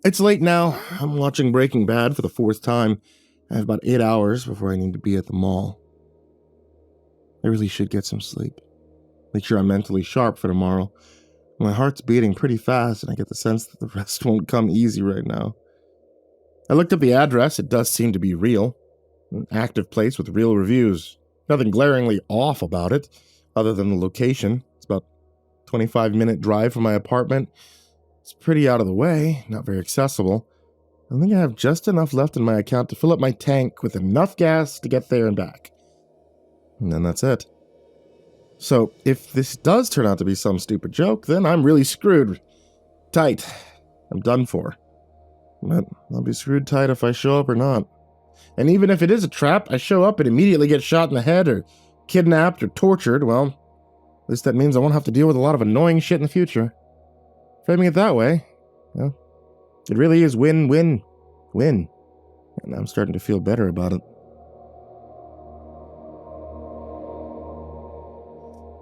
It's late now. I'm watching Breaking Bad for the 4th time. I have about 8 hours before I need to be at the mall. I really should get some sleep. Make sure I'm mentally sharp for tomorrow. My heart's beating pretty fast, and I get the sense that the rest won't come easy right now. I looked up the address. It does seem to be real. An active place with real reviews. Nothing glaringly off about it, other than the location. It's about a 25-minute drive from my apartment. It's pretty out of the way, not very accessible. I think I have just enough left in my account to fill up my tank with enough gas to get there and back. And then that's it. So, if this does turn out to be some stupid joke, then I'm really screwed. Tight. I'm done for. But I'll be screwed tight if I show up or not. And even if it is a trap, I show up and immediately get shot in the head or kidnapped or tortured, well, at least that means I won't have to deal with a lot of annoying shit in the future. Framing it that way, well, it really is win-win-win. And I'm starting to feel better about it.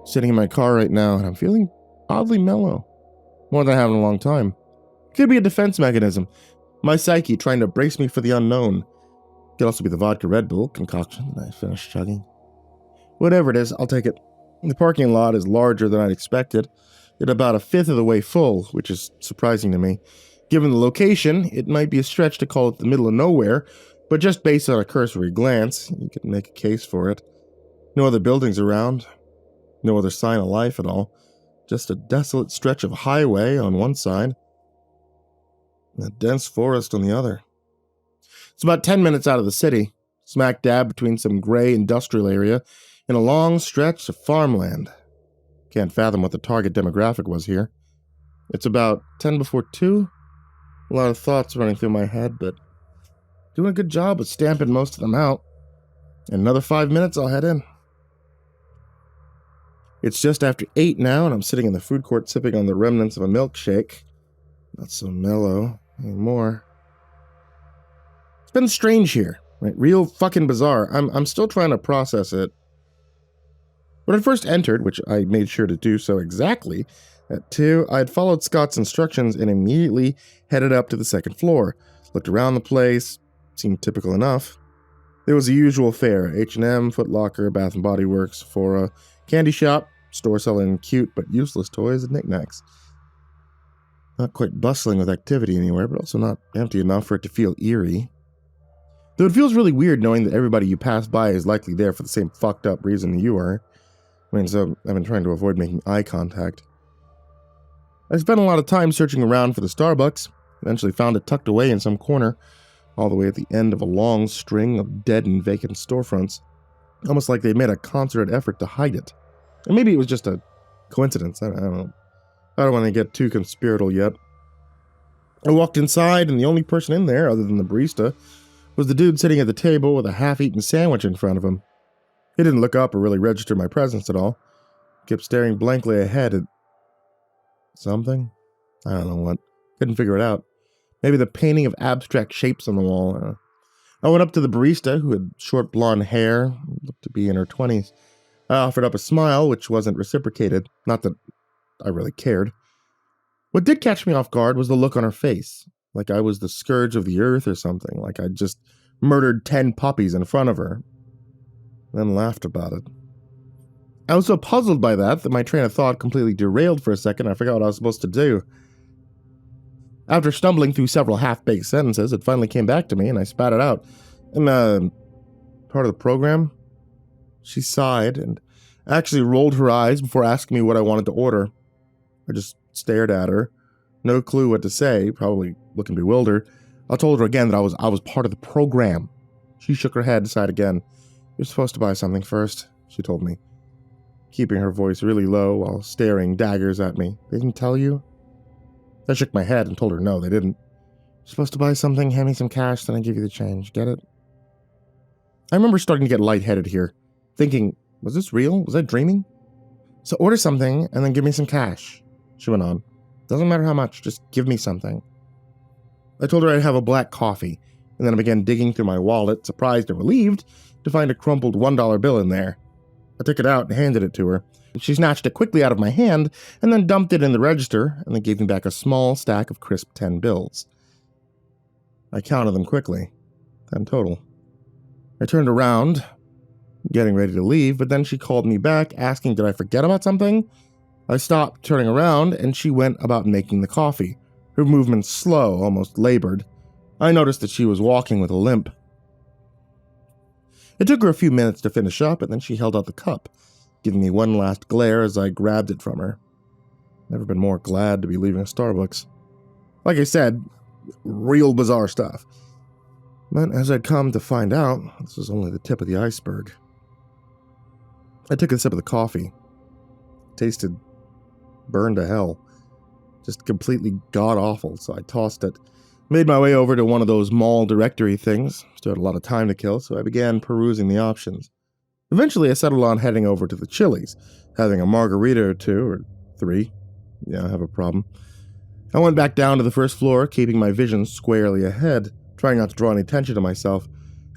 Sitting in my car right now, and I'm feeling oddly mellow. More than I have in a long time. Could be a defense mechanism. My psyche trying to brace me for the unknown. Could also be the vodka Red Bull concoction that I finished chugging. Whatever it is, I'll take it. The parking lot is larger than I'd expected. It's about 1/5 of the way full, which is surprising to me. Given the location, it might be a stretch to call it the middle of nowhere, but just based on a cursory glance, you could make a case for it. No other buildings around. No other sign of life at all. Just a desolate stretch of highway on one side. And a dense forest on the other. It's about 10 minutes out of the city, smack dab between some gray industrial area and a long stretch of farmland. Can't fathom what the target demographic was here. It's about 10 before 2. A lot of thoughts running through my head, but doing a good job of stamping most of them out. In another 5 minutes, I'll head in. It's just after 8 now, and I'm sitting in the food court sipping on the remnants of a milkshake. Not so mellow anymore. It's been strange here, right? Real fucking bizarre. I'm still trying to process it. When I first entered, which I made sure to do so exactly, at 2, I had followed Scott's instructions and immediately headed up to the second floor. Looked around the place, seemed typical enough. There was the usual fare: H&M, Foot Locker, Bath & Body Works, Sephora, candy shop, store selling cute but useless toys and knickknacks. Not quite bustling with activity anywhere, but also not empty enough for it to feel eerie. Though it feels really weird knowing that everybody you pass by is likely there for the same fucked up reason you are. So I've been trying to avoid making eye contact. I spent a lot of time searching around for the Starbucks, eventually found it tucked away in some corner, all the way at the end of a long string of dead and vacant storefronts, almost like they made a concerted effort to hide it. And maybe it was just a coincidence, I don't know. I don't want to get too conspiratorial yet. I walked inside, and the only person in there, other than the barista, was the dude sitting at the table with a half-eaten sandwich in front of him. He didn't look up or really register my presence at all. He kept staring blankly ahead at something. I don't know what. Couldn't figure it out. Maybe the painting of abstract shapes on the wall. I went up to the barista, who had short blonde hair, looked to be in her 20s. I offered up a smile, which wasn't reciprocated. Not that I really cared. What did catch me off guard was the look on her face, like I was the scourge of the earth or something, like I'd just murdered 10 puppies in front of her, then laughed about it. I was so puzzled by that my train of thought completely derailed for a second. I forgot what I was supposed to do. After stumbling through several half-baked sentences, it finally came back to me, and I spat it out. Part of the program? She sighed and actually rolled her eyes before asking me what I wanted to order. I just stared at her. No clue what to say, probably looking bewildered. I told her again that I was part of the program. She shook her head, sighed again. "You're supposed to buy something first," she told me, keeping her voice really low while staring daggers at me. "They didn't tell you?" I shook my head and told her no, they didn't. "You're supposed to buy something, hand me some cash, then I give you the change. Get it?" I remember starting to get lightheaded here, thinking, was this real? Was I dreaming? "So order something and then give me some cash," she went on. "Doesn't matter how much, just give me something." I told her I'd have a black coffee, and then I began digging through my wallet, surprised and relieved to find a crumpled $1 bill in there. I took it out and handed it to her. She snatched it quickly out of my hand and then dumped it in the register and then gave me back a small stack of crisp 10 bills. I counted them quickly. 10 total. I turned around, getting ready to leave, but then she called me back, asking did I forget about something? I stopped, turning around, and she went about making the coffee, her movements slow, almost labored. I noticed that she was walking with a limp. It took her a few minutes to finish up, and then she held out the cup, giving me one last glare as I grabbed it from her. Never been more glad to be leaving a Starbucks. Like I said, real bizarre stuff. But as I'd come to find out, this was only the tip of the iceberg. I took a sip of the coffee. It tasted burned to hell. Just completely god-awful, so I tossed it. Made my way over to one of those mall directory things. Still had a lot of time to kill, so I began perusing the options. Eventually, I settled on heading over to the Chili's, having a margarita or 2 or 3. Yeah, I have a problem. I went back down to the first floor, keeping my vision squarely ahead, trying not to draw any attention to myself.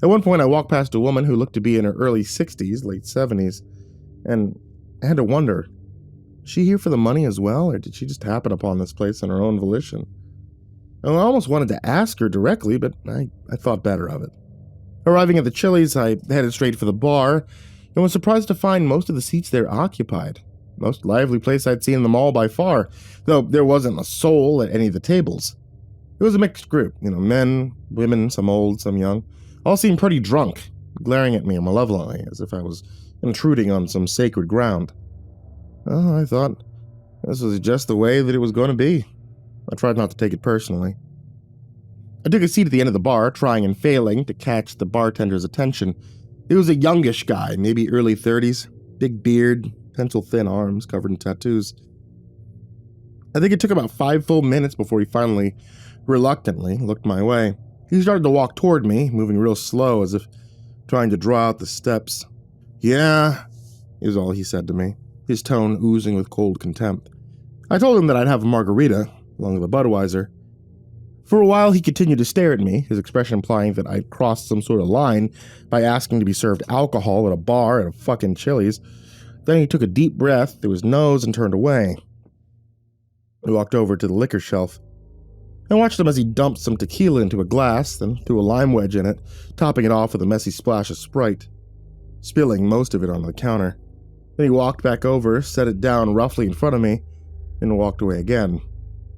At one point, I walked past a woman who looked to be in her early 60s, late 70s, and I had to wonder, was she here for the money as well, or did she just happen upon this place on her own volition? I almost wanted to ask her directly, but I thought better of it. Arriving at the Chili's, I headed straight for the bar, and was surprised to find most of the seats there occupied. Most lively place I'd seen in the mall by far, though there wasn't a soul at any of the tables. It was a mixed group, men, women, some old, some young. All seemed pretty drunk, glaring at me malevolently, as if I was intruding on some sacred ground. Oh, I thought this was just the way that it was going to be. I tried not to take it personally. I took a seat at the end of the bar, trying and failing to catch the bartender's attention. He was a youngish guy, maybe early 30s, big beard, pencil-thin arms covered in tattoos. I think it took about 5 full minutes before he finally, reluctantly, looked my way. He started to walk toward me, moving real slow, as if trying to draw out the steps. "Yeah," is all he said to me, his tone oozing with cold contempt. I told him that I'd have a margarita, along with a Budweiser. For a while, he continued to stare at me, his expression implying that I'd crossed some sort of line by asking to be served alcohol at a bar at a fucking Chili's. Then he took a deep breath through his nose and turned away. He walked over to the liquor shelf. I watched him as he dumped some tequila into a glass, then threw a lime wedge in it, topping it off with a messy splash of Sprite, spilling most of it onto the counter. Then he walked back over, set it down roughly in front of me, and walked away again.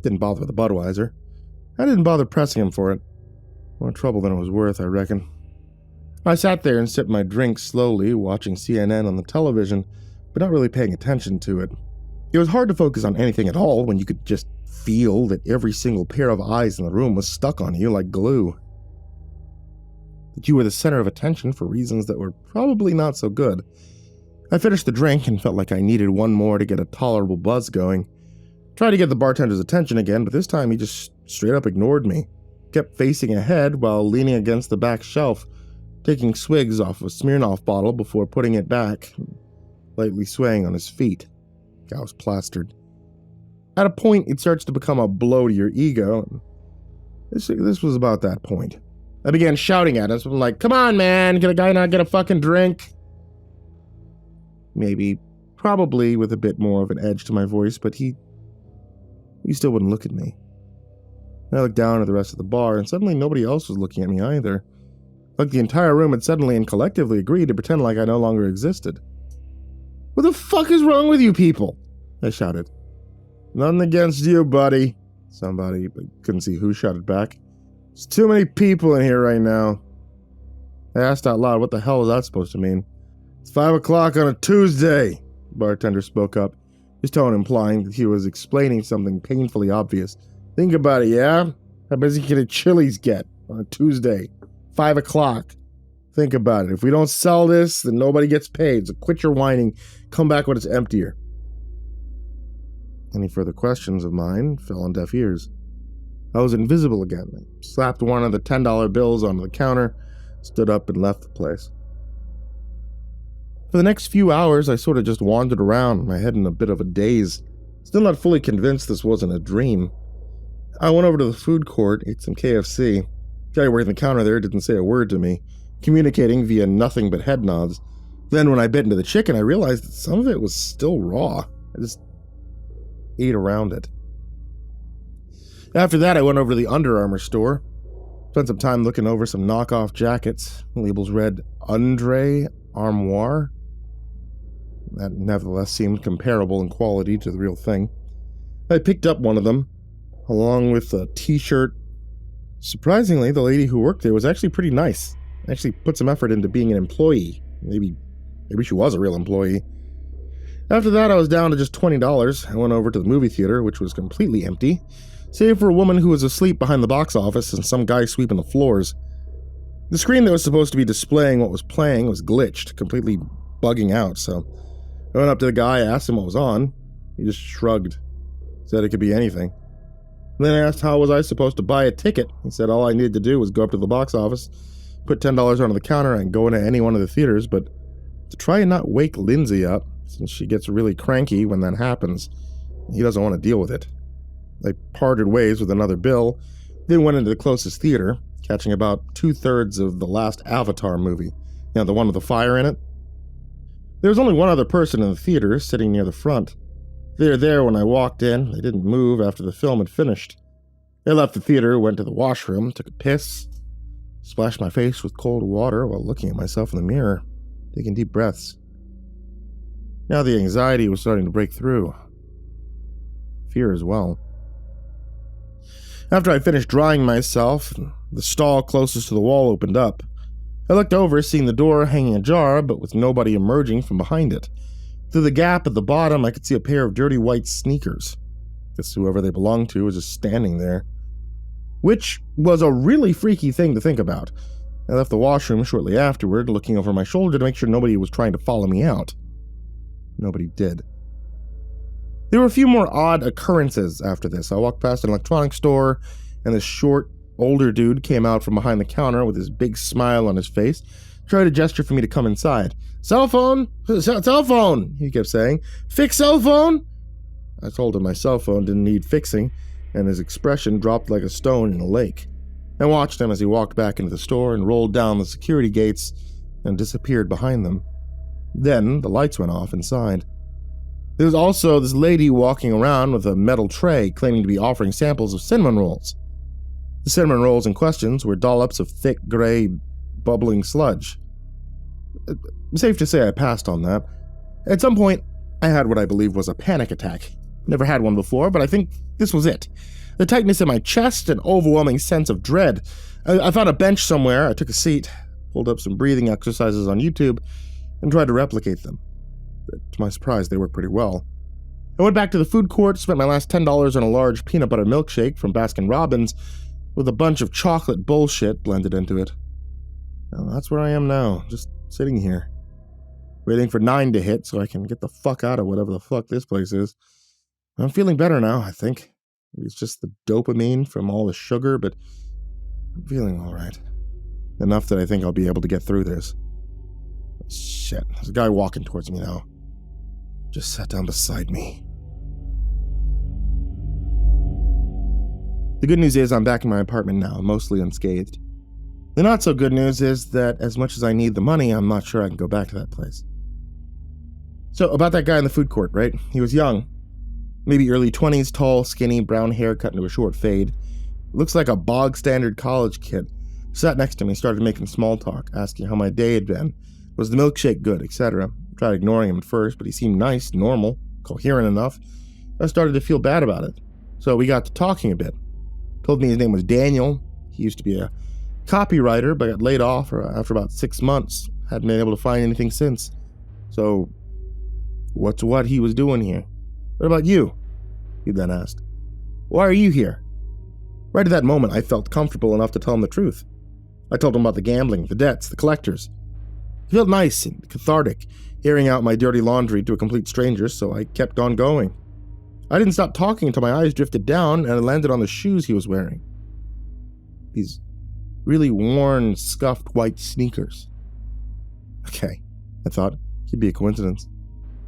Didn't bother with the Budweiser. I didn't bother pressing him for it. More trouble than it was worth, I reckon. I sat there and sipped my drink slowly, watching CNN on the television, but not really paying attention to it. It was hard to focus on anything at all when you could just feel that every single pair of eyes in the room was stuck on you like glue. That you were the center of attention for reasons that were probably not so good. I finished the drink and felt like I needed one more to get a tolerable buzz going. Tried to get the bartender's attention again, but this time he just straight up ignored me. Kept facing ahead while leaning against the back shelf, taking swigs off a Smirnoff bottle before putting it back, lightly swaying on his feet. I was plastered. At a point, it starts to become a blow to your ego. This was about that point. I began shouting at us, like, "Come on, man, can a guy not get a fucking drink?" Maybe, probably with a bit more of an edge to my voice, but he still wouldn't look at me. I looked down at the rest of the bar, and suddenly nobody else was looking at me either. Like the entire room had suddenly and collectively agreed to pretend like I no longer existed. "What the fuck is wrong with you people?" I shouted. "Nothing against you, buddy." Somebody, but couldn't see who, shouted back. "There's too many people in here right now." I asked out loud, what the hell was that supposed to mean? "It's 5 o'clock on a Tuesday," the bartender spoke up, his tone implying that he was explaining something painfully obvious. "Think about it, yeah? How busy can a Chili's get on a Tuesday? 5 o'clock. Think about it. If we don't sell this, then nobody gets paid, so quit your whining. Come back when it's emptier." Any further questions of mine fell on deaf ears. I was invisible again. I slapped one of the $10 bills onto the counter, stood up, and left the place. For the next few hours, I sort of just wandered around, my head in a bit of a daze, still not fully convinced this wasn't a dream. I went over to the food court, ate some KFC. The guy working the counter there didn't say a word to me, communicating via nothing but head nods. Then when I bit into the chicken, I realized that some of it was still raw. I just ate around it. After that, I went over to the Under Armour store. Spent some time looking over some knockoff jackets. Labels read Andre Armoire. That nevertheless seemed comparable in quality to the real thing. I picked up one of them, along with a t-shirt. Surprisingly, the lady who worked there was actually pretty nice. Actually put some effort into being an employee. Maybe she was a real employee. After that, I was down to just $20. I went over to the movie theater, which was completely empty, save for a woman who was asleep behind the box office and some guy sweeping the floors. The screen that was supposed to be displaying what was playing was glitched, completely bugging out, so I went up to the guy, asked him what was on. He just shrugged, said it could be anything. Then I asked how was I supposed to buy a ticket. He said all I needed to do was go up to the box office, put $10 onto the counter, and go into any one of the theaters, but to try and not wake Lindsay up, since she gets really cranky when that happens. He doesn't want to deal with it. I parted ways with another bill, then went into the closest theater, catching about 2/3 of the last Avatar movie. The one with the fire in it. There was only one other person in the theater, sitting near the front. They were there when I walked in. They didn't move after the film had finished. I left the theater, went to the washroom, took a piss, splashed my face with cold water while looking at myself in the mirror, taking deep breaths. Now the anxiety was starting to break through. Fear as well. After I finished drying myself, the stall closest to the wall opened up. I looked over, seeing the door hanging ajar, but with nobody emerging from behind it. Through the gap at the bottom, I could see a pair of dirty white sneakers. Guess whoever they belonged to was just standing there. Which was a really freaky thing to think about. I left the washroom shortly afterward, looking over my shoulder to make sure nobody was trying to follow me out. Nobody did. There were a few more odd occurrences after this. I walked past an electronics store, and this short, older dude came out from behind the counter with his big smile on his face, tried to gesture for me to come inside. "Cell phone? Cell phone!" he kept saying. "Fix cell phone?" I told him my cell phone didn't need fixing, and his expression dropped like a stone in a lake. I watched him as he walked back into the store and rolled down the security gates and disappeared behind them. Then the lights went off inside. There was also this lady walking around with a metal tray claiming to be offering samples of cinnamon rolls. The cinnamon rolls in question were dollops of thick, gray, bubbling sludge. Safe to say I passed on that. At some point, I had what I believe was a panic attack. Never had one before, but I think this was it. The tightness in my chest, an overwhelming sense of dread. I found a bench somewhere, I took a seat, pulled up some breathing exercises on YouTube, and tried to replicate them. To my surprise, they worked pretty well. I went back to the food court, spent my last $10 on a large peanut butter milkshake from Baskin-Robbins with a bunch of chocolate bullshit blended into it. Now, that's where I am now, just sitting here, waiting for 9 to hit so I can get the fuck out of whatever the fuck this place is. I'm feeling better now, I think. Maybe it's just the dopamine from all the sugar, but I'm feeling alright. Enough that I think I'll be able to get through this. Shit, there's a guy walking towards me now. Just sat down beside me. The good news is I'm back in my apartment now, mostly unscathed. The not so good news is that as much as I need the money, I'm not sure I can go back to that place. So, about that guy in the food court, right? He was young. Maybe early 20s, tall, skinny, brown hair cut into a short fade. Looks like a bog-standard college kid. Sat next to me, started making small talk, asking how my day had been. Was the milkshake good, etc. Tried ignoring him at first, but he seemed nice, normal, coherent enough. I started to feel bad about it. So we got to talking a bit. Told me his name was Daniel. He used to be a copywriter, but got laid off after about 6 months. Hadn't been able to find anything since. So, what's what he was doing here? What about you? He then asked. Why are you here? Right at that moment, I felt comfortable enough to tell him the truth. I told him about the gambling, the debts, the collectors. It felt nice and cathartic, airing out my dirty laundry to a complete stranger, so I kept on going. I didn't stop talking until my eyes drifted down and I landed on the shoes he was wearing. These really worn, scuffed white sneakers. Okay, I thought, could be a coincidence.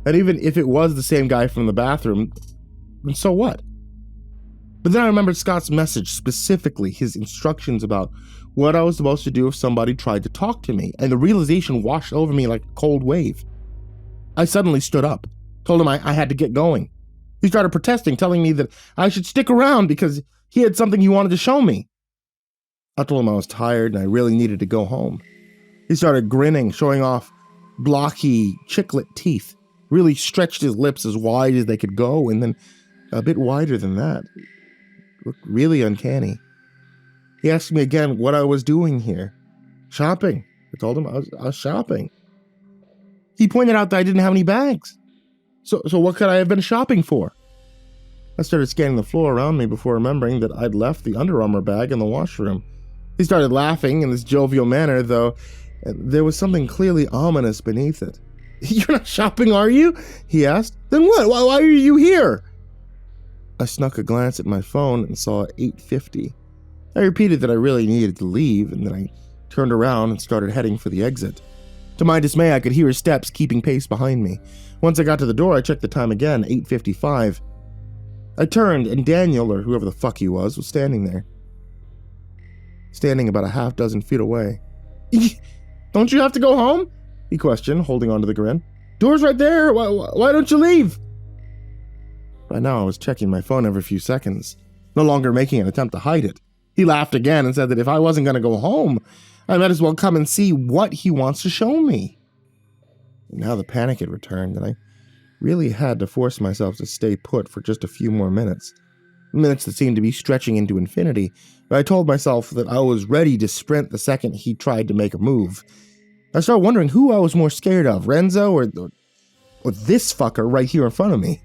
And even if it was the same guy from the bathroom, then so what? But then I remembered Scott's message, specifically his instructions about what I was supposed to do if somebody tried to talk to me, and the realization washed over me like a cold wave. I suddenly stood up, told him I had to get going. He started protesting, telling me that I should stick around because he had something he wanted to show me. I told him I was tired and I really needed to go home. He started grinning, showing off blocky, chiclet teeth, really stretched his lips as wide as they could go, and then a bit wider than that. It looked really uncanny. He asked me again what I was doing here. Shopping. I told him I was shopping. He pointed out that I didn't have any bags. So what could I have been shopping for? I started scanning the floor around me before remembering that I'd left the Under Armour bag in the washroom. He started laughing in this jovial manner, though there was something clearly ominous beneath it. You're not shopping, are you? He asked. Then what? Why are you here? I snuck a glance at my phone and saw 8:50. I repeated that I really needed to leave, and then I turned around and started heading for the exit. To my dismay, I could hear his steps keeping pace behind me. Once I got to the door, I checked the time again, 8:55. I turned, and Daniel, or whoever the fuck he was standing there. Standing about a half dozen feet away. Don't you have to go home? He questioned, holding onto the grin. Door's right there. Why don't you leave? By now, I was checking my phone every few seconds, no longer making an attempt to hide it. He laughed again and said that if I wasn't going to go home, I might as well come and see what he wants to show me. And now the panic had returned, and I really had to force myself to stay put for just a few more minutes. Minutes that seemed to be stretching into infinity, but I told myself that I was ready to sprint the second he tried to make a move. I started wondering who I was more scared of, Renzo or this fucker right here in front of me.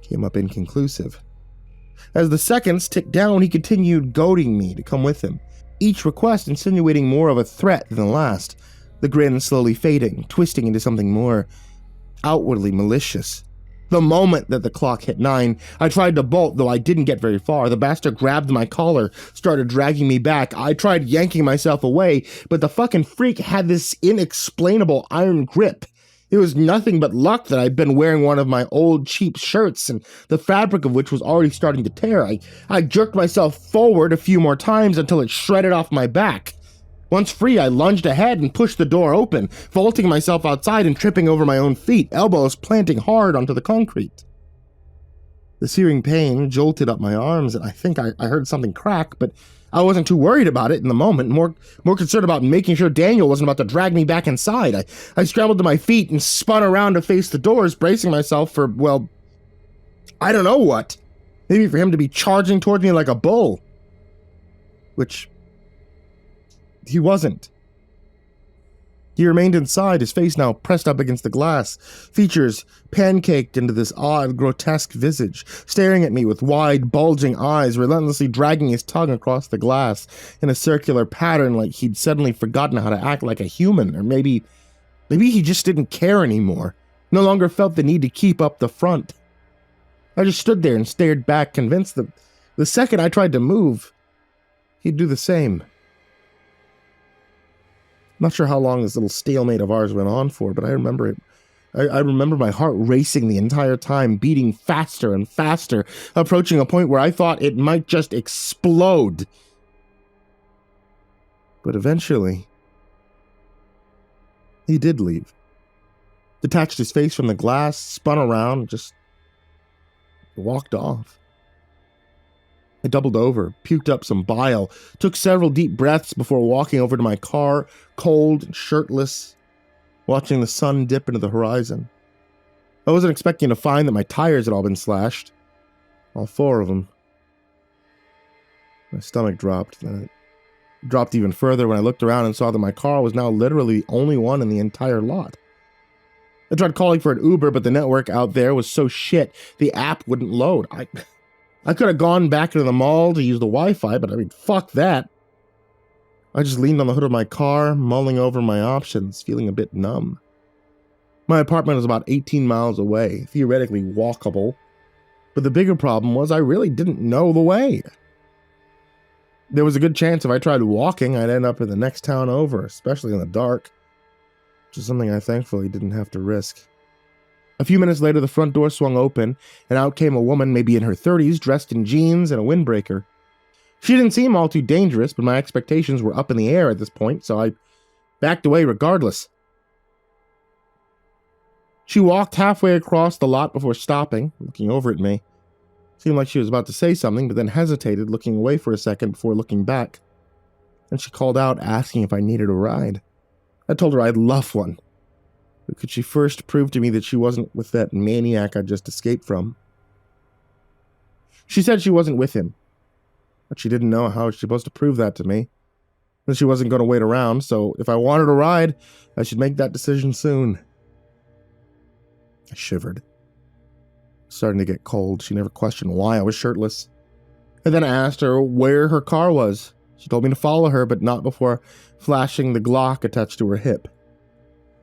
Came up inconclusive. As the seconds ticked down, he continued goading me to come with him, each request insinuating more of a threat than the last, the grin slowly fading, twisting into something more outwardly malicious. The moment that the clock hit 9, I tried to bolt, though I didn't get very far. The bastard grabbed my collar, started dragging me back. I tried yanking myself away, but the fucking freak had this inexplainable iron grip. It was nothing but luck that I'd been wearing one of my old cheap shirts, and the fabric of which was already starting to tear. I jerked myself forward a few more times until it shredded off my back. Once free, I lunged ahead and pushed the door open, vaulting myself outside and tripping over my own feet, elbows planting hard onto the concrete. The searing pain jolted up my arms, and I think I heard something crack, but I wasn't too worried about it in the moment, more concerned about making sure Daniel wasn't about to drag me back inside. I scrambled to my feet and spun around to face the doors, bracing myself for, well, I don't know what. Maybe for him to be charging towards me like a bull. Which he wasn't. He remained inside, his face now pressed up against the glass, features pancaked into this odd, grotesque visage, staring at me with wide, bulging eyes, relentlessly dragging his tongue across the glass in a circular pattern like he'd suddenly forgotten how to act like a human, or maybe he just didn't care anymore, no longer felt the need to keep up the front. I just stood there and stared back, convinced that the second I tried to move, he'd do the same. Not sure how long this little stalemate of ours went on for, but I remember it. I remember my heart racing the entire time, beating faster and faster, approaching a point where I thought it might just explode. But eventually, he did leave. Detached his face from the glass, spun around, and just walked off. I doubled over, puked up some bile, took several deep breaths before walking over to my car, cold and shirtless, watching the sun dip into the horizon. I wasn't expecting to find that my tires had all been slashed. All 4 of them. My stomach dropped, then it dropped even further when I looked around and saw that my car was now literally the only one in the entire lot. I tried calling for an Uber, but the network out there was so shit, the app wouldn't load. I could have gone back into the mall to use the Wi-Fi, but I mean, fuck that. I just leaned on the hood of my car, mulling over my options, feeling a bit numb. My apartment was about 18 miles away, theoretically walkable, but the bigger problem was I really didn't know the way. There was a good chance if I tried walking, I'd end up in the next town over, especially in the dark, which is something I thankfully didn't have to risk. A few minutes later, the front door swung open, and out came a woman maybe in her 30s, dressed in jeans and a windbreaker. She didn't seem all too dangerous, but my expectations were up in the air at this point, so I backed away regardless. She walked halfway across the lot before stopping, looking over at me. Seemed like she was about to say something, but then hesitated, looking away for a second before looking back. Then she called out, asking if I needed a ride. I told her I'd love one. But could she first prove to me that she wasn't with that maniac I just escaped from? She said she wasn't with him, but she didn't know how she was supposed to prove that to me. That she wasn't going to wait around, so if I wanted a ride, I should make that decision soon. I shivered. Starting to get cold. She never questioned why I was shirtless. I then asked her where her car was. She told me to follow her, but not before flashing the Glock attached to her hip.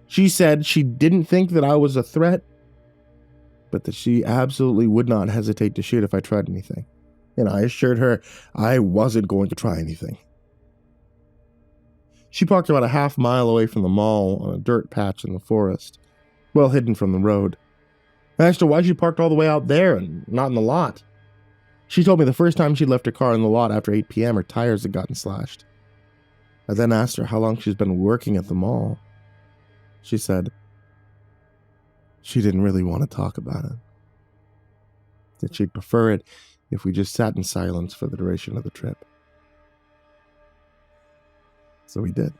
She said she didn't think that I was a threat, but that she absolutely would not hesitate to shoot if I tried anything. And I assured her I wasn't going to try anything. She parked about a half mile away from the mall on a dirt patch in the forest, well hidden from the road. I asked her why she parked all the way out there and not in the lot. She told me the first time she'd left her car in the lot after 8 p.m. her tires had gotten slashed. I then asked her how long she's been working at the mall. She said she didn't really want to talk about it. That she'd prefer it if we just sat in silence for the duration of the trip. So we did.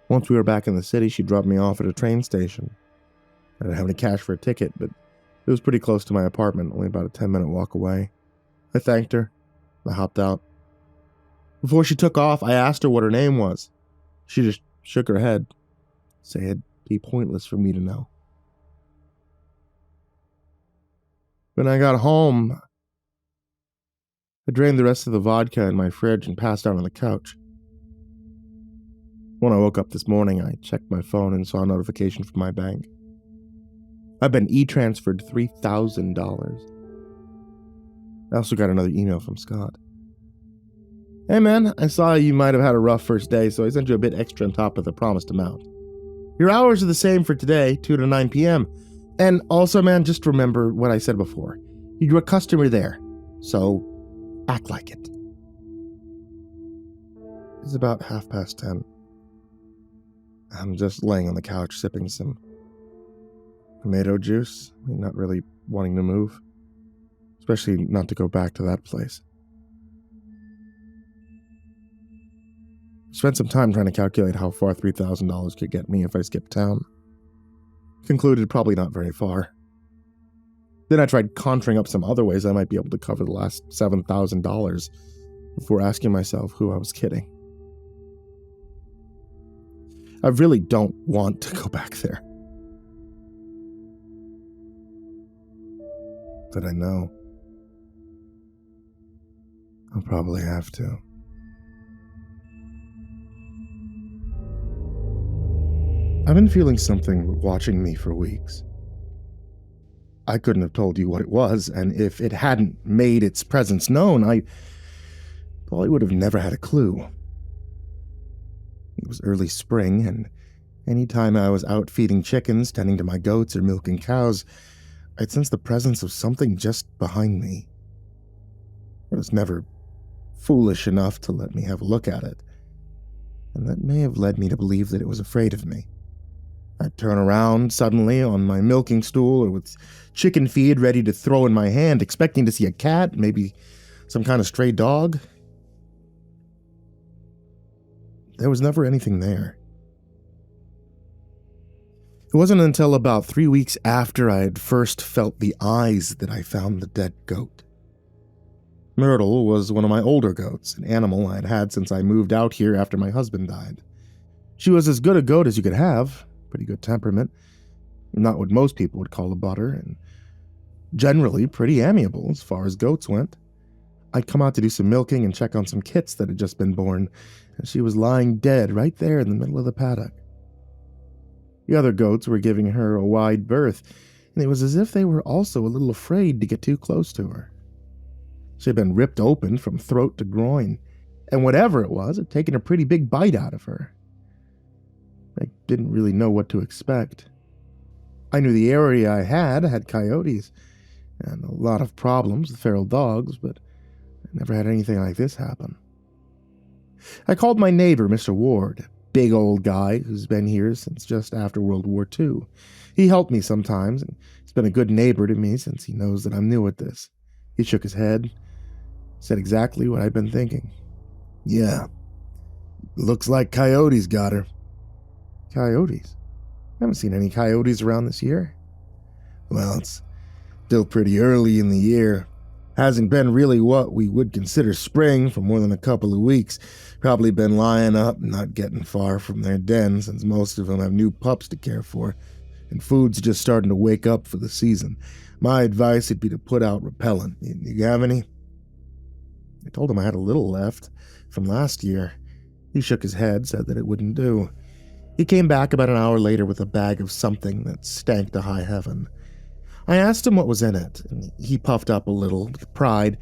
Once we were back in the city, she dropped me off at a train station. I didn't have any cash for a ticket, but it was pretty close to my apartment, only about a 10-minute walk away. I thanked her. I hopped out. Before she took off, I asked her what her name was. She just shook her head, saying it'd be pointless for me to know. When I got home, I drained the rest of the vodka in my fridge and passed out on the couch. When I woke up this morning, I checked my phone and saw a notification from my bank. I've been e-transferred $3,000. I also got another email from Scott. Hey man, I saw you might have had a rough first day, so I sent you a bit extra on top of the promised amount. Your hours are the same for today, 2 to 9 p.m. And also, man, just remember what I said before. You're a customer there, so act like it. It's about 10:30. I'm just laying on the couch sipping some tomato juice, not really wanting to move, especially not to go back to that place. Spent some time trying to calculate how far $3,000 could get me if I skipped town. Concluded probably not very far. Then I tried conjuring up some other ways I might be able to cover the last $7,000 before asking myself who I was kidding. I really don't want to go back there. But I know I'll probably have to. I've been feeling something watching me for weeks. I couldn't have told you what it was, and if it hadn't made its presence known, I probably would have never had a clue. It was early spring, and any time I was out feeding chickens, tending to my goats, or milking cows, I'd sense the presence of something just behind me. I was never foolish enough to let me have a look at it, and that may have led me to believe that it was afraid of me. I'd turn around suddenly on my milking stool or with chicken feed ready to throw in my hand, expecting to see a cat, maybe some kind of stray dog. There was never anything there. It wasn't until about 3 weeks after I had first felt the eyes that I found the dead goat. Myrtle was one of my older goats, an animal I had had since I moved out here after my husband died. She was as good a goat as you could have, pretty good temperament, not what most people would call a butter, and generally pretty amiable as far as goats went. I'd come out to do some milking and check on some kits that had just been born, and she was lying dead right there in the middle of the paddock. The other goats were giving her a wide berth, and it was as if they were also a little afraid to get too close to her. She had been ripped open from throat to groin, and whatever it was had taken a pretty big bite out of her. I didn't really know what to expect. I knew the area I had coyotes, and a lot of problems with feral dogs, but I never had anything like this happen. I called my neighbor, Mr. Ward, big old guy who's been here since just after World War II. He helped me sometimes, and he's been a good neighbor to me since he knows that I'm new at this. He shook his head, said exactly what I'd been thinking. Yeah, looks like coyotes got her. Coyotes? I haven't seen any coyotes around this year. Well, it's still pretty early in the year. Hasn't been really what we would consider spring for more than a couple of weeks. Probably been lying up and not getting far from their den since most of them have new pups to care for, and food's just starting to wake up for the season. My advice would be to put out repellent. You have any? I told him I had a little left from last year. He shook his head, said that it wouldn't do. He came back about an hour later with a bag of something that stank to high heaven. I asked him what was in it, and he puffed up a little with pride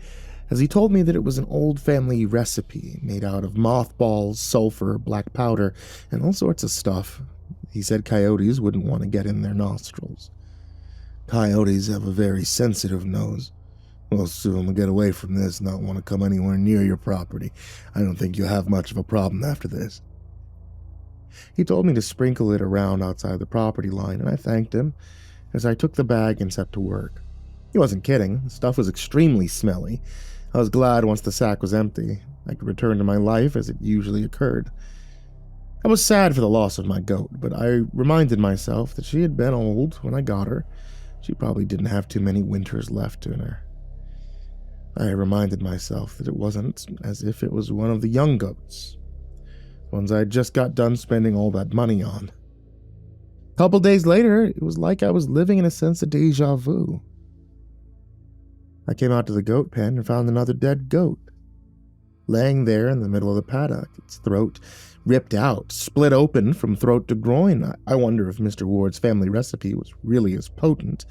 as he told me that it was an old family recipe made out of mothballs, sulfur, black powder, and all sorts of stuff. He said coyotes wouldn't want to get in their nostrils. Coyotes have a very sensitive nose. Most of them will get away from this, not want to come anywhere near your property. I don't think you'll have much of a problem after this. He told me to sprinkle it around outside the property line, and I thanked him as I took the bag and set to work. He wasn't kidding. The stuff was extremely smelly. I was glad once the sack was empty, I could return to my life as it usually occurred. I was sad for the loss of my goat, but I reminded myself that she had been old when I got her. She probably didn't have too many winters left in her. I reminded myself that it wasn't as if it was one of the young goats, ones I just got done spending all that money on. A couple days later, it was like I was living in a sense of deja vu. I came out to the goat pen and found another dead goat, laying there in the middle of the paddock, its throat ripped out, split open from throat to groin. I wonder if Mr. Ward's family recipe was really as potent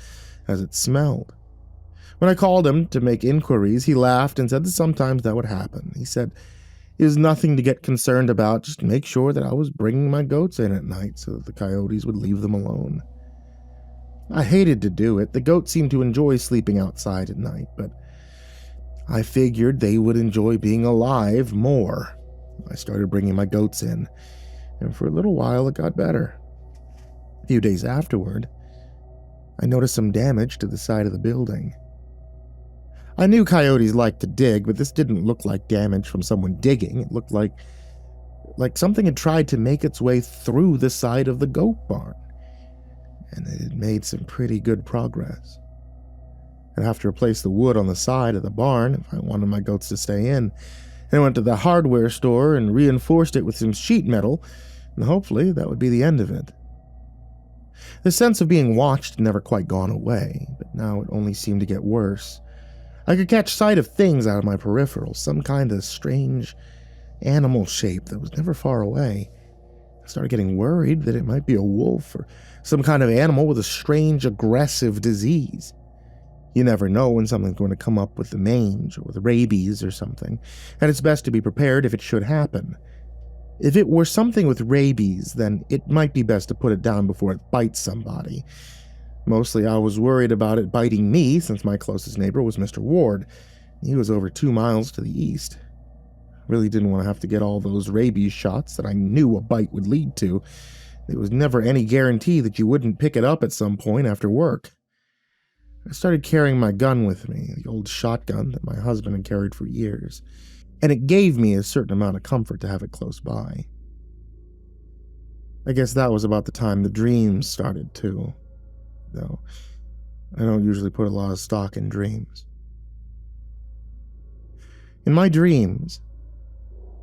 as it smelled. When I called him to make inquiries, he laughed and said that sometimes that would happen. He said it was nothing to get concerned about, just make sure that I was bringing my goats in at night so that the coyotes would leave them alone. I hated to do it. The goats seemed to enjoy sleeping outside at night, but I figured they would enjoy being alive more. I started bringing my goats in, and for a little while it got better. A few days afterward, I noticed some damage to the side of the building. I knew coyotes liked to dig, but this didn't look like damage from someone digging. It looked like something had tried to make its way through the side of the goat barn, and it had made some pretty good progress. I'd have to replace the wood on the side of the barn if I wanted my goats to stay in, and I went to the hardware store and reinforced it with some sheet metal, and hopefully that would be the end of it. The sense of being watched had never quite gone away, but now it only seemed to get worse. I could catch sight of things out of my peripherals, some kind of strange animal shape that was never far away. I started getting worried that it might be a wolf or some kind of animal with a strange, aggressive disease. You never know when something's going to come up with the mange or with rabies or something, and it's best to be prepared if it should happen. If it were something with rabies, then it might be best to put it down before it bites somebody. Mostly I was worried about it biting me, since my closest neighbor was Mr. Ward. He was over 2 miles to the east. I really didn't want to have to get all those rabies shots that I knew a bite would lead to. There was never any guarantee that you wouldn't pick it up at some point after work. I started carrying my gun with me, the old shotgun that my husband had carried for years, and it gave me a certain amount of comfort to have it close by. I guess that was about the time the dreams started too, though I don't usually put a lot of stock in dreams. In my dreams,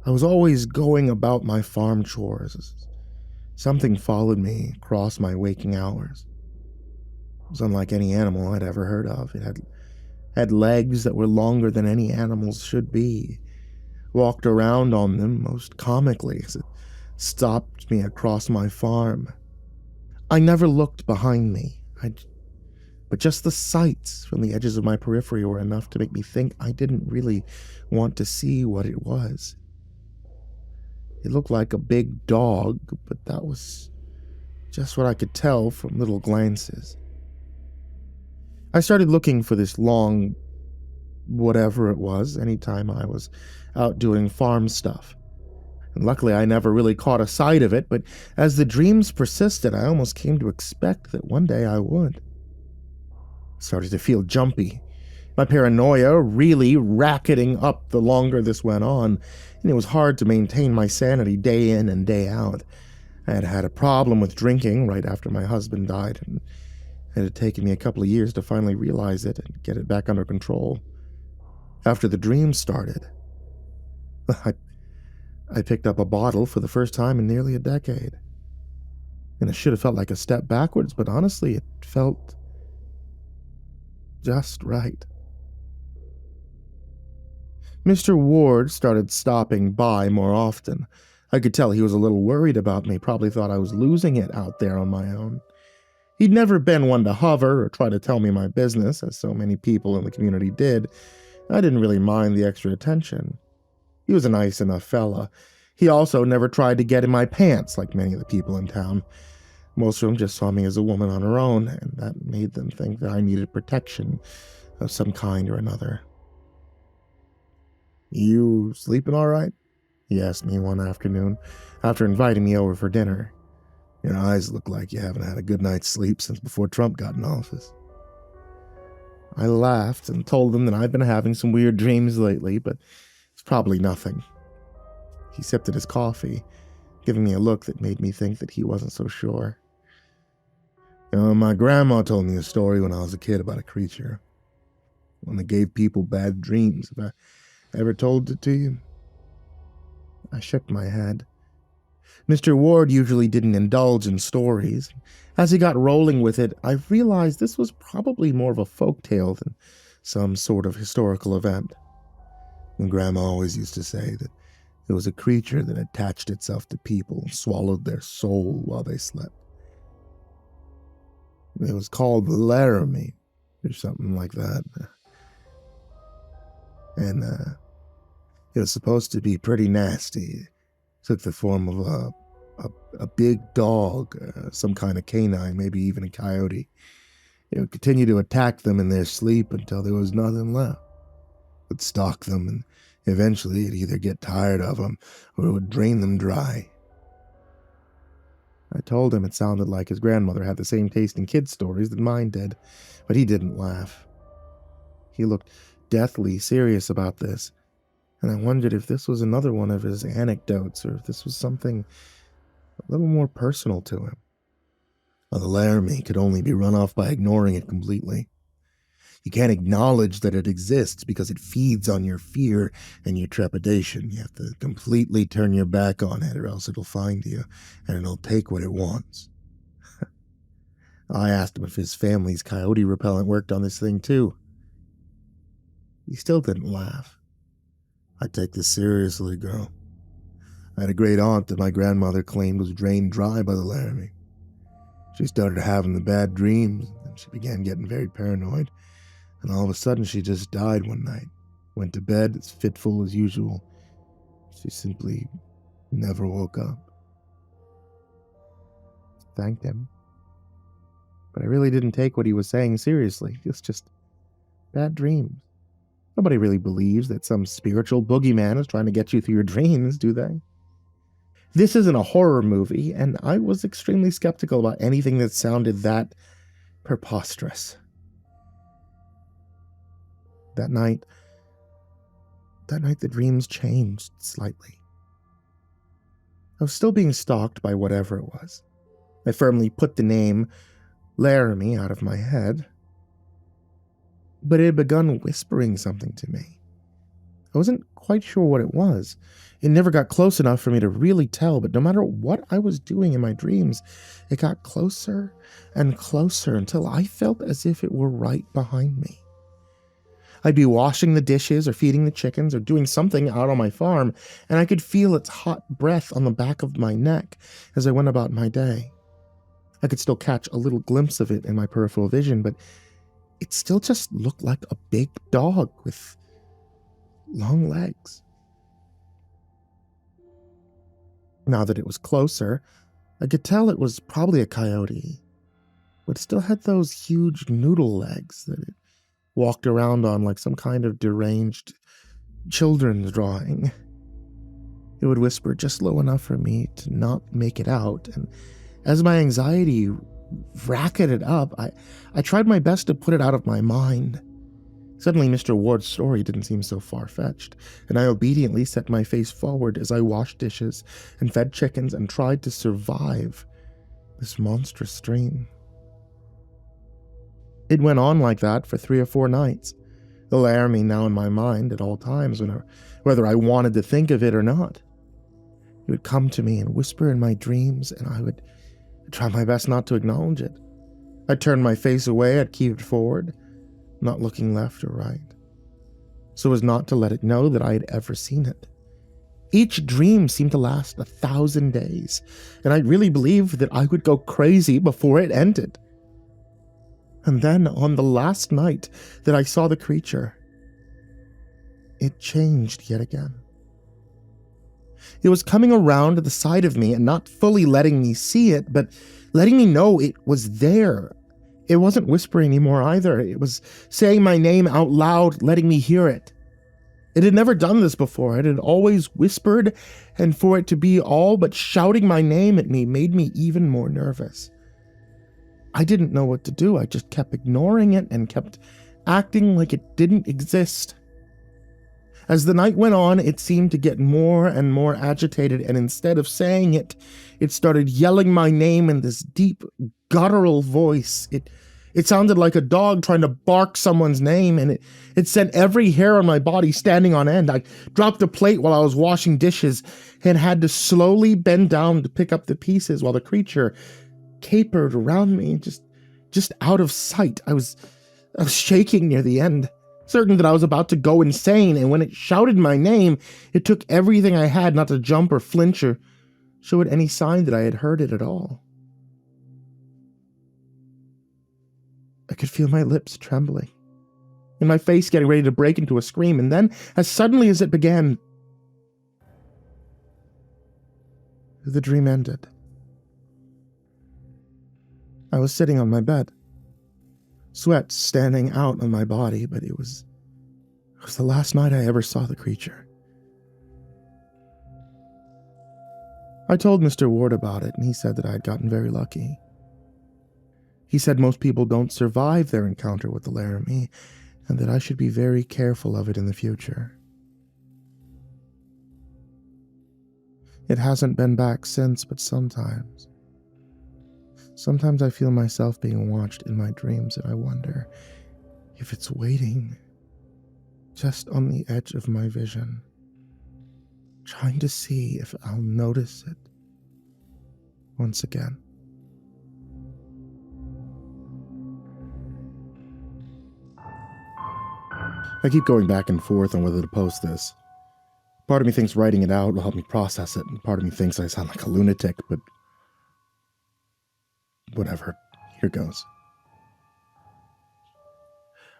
I was always going about my farm chores. Something followed me across my waking hours. It was unlike any animal I'd ever heard of. It had legs that were longer than any animal's should be. Walked around on them most comically as it stopped me across my farm. I never looked behind me, but just the sights from the edges of my periphery were enough to make me think I didn't really want to see what it was. It looked like a big dog, but that was just what I could tell from little glances. I started looking for this long whatever it was anytime I was out doing farm stuff. And luckily I never really caught a sight of it, but as the dreams persisted, I almost came to expect that one day I would. I started to feel jumpy, my paranoia really racketing up the longer this went on, and it was hard to maintain my sanity day in and day out. I had had a problem with drinking right after my husband died, and it had taken me a couple of years to finally realize it and get it back under control. After the dreams started, I picked up a bottle for the first time in nearly a decade. And it should have felt like a step backwards, but honestly, it felt just right. Mr. Ward started stopping by more often. I could tell he was a little worried about me, probably thought I was losing it out there on my own. He'd never been one to hover or try to tell me my business, as so many people in the community did. I didn't really mind the extra attention. He was a nice enough fella. He also never tried to get in my pants like many of the people in town. Most of them just saw me as a woman on her own, and that made them think that I needed protection of some kind or another. "You sleeping all right?" he asked me one afternoon, after inviting me over for dinner. "Your eyes look like you haven't had a good night's sleep since before Trump got in office." I laughed and told him that I'd been having some weird dreams lately, but it's probably nothing. He sipped at his coffee, giving me a look that made me think that he wasn't so sure. My grandma told me a story when I was a kid about a creature. One that gave people bad dreams. Have I ever told it to you?" I shook my head. Mr. Ward usually didn't indulge in stories. As he got rolling with it, I realized this was probably more of a folktale than some sort of historical event. And Grandma always used to say that it was a creature that attached itself to people and swallowed their soul while they slept. It was called Laramie, or something like that. And it was supposed to be pretty nasty. It took the form of a big dog, some kind of canine, maybe even a coyote. It would continue to attack them in their sleep until there was nothing left. It would stalk them Eventually, it'd either get tired of them or it would drain them dry. I told him it sounded like his grandmother had the same taste in kids' stories that mine did, but he didn't laugh. He looked deathly serious about this, and I wondered if this was another one of his anecdotes or if this was something a little more personal to him. Well, the Laramie could only be run off by ignoring it completely. You can't acknowledge that it exists because it feeds on your fear and your trepidation. You have to completely turn your back on it or else it'll find you and it'll take what it wants. I asked him if his family's coyote repellent worked on this thing too. He still didn't laugh. I take this seriously, girl. I had a great aunt that my grandmother claimed was drained dry by the Laramie. She started having the bad dreams and she began getting very paranoid. And all of a sudden, she just died one night. Went to bed as fitful as usual. She simply never woke up. Thanked him. But I really didn't take what he was saying seriously. It was just bad dreams. Nobody really believes that some spiritual boogeyman is trying to get you through your dreams, do they? This isn't a horror movie, and I was extremely skeptical about anything that sounded that preposterous. That night, the dreams changed slightly. I was still being stalked by whatever it was. I firmly put the name Laramie out of my head, but it had begun whispering something to me. I wasn't quite sure what it was. It never got close enough for me to really tell, but no matter what I was doing in my dreams, it got closer and closer until I felt as if it were right behind me. I'd be washing the dishes or feeding the chickens or doing something out on my farm, and I could feel its hot breath on the back of my neck as I went about my day. I could still catch a little glimpse of it in my peripheral vision, but it still just looked like a big dog with long legs. Now that it was closer, I could tell it was probably a coyote, but it still had those huge noodle legs that it walked around on like some kind of deranged children's drawing. It would whisper just low enough for me to not make it out, and as my anxiety racketed up, I tried my best to put it out of my mind. Suddenly, Mr. Ward's story didn't seem so far-fetched, and I obediently set my face forward as I washed dishes and fed chickens and tried to survive this monstrous dream. It went on like that for 3 or 4 nights, the Laramie now in my mind at all times, whether I wanted to think of it or not. It would come to me and whisper in my dreams, and I would try my best not to acknowledge it. I'd turn my face away, I'd keep it forward, not looking left or right, so as not to let it know that I had ever seen it. Each dream seemed to last 1,000 days, and I really believed that I would go crazy before it ended. And then, on the last night that I saw the creature, it changed yet again. It was coming around to the side of me and not fully letting me see it, but letting me know it was there. It wasn't whispering anymore either. It was saying my name out loud, letting me hear it. It had never done this before. It had always whispered, and for it to be all but shouting my name at me made me even more nervous. I didn't know what to do. I just kept ignoring it and kept acting like it didn't exist. As the night went on, it seemed to get more and more agitated, and instead of saying it, it started yelling my name in this deep, guttural voice. It sounded like a dog trying to bark someone's name, and it sent every hair on my body standing on end. I dropped a plate while I was washing dishes and had to slowly bend down to pick up the pieces while the creature capered around me, just out of sight. I was shaking near the end, certain that I was about to go insane, and when it shouted my name, it took everything I had not to jump or flinch or show it any sign that I had heard it at all. I could feel my lips trembling, and my face getting ready to break into a scream, and then, as suddenly as it began, the dream ended. I was sitting on my bed, sweat standing out on my body, but it was the last night I ever saw the creature. I told Mr. Ward about it, and he said that I had gotten very lucky. He said most people don't survive their encounter with the Laramie, and that I should be very careful of it in the future. It hasn't been back since, but sometimes I feel myself being watched in my dreams, and I wonder if it's waiting just on the edge of my vision, trying to see if I'll notice it once again. I keep going back and forth on whether to post this. Part of me thinks writing it out will help me process it, and part of me thinks I sound like a lunatic, but whatever. Here goes.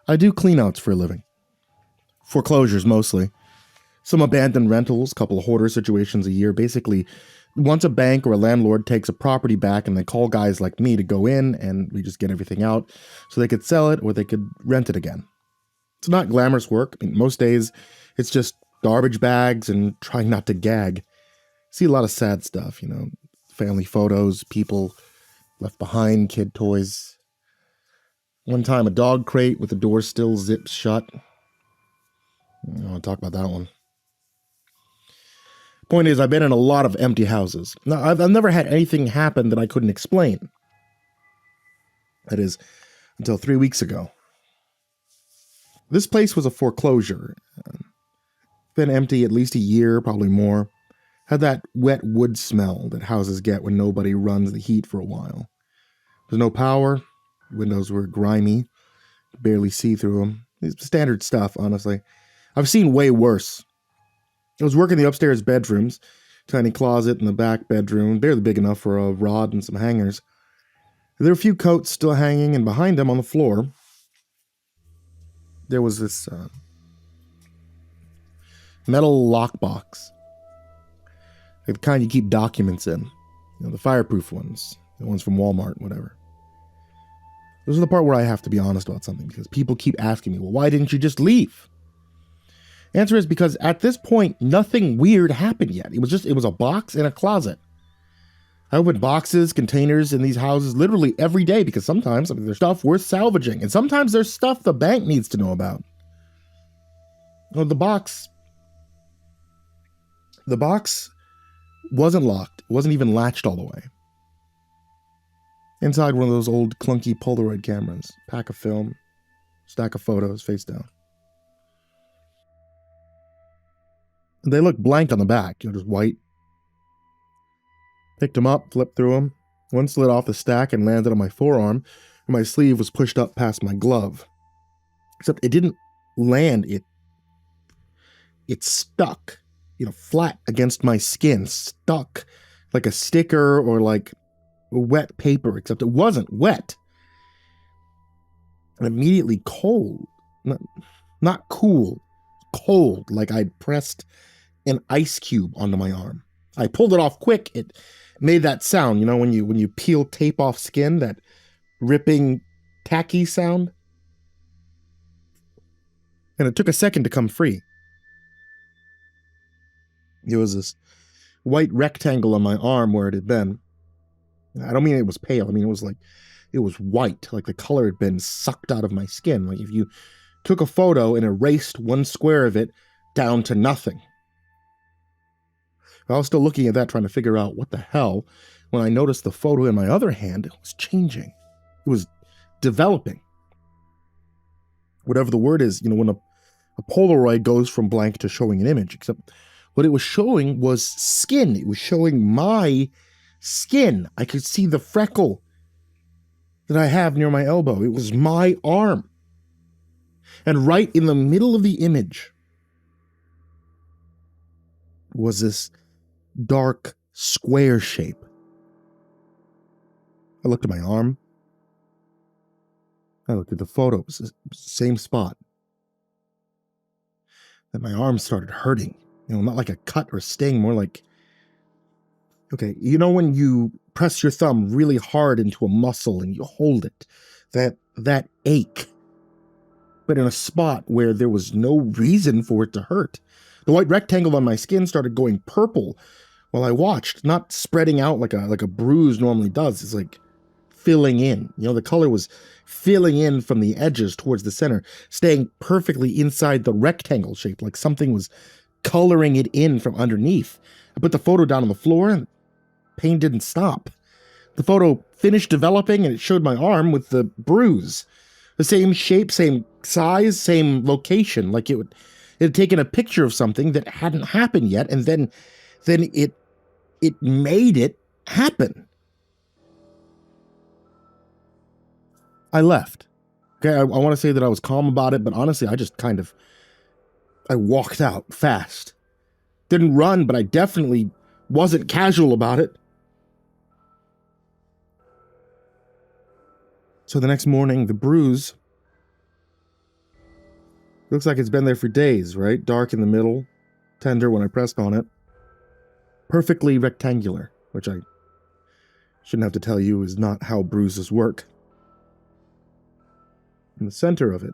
I do cleanouts for a living. Foreclosures, mostly. Some abandoned rentals, couple of hoarder situations a year. Basically, once a bank or a landlord takes a property back and they call guys like me to go in and we just get everything out so they could sell it or they could rent it again. It's not glamorous work. I mean, most days it's just garbage bags and trying not to gag. See a lot of sad stuff, family photos, people left behind, kid toys. One time a dog crate with the door still zipped shut. I don't want to talk about that one. Point is, I've been in a lot of empty houses. Now, I've never had anything happen that I couldn't explain. That is, until 3 weeks ago. This place was a foreclosure. Been empty at least a year, probably more. Had that wet wood smell that houses get when nobody runs the heat for a while. There's no power. Windows were grimy. Barely see through them. It's standard stuff, honestly. I've seen way worse. I was working the upstairs bedrooms. Tiny closet in the back bedroom, barely big enough for a rod and some hangers. There were a few coats still hanging, and behind them on the floor, there was this metal lockbox. The kind you keep documents in. The fireproof ones. The ones from Walmart, whatever. This is the part where I have to be honest about something, because people keep asking me, well, why didn't you just leave? Answer is because at this point, nothing weird happened yet. It was a box in a closet. I open boxes, containers in these houses literally every day because sometimes there's stuff worth salvaging, and sometimes there's stuff the bank needs to know about. Well, the box wasn't locked. It wasn't even latched all the way. Inside, one of those old clunky Polaroid cameras, pack of film, stack of photos face down. They look blank on the back, just white. Picked them up, flipped through them. One slid off the stack and landed on my forearm, and my sleeve was pushed up past my glove. Except it didn't land, it stuck, flat against my skin, stuck like a sticker or like wet paper, except it wasn't wet. And immediately cold, not cool, cold, like I'd pressed an ice cube onto my arm. I pulled it off quick. It made that sound, when you peel tape off skin, that ripping, tacky sound. And it took a second to come free. There was this white rectangle on my arm where it had been. I don't mean it was pale. I mean, it was white, like the color had been sucked out of my skin. Like if you took a photo and erased one square of it down to nothing. I was still looking at that, trying to figure out what the hell, when I noticed the photo in my other hand was changing. It was developing. Whatever the word is, when a Polaroid goes from blank to showing an image, except what it was showing was skin. It was showing my skin. I could see the freckle that I have near my elbow. It was my arm. And right in the middle of the image was this dark square shape. I looked at my arm. I looked at the photo. It was the same spot. Then my arm started hurting. Not like a cut or a sting, more like, okay, when you press your thumb really hard into a muscle and you hold it, that ache, but in a spot where there was no reason for it to hurt. The white rectangle on my skin started going purple, while I watched, not spreading out like a bruise normally does. It's like filling in. You know, the color was filling in from the edges towards the center, staying perfectly inside the rectangle shape, like something was coloring it in from underneath. I put the photo down on the floor and pain didn't stop. The photo finished developing and it showed my arm with the bruise. The same shape, same size, same location. Like it had taken a picture of something that hadn't happened yet, and then it made it happen. I left. Okay, I want to say that I was calm about it, but honestly, I walked out fast. Didn't run, but I definitely wasn't casual about it. So the next morning, the bruise looks like it's been there for days, right? Dark in the middle, tender when I pressed on it. Perfectly rectangular, which I shouldn't have to tell you is not how bruises work. In the center of it,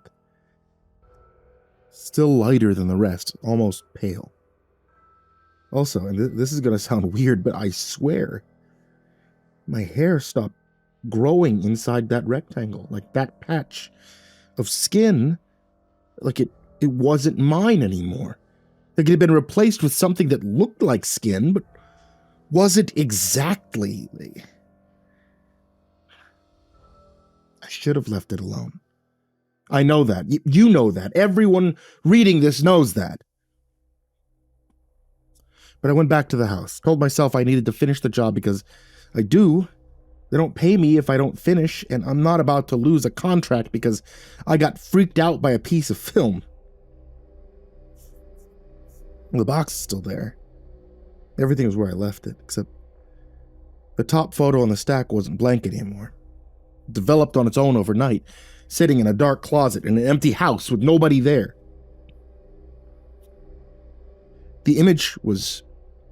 still lighter than the rest, almost pale. Also, and this is going to sound weird, but I swear, my hair stopped growing inside that rectangle, like that patch of skin, like it wasn't mine anymore. Like it had been replaced with something that looked like skin, but wasn't exactly. I should have left it alone. I know that. You know that. Everyone reading this knows that. But I went back to the house, told myself I needed to finish the job because I do. They don't pay me if I don't finish, and I'm not about to lose a contract because I got freaked out by a piece of film. The box is still there. Everything was where I left it, except the top photo on the stack wasn't blank anymore. It developed on its own overnight, sitting in a dark closet in an empty house with nobody there. The image was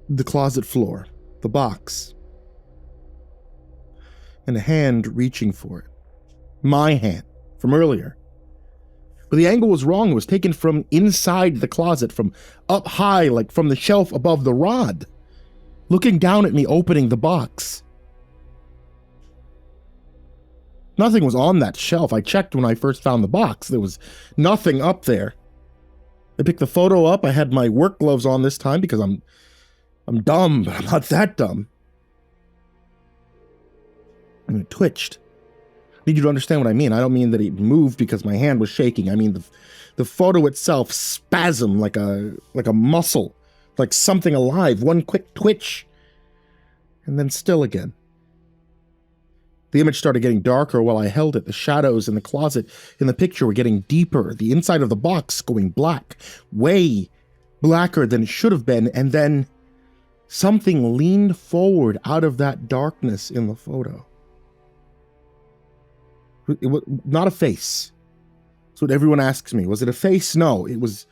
the closet floor, the box, and a hand reaching for it. My hand, from earlier. But the angle was wrong. It was taken from inside the closet, from up high, like from the shelf above the rod, looking down at me opening the box. Nothing was on that shelf. I checked when I first found the box. There was nothing up there. I picked the photo up. I had my work gloves on this time because I'm dumb, but I'm not that dumb. And it twitched. I need you to understand what I mean. I don't mean that it moved because my hand was shaking. I mean the photo itself spasmed like a muscle, like something alive. One quick twitch, and then still again. The image started getting darker while I held it. The shadows in the closet in the picture were getting deeper. The inside of the box going black, way blacker than it should have been. And then something leaned forward out of that darkness in the photo. It was not a face. That's what everyone asks me. Was it a face? No, it was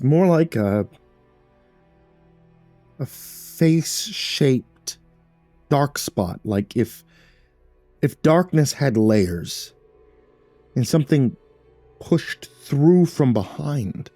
more like a face-shaped dark spot, like if darkness had layers and something pushed through from behind.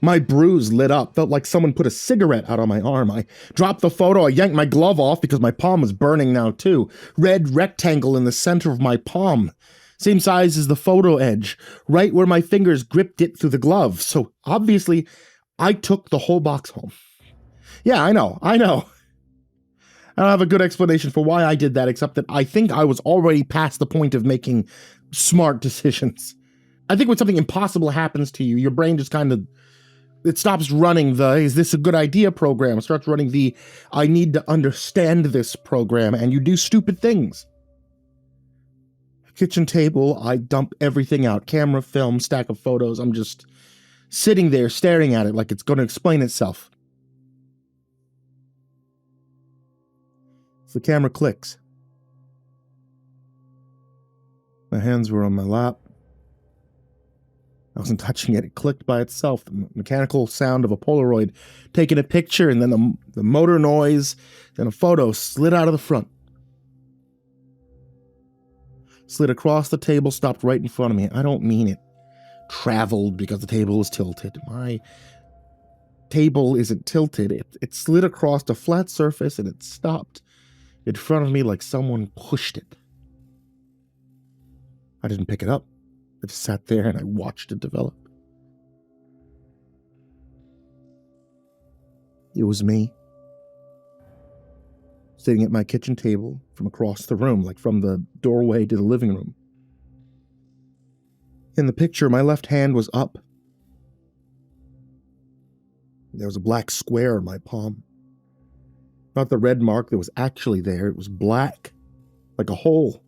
My bruise lit up, felt like someone put a cigarette out on my arm. I dropped the photo, I yanked my glove off because my palm was burning now too. Red rectangle in the center of my palm. Same size as the photo edge, right where my fingers gripped it through the glove. So obviously, I took the whole box home. Yeah, I know. I don't have a good explanation for why I did that, except that I think I was already past the point of making smart decisions. I think when something impossible happens to you, your brain just kind of, it stops running the, is this a good idea program? It starts running the, I need to understand this program, and you do stupid things. Kitchen table, I dump everything out. Camera, film, stack of photos. I'm just sitting there staring at it like it's going to explain itself. So the camera clicks. My hands were on my lap. I wasn't touching it. It clicked by itself. The mechanical sound of a Polaroid taking a picture, and then the motor noise, then a photo slid out of the front. Slid across the table, stopped right in front of me. I don't mean it traveled because the table was tilted. My table isn't tilted. It slid across a flat surface and it stopped in front of me like someone pushed it. I didn't pick it up. I just sat there and I watched it develop. It was me, sitting at my kitchen table from across the room, like from the doorway to the living room. In the picture, my left hand was up. There was a black square on my palm. Not the red mark that was actually there, it was black, like a hole.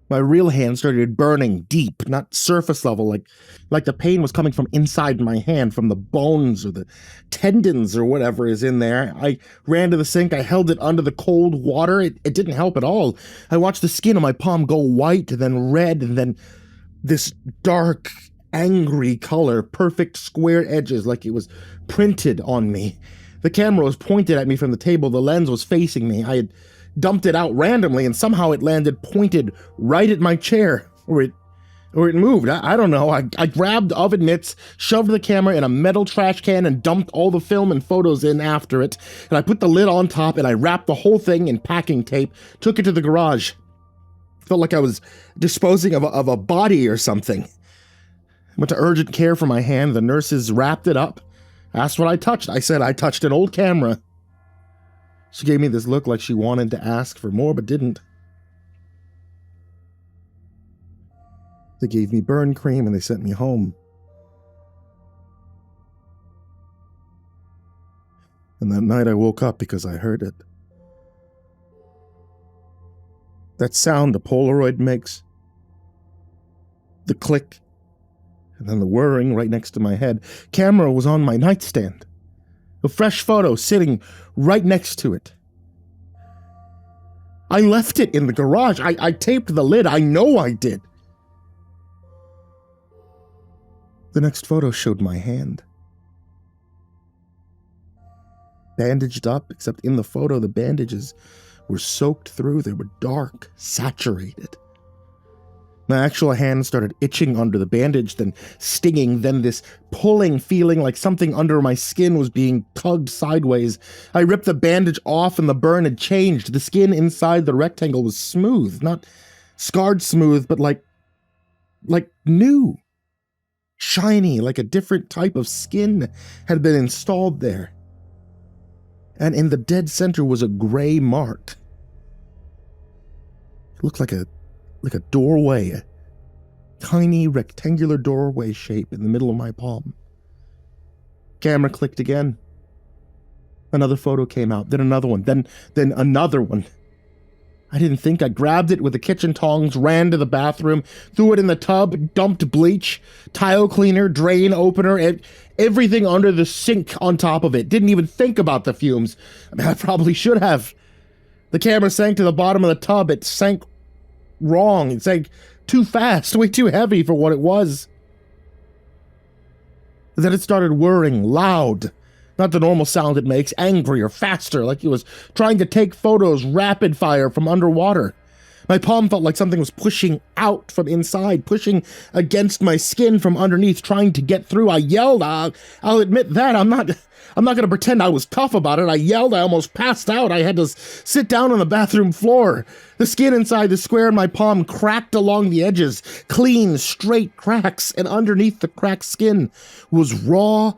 My real hand started burning deep, not surface level, like the pain was coming from inside my hand, from the bones or the tendons or whatever is in there. I ran to the sink, I held it under the cold water. It didn't help at all. I watched the skin on my palm go white, then red, and then this dark, angry color, perfect square edges like it was printed on me. The camera was pointed at me from the table, the lens was facing me. I had dumped it out randomly and somehow it landed pointed right at my chair, or it moved. I don't know. I grabbed oven mitts, shoved the camera in a metal trash can and dumped all the film and photos in after it. And I put the lid on top and I wrapped the whole thing in packing tape, took it to the garage. Felt like I was disposing of a body or something. Went to urgent care for my hand. The nurses wrapped it up, asked what I touched. I said I touched an old camera. She gave me this look like she wanted to ask for more, but didn't. They gave me burn cream and they sent me home. And that night I woke up because I heard it. That sound a Polaroid makes. The click. And then the whirring right next to my head. Camera was on my nightstand. A fresh photo sitting right next to it. I left it in the garage. I taped the lid. I know I did. The next photo showed my hand. Bandaged up, except in the photo the bandages were soaked through. They were dark, saturated. My actual hand started itching under the bandage, then stinging, then this pulling feeling like something under my skin was being tugged sideways. I ripped the bandage off and the burn had changed. The skin inside the rectangle was smooth, not scarred smooth, but like new. Shiny, like a different type of skin had been installed there. And in the dead center was a gray mark. It looked like a doorway, a tiny rectangular doorway shape in the middle of my palm. Camera clicked again. Another photo came out, then another one, then another one. I didn't think. I grabbed it with the kitchen tongs, ran to the bathroom, threw it in the tub, dumped bleach, tile cleaner, drain opener, everything under the sink on top of it. Didn't even think about the fumes. I mean, I probably should have. The camera sank to the bottom of the tub. It sank wrong. It sank too fast, way too heavy for what it was. Then it started whirring loud. Not the normal sound it makes, angry or faster, like it was trying to take photos rapid fire from underwater. My palm felt like something was pushing out from inside, pushing against my skin from underneath, trying to get through. I yelled. I'll admit that. I'm not going to pretend I was tough about it. I yelled. I almost passed out. I had to sit down on the bathroom floor. The skin inside the square in my palm cracked along the edges, clean, straight cracks, and underneath the cracked skin was raw,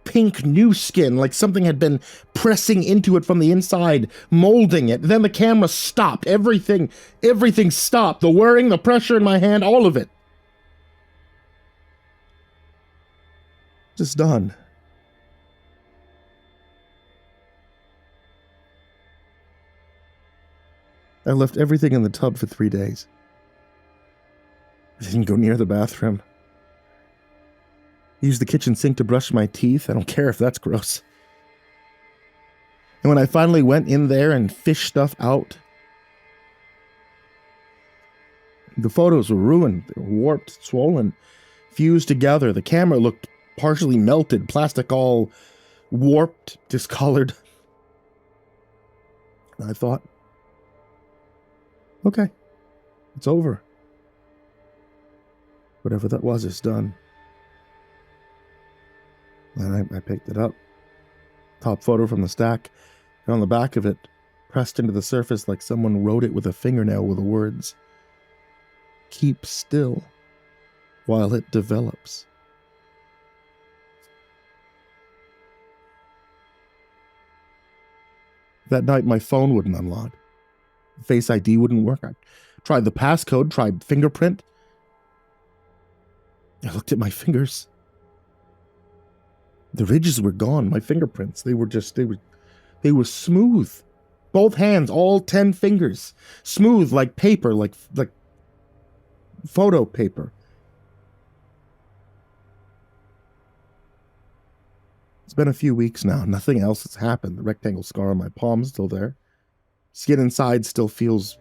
pink new skin, like something had been pressing into it from the inside, molding it. Then the camera stopped. Everything stopped. The whirring, the pressure in my hand, all of it. Just done. I left everything in the tub for 3 days. I didn't go near the bathroom. Used the kitchen sink to brush my teeth. I don't care if that's gross. And when I finally went in there and fished stuff out, the photos were ruined. They were warped, swollen, fused together. The camera looked partially melted, plastic all warped, discolored. And I thought, okay, it's over. Whatever that was, it's done. And I picked it up, Top photo from the stack, and on the back of it, pressed into the surface like someone wrote it with a fingernail, were the words, "Keep still while it develops." That night, my phone wouldn't unlock. Face ID wouldn't work. I tried the passcode, tried fingerprint. I looked at my fingers. The ridges were gone. My fingerprints, they were smooth. Both hands, all 10 fingers. Smooth like paper, like photo paper. It's been a few weeks now. Nothing else has happened. The rectangle scar on my palm is still there. Skin inside still feels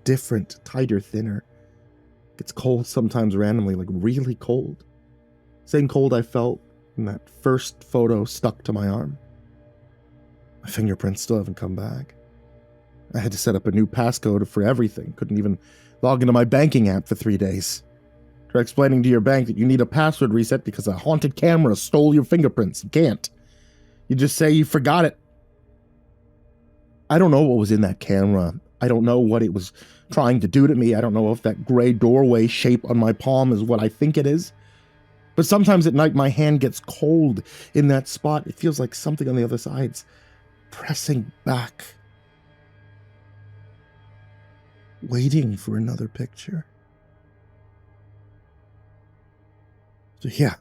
different, tighter, thinner. It's cold sometimes randomly, like really cold. Same cold I felt in that first photo stuck to my arm. My fingerprints still haven't come back. I had to set up a new passcode for everything. Couldn't even log into my banking app for 3 days. Try explaining to your bank that you need a password reset because a haunted camera stole your fingerprints. You can't. You just say you forgot it. I don't know what was in that camera. I don't know what it was trying to do to me. I don't know if that gray doorway shape on my palm is what I think it is. But sometimes at night my hand gets cold in that spot. It feels like something on the other side's pressing back. Waiting for another picture. So yeah,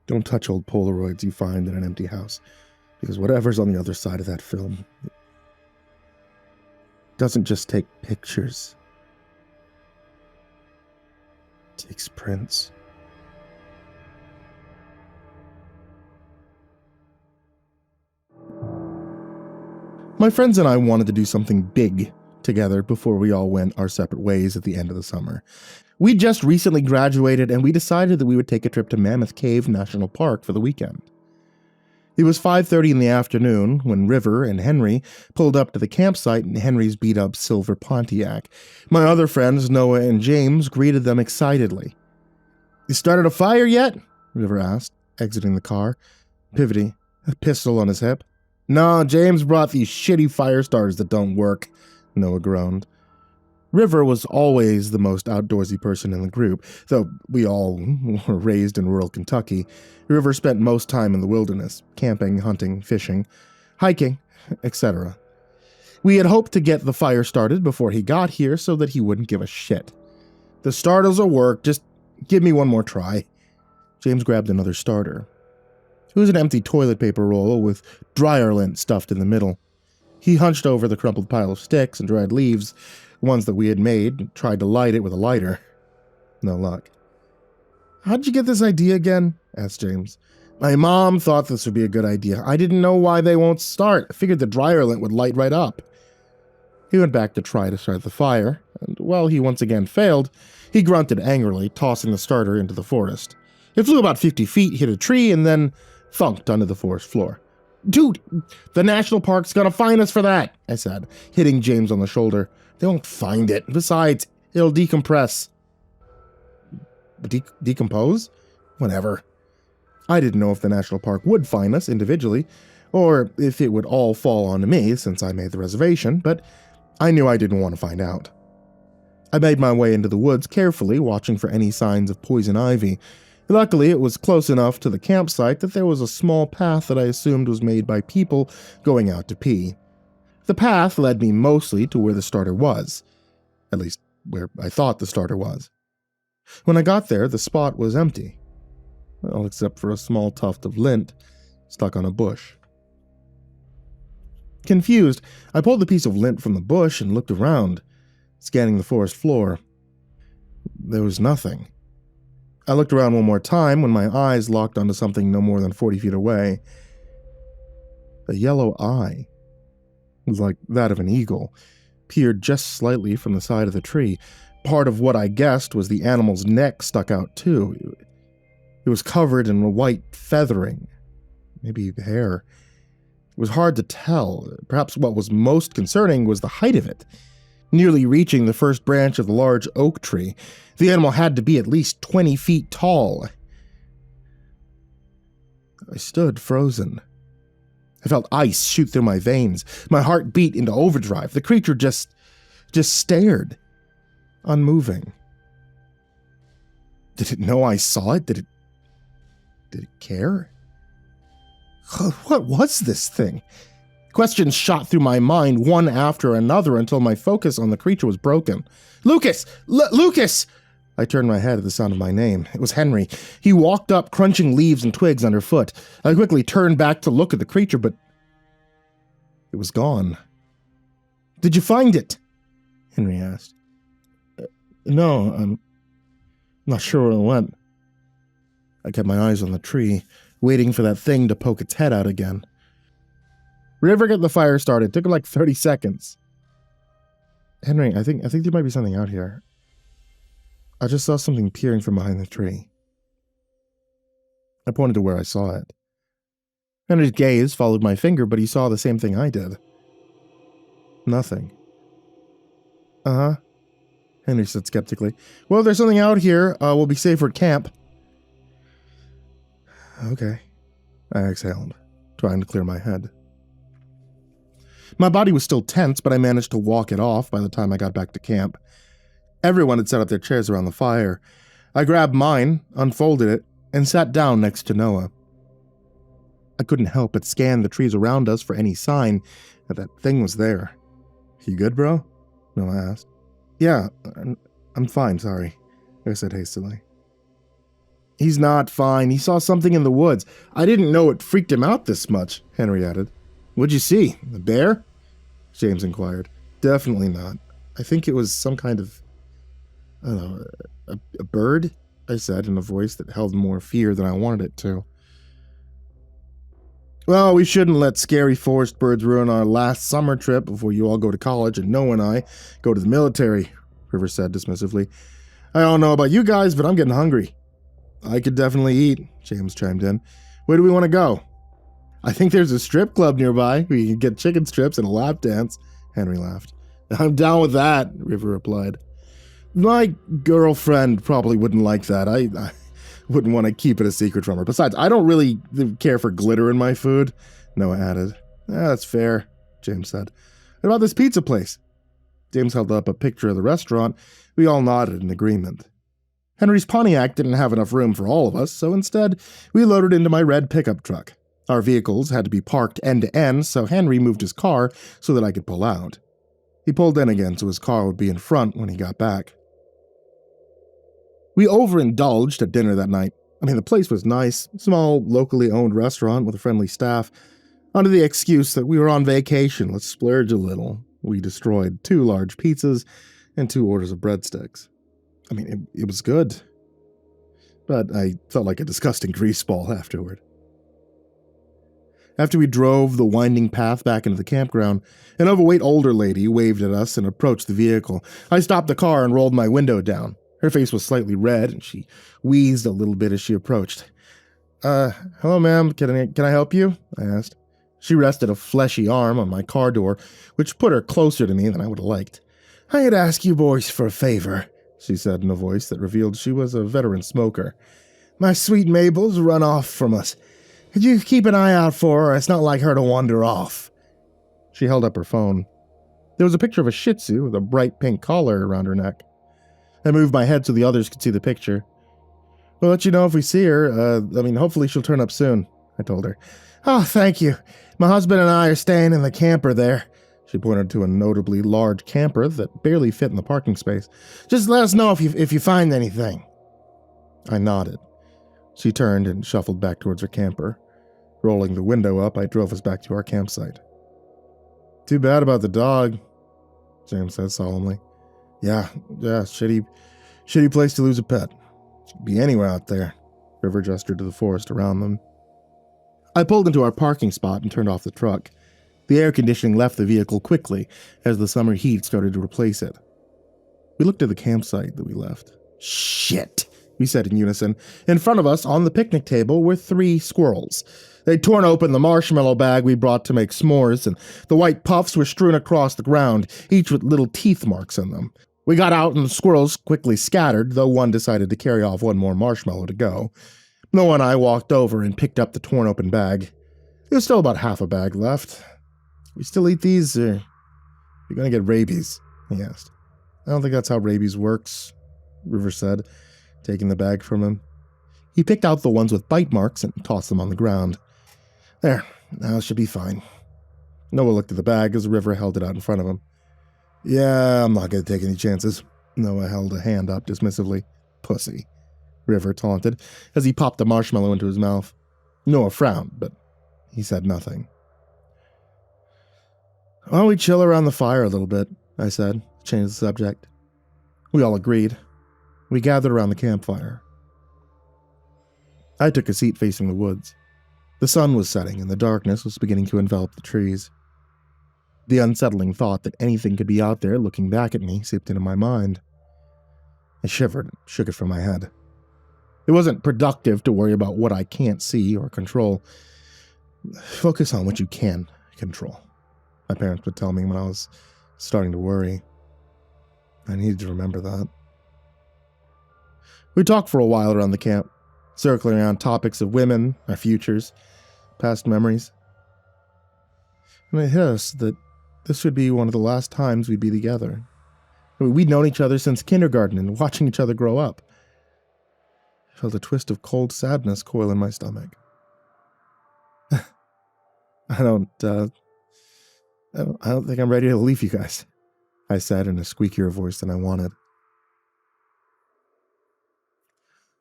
don't touch old Polaroids you find in an empty house, because whatever's on the other side of that film doesn't just take pictures. It takes prints. My friends and I wanted to do something big together before we all went our separate ways at the end of the summer. We just recently graduated, and we decided that we would take a trip to Mammoth Cave National Park for the weekend. It was 5:30 in the afternoon when River and Henry pulled up to the campsite in Henry's beat-up silver Pontiac. My other friends, Noah and James, greeted them excitedly. "You started a fire yet?" River asked, exiting the car, pivoting, a pistol on his hip. "No, James brought these shitty fire starters that don't work," Noah groaned. River was always the most outdoorsy person in the group, though we all were raised in rural Kentucky. River spent most time in the wilderness, camping, hunting, fishing, hiking, etc. We had hoped to get the fire started before he got here so that he wouldn't give a shit. "The starters will work, just give me one more try." James grabbed another starter. It was an empty toilet paper roll with dryer lint stuffed in the middle. He hunched over the crumpled pile of sticks and dried leaves, ones that we had made, and tried to light it with a lighter. No luck. "How'd you get this idea again?" asked James. "My mom thought this would be a good idea. I didn't know why they won't start. I figured the dryer lint would light right up." He went back to try to start the fire, and while he once again failed, he grunted angrily, tossing the starter into the forest. It flew about 50 feet, hit a tree, and then thunked onto the forest floor. "Dude, the national park's gonna fine us for that," I said, hitting James on the shoulder. "They won't find it. Besides, it'll decompress." Decompose? Whatever. I didn't know if the national park would fine us individually, or if it would all fall onto me since I made the reservation, but I knew I didn't want to find out. I made my way into the woods carefully, watching for any signs of poison ivy. Luckily, it was close enough to the campsite that there was a small path that I assumed was made by people going out to pee. The path led me mostly to where the starter was, at least where I thought the starter was. When I got there, the spot was empty, well, except for a small tuft of lint stuck on a bush. Confused, I pulled the piece of lint from the bush and looked around, scanning the forest floor. There was nothing. I looked around one more time when my eyes locked onto something no more than 40 feet away. A yellow eye, like that of an eagle, peered just slightly from the side of the tree. Part of what I guessed was the animal's neck stuck out too. It was covered in a white feathering, maybe hair. It was hard to tell. Perhaps what was most concerning was the height of it. Nearly reaching the first branch of the large oak tree, the animal had to be at least 20 feet tall. I stood frozen. I felt ice shoot through my veins. My heart beat into overdrive. The creature just stared, unmoving. Did it know I saw it? Did it care? What was this thing? Questions shot through my mind one after another until my focus on the creature was broken. Lucas! Lucas! I turned my head at the sound of my name. It was Henry. He walked up, crunching leaves and twigs underfoot. I quickly turned back to look at the creature, but it was gone. Did you find it? Henry asked. No, I'm not sure where it went. I kept my eyes on the tree, waiting for that thing to poke its head out again. We never get the fire started. It took him like 30 seconds. Henry, I think there might be something out here. I just saw something peering from behind the tree. I pointed to where I saw it. Henry's gaze followed my finger, but he saw the same thing I did. Nothing. Uh-huh, Henry said skeptically. Well, there's something out here. We'll be safer at camp. Okay. I exhaled, trying to clear my head. My body was still tense, but I managed to walk it off by the time I got back to camp. Everyone had set up their chairs around the fire. I grabbed mine, unfolded it, and sat down next to Noah. I couldn't help but scan the trees around us for any sign that that thing was there. You good, bro? Noah asked. Yeah, I'm fine, sorry, I said hastily. He's not fine. He saw something in the woods. I didn't know it freaked him out this much, Henry added. What'd you see? A bear? James inquired. Definitely not. I think it was some kind of, I don't know, a bird, I said in a voice that held more fear than I wanted it to. Well, we shouldn't let scary forest birds ruin our last summer trip before you all go to college and Noah and I go to the military, River said dismissively. I don't know about you guys, but I'm getting hungry. I could definitely eat, James chimed in. Where do we want to go? I think there's a strip club nearby where you can get chicken strips and a lap dance, Henry laughed. I'm down with that, River replied. My girlfriend probably wouldn't like that. I wouldn't want to keep it a secret from her. Besides, I don't really care for glitter in my food, Noah added. That's fair, James said. What about this pizza place? James held up a picture of the restaurant. We all nodded in agreement. Henry's Pontiac didn't have enough room for all of us, so instead, we loaded into my red pickup truck. Our vehicles had to be parked end to end, so Henry moved his car so that I could pull out. He pulled in again so his car would be in front when he got back. We overindulged at dinner that night. I mean, the place was nice, small, locally owned restaurant with a friendly staff. Under the excuse that we were on vacation, let's splurge a little. We destroyed 2 large pizzas and 2 orders of breadsticks. I mean, it was good, but I felt like a disgusting greaseball afterward. After we drove the winding path back into the campground, an overweight older lady waved at us and approached the vehicle. I stopped the car and rolled my window down. Her face was slightly red, and she wheezed a little bit as she approached. Hello, ma'am. Can I help you? I asked. She rested a fleshy arm on my car door, which put her closer to me than I would have liked. I had asked you boys for a favor, she said in a voice that revealed she was a veteran smoker. My sweet Mabel's run off from us. Could you keep an eye out for her? It's not like her to wander off. She held up her phone. There was a picture of a Shih Tzu with a bright pink collar around her neck. I moved my head so the others could see the picture. We'll let you know if we see her. Hopefully she'll turn up soon, I told her. Oh, thank you. My husband and I are staying in the camper there. She pointed to a notably large camper that barely fit in the parking space. Just let us know if you find anything. I nodded. She turned and shuffled back towards her camper. Rolling the window up, I drove us back to our campsite. Too bad about the dog, James said solemnly. Yeah, shitty place to lose a pet. Could be anywhere out there. River gestured to the forest around them. I pulled into our parking spot and turned off the truck. The air conditioning left the vehicle quickly as the summer heat started to replace it. We looked at the campsite that we left. Shit, we said in unison. In front of us, on the picnic table, were 3 squirrels. They'd torn open the marshmallow bag we brought to make s'mores, and the white puffs were strewn across the ground, each with little teeth marks in them. We got out and the squirrels quickly scattered, though one decided to carry off one more marshmallow to go. Noah and I walked over and picked up the torn open bag. There was still about half a bag left. We still eat these, or you're gonna get rabies? He asked. I don't think that's how rabies works, River said, taking the bag from him. He picked out the ones with bite marks and tossed them on the ground. There, now it should be fine. Noah looked at the bag as River held it out in front of him. Yeah, I'm not gonna take any chances. Noah held a hand up dismissively. Pussy, River taunted, as he popped a marshmallow into his mouth. Noah frowned, but he said nothing. Why don't we chill around the fire a little bit, I said, change the subject. We all agreed. We gathered around the campfire. I took a seat facing the woods. The sun was setting and the darkness was beginning to envelop the trees. The unsettling thought that anything could be out there looking back at me seeped into my mind. I shivered and shook it from my head. It wasn't productive to worry about what I can't see or control. Focus on what you can control, my parents would tell me when I was starting to worry. I needed to remember that. We talked for a while around the camp, circling around topics of women, our futures, past memories. And it hit us that this would be one of the last times we'd be together. We'd known each other since kindergarten and watching each other grow up. I felt a twist of cold sadness coil in my stomach. I don't think I'm ready to leave you guys, I said in a squeakier voice than I wanted.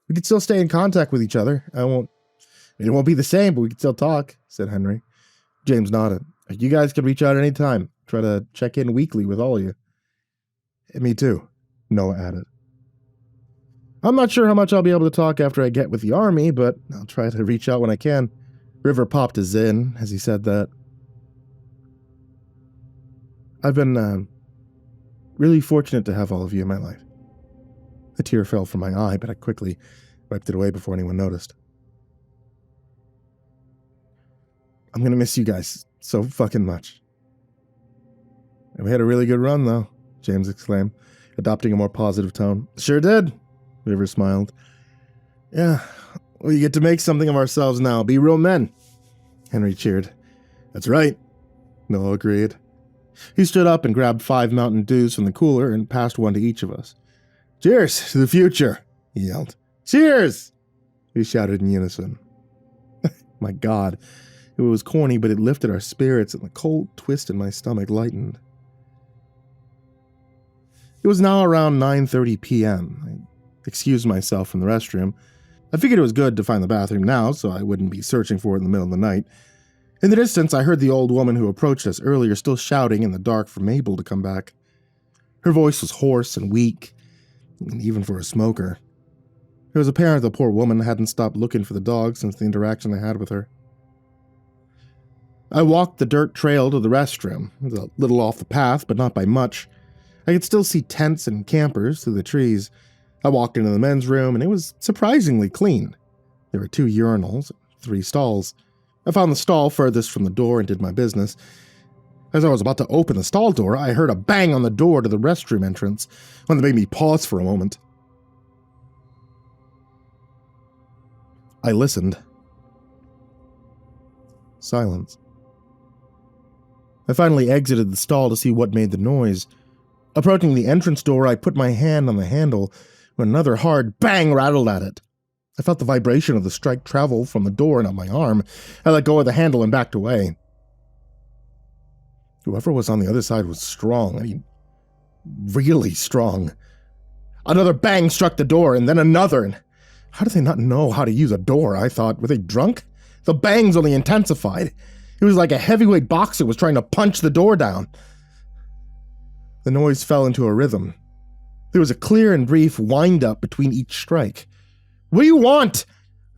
We could still stay in contact with each other. It won't be the same, but we could still talk, said Henry. James nodded. You guys can reach out anytime. Try to check in weekly with all of you. Me too, Noah added. I'm not sure how much I'll be able to talk after I get with the army, but I'll try to reach out when I can. River popped a zin as he said that. I've been really fortunate to have all of you in my life. A tear fell from my eye, but I quickly wiped it away before anyone noticed. I'm gonna miss you guys so fucking much. And we had a really good run, though, James exclaimed, adopting a more positive tone. Sure did, River smiled. Yeah, we get to make something of ourselves now, be real men, Henry cheered. That's right, Noah agreed. He stood up and grabbed 5 Mountain Dews from the cooler and passed one to each of us. Cheers to the future, he yelled. Cheers, we shouted in unison. My God, it was corny, but it lifted our spirits and the cold twist in my stomach lightened. It was now around 9:30 p.m. I excused myself from the restroom. I figured it was good to find the bathroom now, so I wouldn't be searching for it in the middle of the night. In the distance, I heard the old woman who approached us earlier still shouting in the dark for Mabel to come back. Her voice was hoarse and weak, and even for a smoker. It was apparent the poor woman hadn't stopped looking for the dog since the interaction I had with her. I walked the dirt trail to the restroom. It was a little off the path, but not by much. I could still see tents and campers through the trees. I walked into the men's room, and it was surprisingly clean. There were 2 urinals, 3 stalls. I found the stall furthest from the door and did my business. As I was about to open the stall door, I heard a bang on the door to the restroom entrance, one that made me pause for a moment. I listened. Silence. I finally exited the stall to see what made the noise. Approaching the entrance door, I put my hand on the handle when another hard bang rattled at it. I felt the vibration of the strike travel from the door and up my arm. I let go of the handle and backed away. Whoever was on the other side was strong. I mean, really strong. Another bang struck the door, and then another. And how did they not know how to use a door, I thought? Were they drunk? The bangs only intensified. It was like a heavyweight boxer was trying to punch the door down. The noise fell into a rhythm. There was a clear and brief wind-up between each strike. What do you want?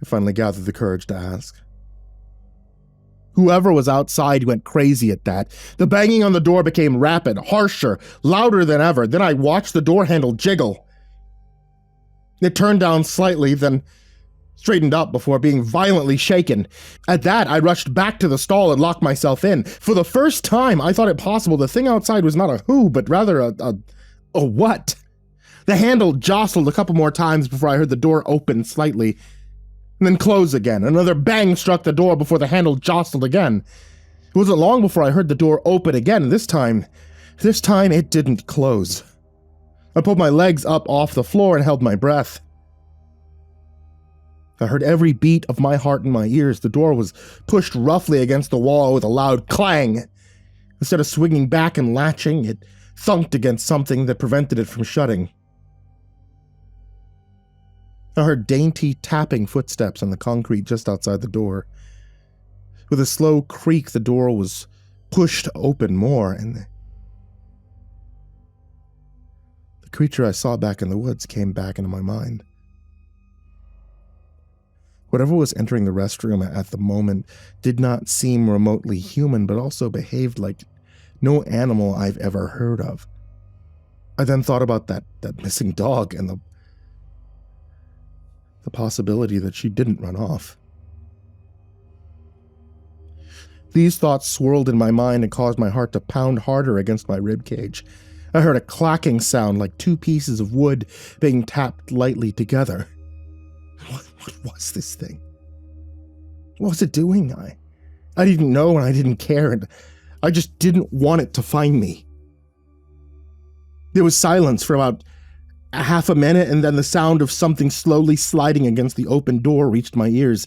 I finally gathered the courage to ask. Whoever was outside went crazy at that. The banging on the door became rapid, harsher, louder than ever. Then I watched the door handle jiggle. It turned down slightly, then straightened up before being violently shaken. At that, I rushed back to the stall and locked myself in. For the first time, I thought it possible the thing outside was not a who, but rather a what? The handle jostled a couple more times before I heard the door open slightly. and then close again. Another bang struck the door before the handle jostled again. It wasn't long before I heard the door open again, and this time it didn't close. I pulled my legs up off the floor and held my breath. I heard every beat of my heart in my ears. The door was pushed roughly against the wall with a loud clang. Instead of swinging back and latching, it thunked against something that prevented it from shutting. I heard dainty tapping footsteps on the concrete just outside the door. With a slow creak, the door was pushed open more, and the creature I saw back in the woods came back into my mind. Whatever was entering the restroom at the moment did not seem remotely human, but also behaved like no animal I've ever heard of. I then thought about that missing dog and the possibility that she didn't run off. These thoughts swirled in my mind and caused my heart to pound harder against my ribcage. I heard a clacking sound like two pieces of wood being tapped lightly together. What was this thing? What was it doing? I didn't know and I didn't care, and I just didn't want it to find me. There was silence for about a half a minute, and then the sound of something slowly sliding against the open door reached my ears.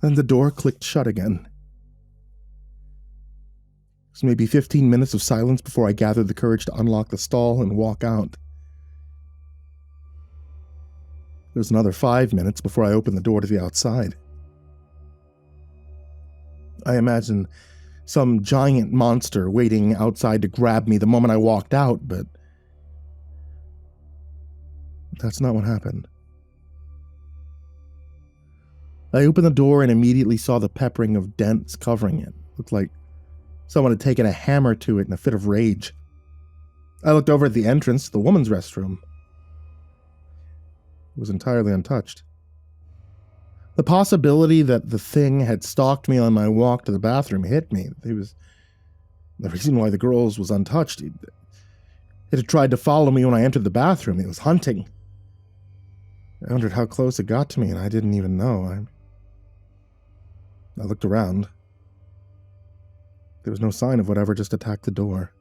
Then the door clicked shut again. It was maybe 15 minutes of silence before I gathered the courage to unlock the stall and walk out. There was another 5 minutes before I opened the door to the outside. I imagined some giant monster waiting outside to grab me the moment I walked out, but that's not what happened. I opened the door and immediately saw the peppering of dents covering it. It looked like someone had taken a hammer to it in a fit of rage. I looked over at the entrance to the woman's restroom. It was entirely untouched. The possibility that the thing had stalked me on my walk to the bathroom hit me. It was the reason why the girl's was untouched. It had tried to follow me when I entered the bathroom. It was hunting. I wondered how close it got to me, and I didn't even know. I looked around. There was no sign of whatever just attacked the door.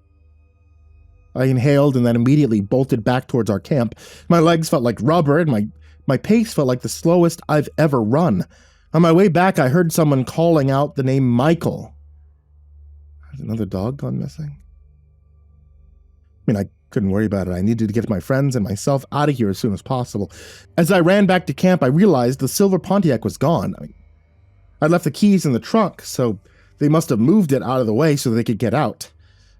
I inhaled and then immediately bolted back towards our camp. My legs felt like rubber, and my pace felt like the slowest I've ever run. On my way back, I heard someone calling out the name Michael. Has another dog gone missing? I couldn't worry about it. I needed to get my friends and myself out of here as soon as possible. As I ran back to camp, I realized the silver Pontiac was gone. I'd left the keys in the trunk, so they must have moved it out of the way so they could get out.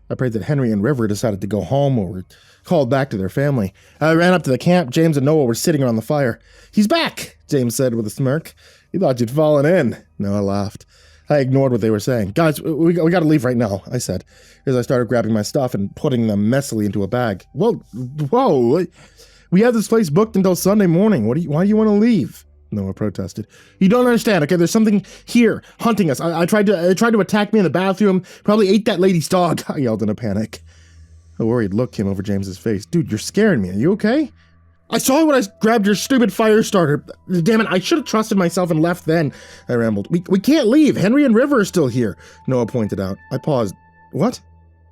I prayed that Henry and River decided to go home or were called back to their family. I ran up to the camp. James and Noah were sitting around the fire. "He's back," James said with a smirk. "He thought you'd fallen in." Noah laughed. I ignored what they were saying. "Guys, we got to leave right now," I said, as I started grabbing my stuff and putting them messily into a bag. Whoa, we have this place booked until Sunday morning. Why do you want to leave?" Noah protested. "You don't understand, okay? There's something here hunting us. I tried to attack me in the bathroom. Probably ate that lady's dog," I yelled in a panic. A worried look came over James's face. "Dude, you're scaring me. Are you okay?" "I saw you when I grabbed your stupid fire starter. Damn it, I should have trusted myself and left then," I rambled. We can't leave. Henry and River are still here," Noah pointed out. I paused. "What?"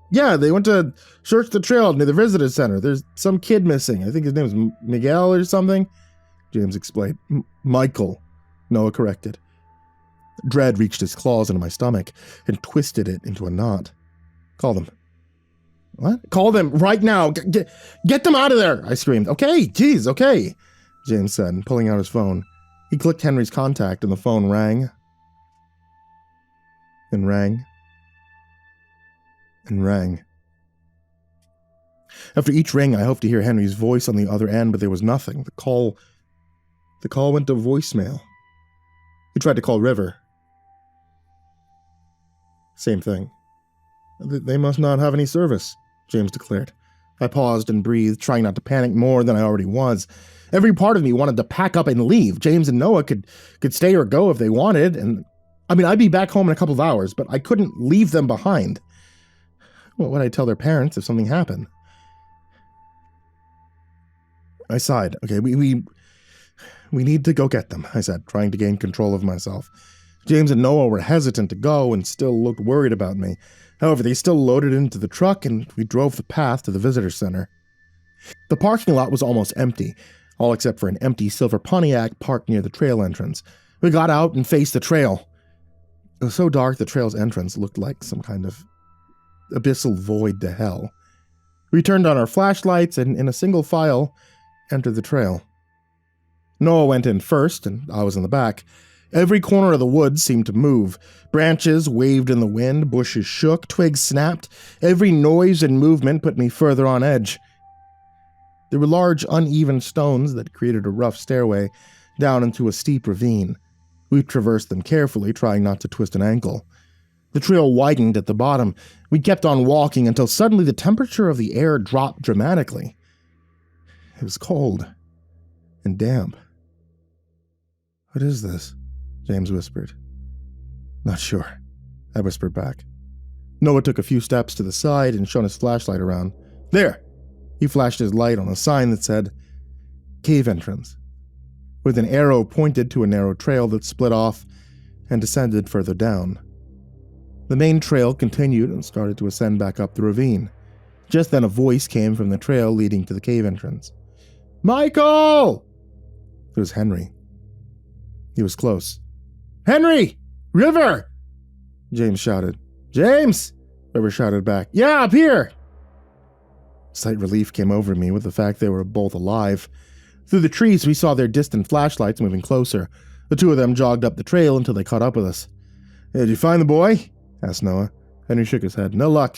"Yeah, they went to search the trail near the visitor center. There's some kid missing. I think his name is Miguel or something," James explained. "Michael," Noah corrected. Dread reached his claws into my stomach and twisted it into a knot. "Call them." "What?" "Call them right now. Get them out of there," I screamed. "Okay, geez, okay," James said, pulling out his phone. He clicked Henry's contact and the phone rang. And rang. And rang. After each ring, I hoped to hear Henry's voice on the other end, but there was nothing. The call went to voicemail. He tried to call River. Same thing. "They must not have any service," James declared. I paused and breathed, trying not to panic more than I already was. Every part of me wanted to pack up and leave. James and Noah could stay or go if they wanted, and I'd be back home in a couple of hours, but I couldn't leave them behind. What would I tell their parents if something happened? I sighed. Okay, we We need to go get them, I said, trying to gain control of myself. James and Noah were hesitant to go and still looked worried about me. However, they still loaded into the truck and we drove the path to the visitor center. The parking lot was almost empty, all except for an empty silver Pontiac parked near the trail entrance. We got out and faced the trail. It was so dark the trail's entrance looked like some kind of abyssal void to hell. We turned on our flashlights and, in a single file, entered the trail. Noah went in first, and I was in the back. Every corner of the woods seemed to move. Branches waved in the wind, bushes shook, twigs snapped. Every noise and movement put me further on edge. There were large, uneven stones that created a rough stairway down into a steep ravine. We traversed them carefully, trying not to twist an ankle. The trail widened at the bottom. We kept on walking until suddenly the temperature of the air dropped dramatically. It was cold and damp. "What is this?" James whispered. "Not sure," I whispered back. Noah took a few steps to the side and shone his flashlight around. "There!" He flashed his light on a sign that said, "Cave Entrance," with an arrow pointed to a narrow trail that split off and descended further down. The main trail continued and started to ascend back up the ravine. Just then a voice came from the trail leading to the cave entrance. "Michael!" It was Henry. He was close. "Henry! River!" James shouted. "James!" River shouted back. "Yeah, up here!" Slight relief came over me with the fact they were both alive. Through the trees, we saw their distant flashlights moving closer. The two of them jogged up the trail until they caught up with us. "Hey, did you find the boy?" asked Noah. Henry shook his head. "No luck.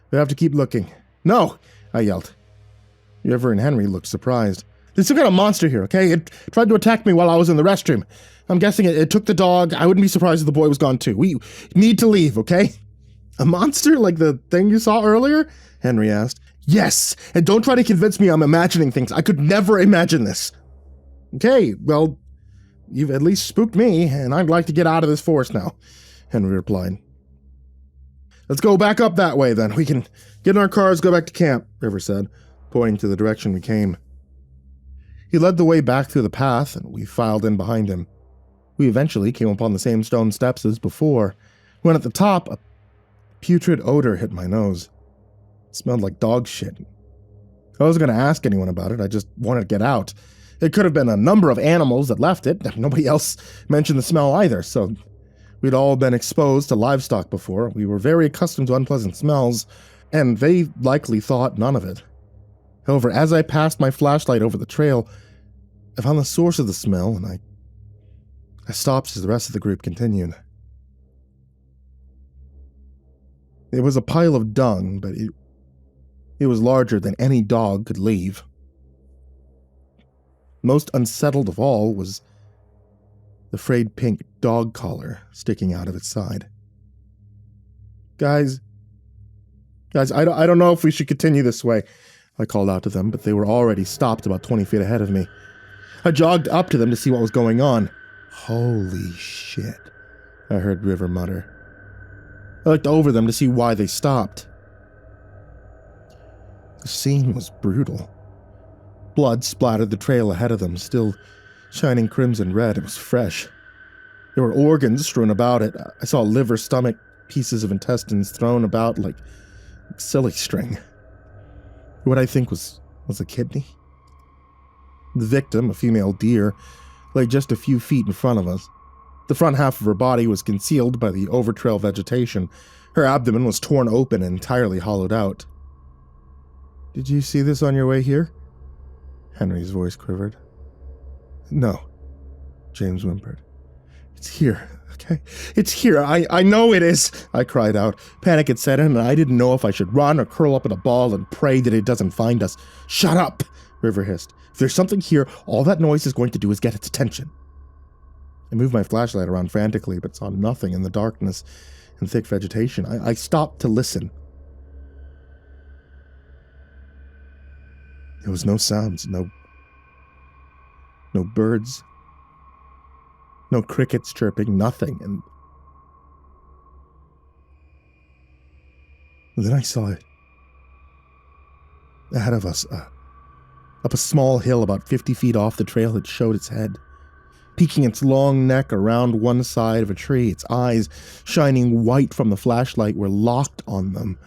We have to keep looking." "No!" I yelled. River and Henry looked surprised. "There's some kind of monster here, okay? It tried to attack me while I was in the restroom. I'm guessing it took the dog. I wouldn't be surprised if the boy was gone too. We need to leave, okay?" "A monster like the thing you saw earlier?" Henry asked. "Yes, and don't try to convince me I'm imagining things. I could never imagine this." "Okay, well, you've at least spooked me, and I'd like to get out of this forest now," Henry replied. "Let's go back up that way, then. We can get in our cars, go back to camp," River said, pointing to the direction we came. He led the way back through the path, and we filed in behind him. We eventually came upon the same stone steps as before, when at the top, a putrid odor hit my nose. It smelled like dog shit. I wasn't going to ask anyone about it, I just wanted to get out. It could have been a number of animals that left it. Nobody else mentioned the smell either, so we'd all been exposed to livestock before. We were very accustomed to unpleasant smells, and they likely thought none of it. However, as I passed my flashlight over the trail, I found the source of the smell, and I stopped as the rest of the group continued. It was a pile of dung, but it was larger than any dog could leave. Most unsettled of all was the frayed pink dog collar sticking out of its side. Guys, I don't know if we should continue this way," I called out to them, but they were already stopped about 20 feet ahead of me. I jogged up to them to see what was going on. "Holy shit," I heard River mutter. I looked over them to see why they stopped. The scene was brutal. Blood splattered the trail ahead of them, still shining crimson red. It was fresh. There were organs strewn about it. I saw liver, stomach, pieces of intestines thrown about like silly string. What I think was a kidney. The victim, a female deer, lay just a few feet in front of us. The front half of her body was concealed by the over-trail vegetation. Her abdomen was torn open and entirely hollowed out. "Did you see this on your way here?" Henry's voice quivered. "No," James whimpered. "It's here, okay? It's here. I know it is," I cried out. Panic had set in, and I didn't know if I should run or curl up in a ball and pray that it doesn't find us. "Shut up," River hissed. "If there's something here, all that noise is going to do is get its attention." I moved my flashlight around frantically, but saw nothing in the darkness and thick vegetation. I stopped to listen. There was no sounds, no birds, no crickets chirping, nothing, and then I saw it. Ahead of us, up a small hill about 50 feet off the trail, it showed its head. peeking its long neck around one side of a tree. Its eyes, shining white from the flashlight, were locked on them.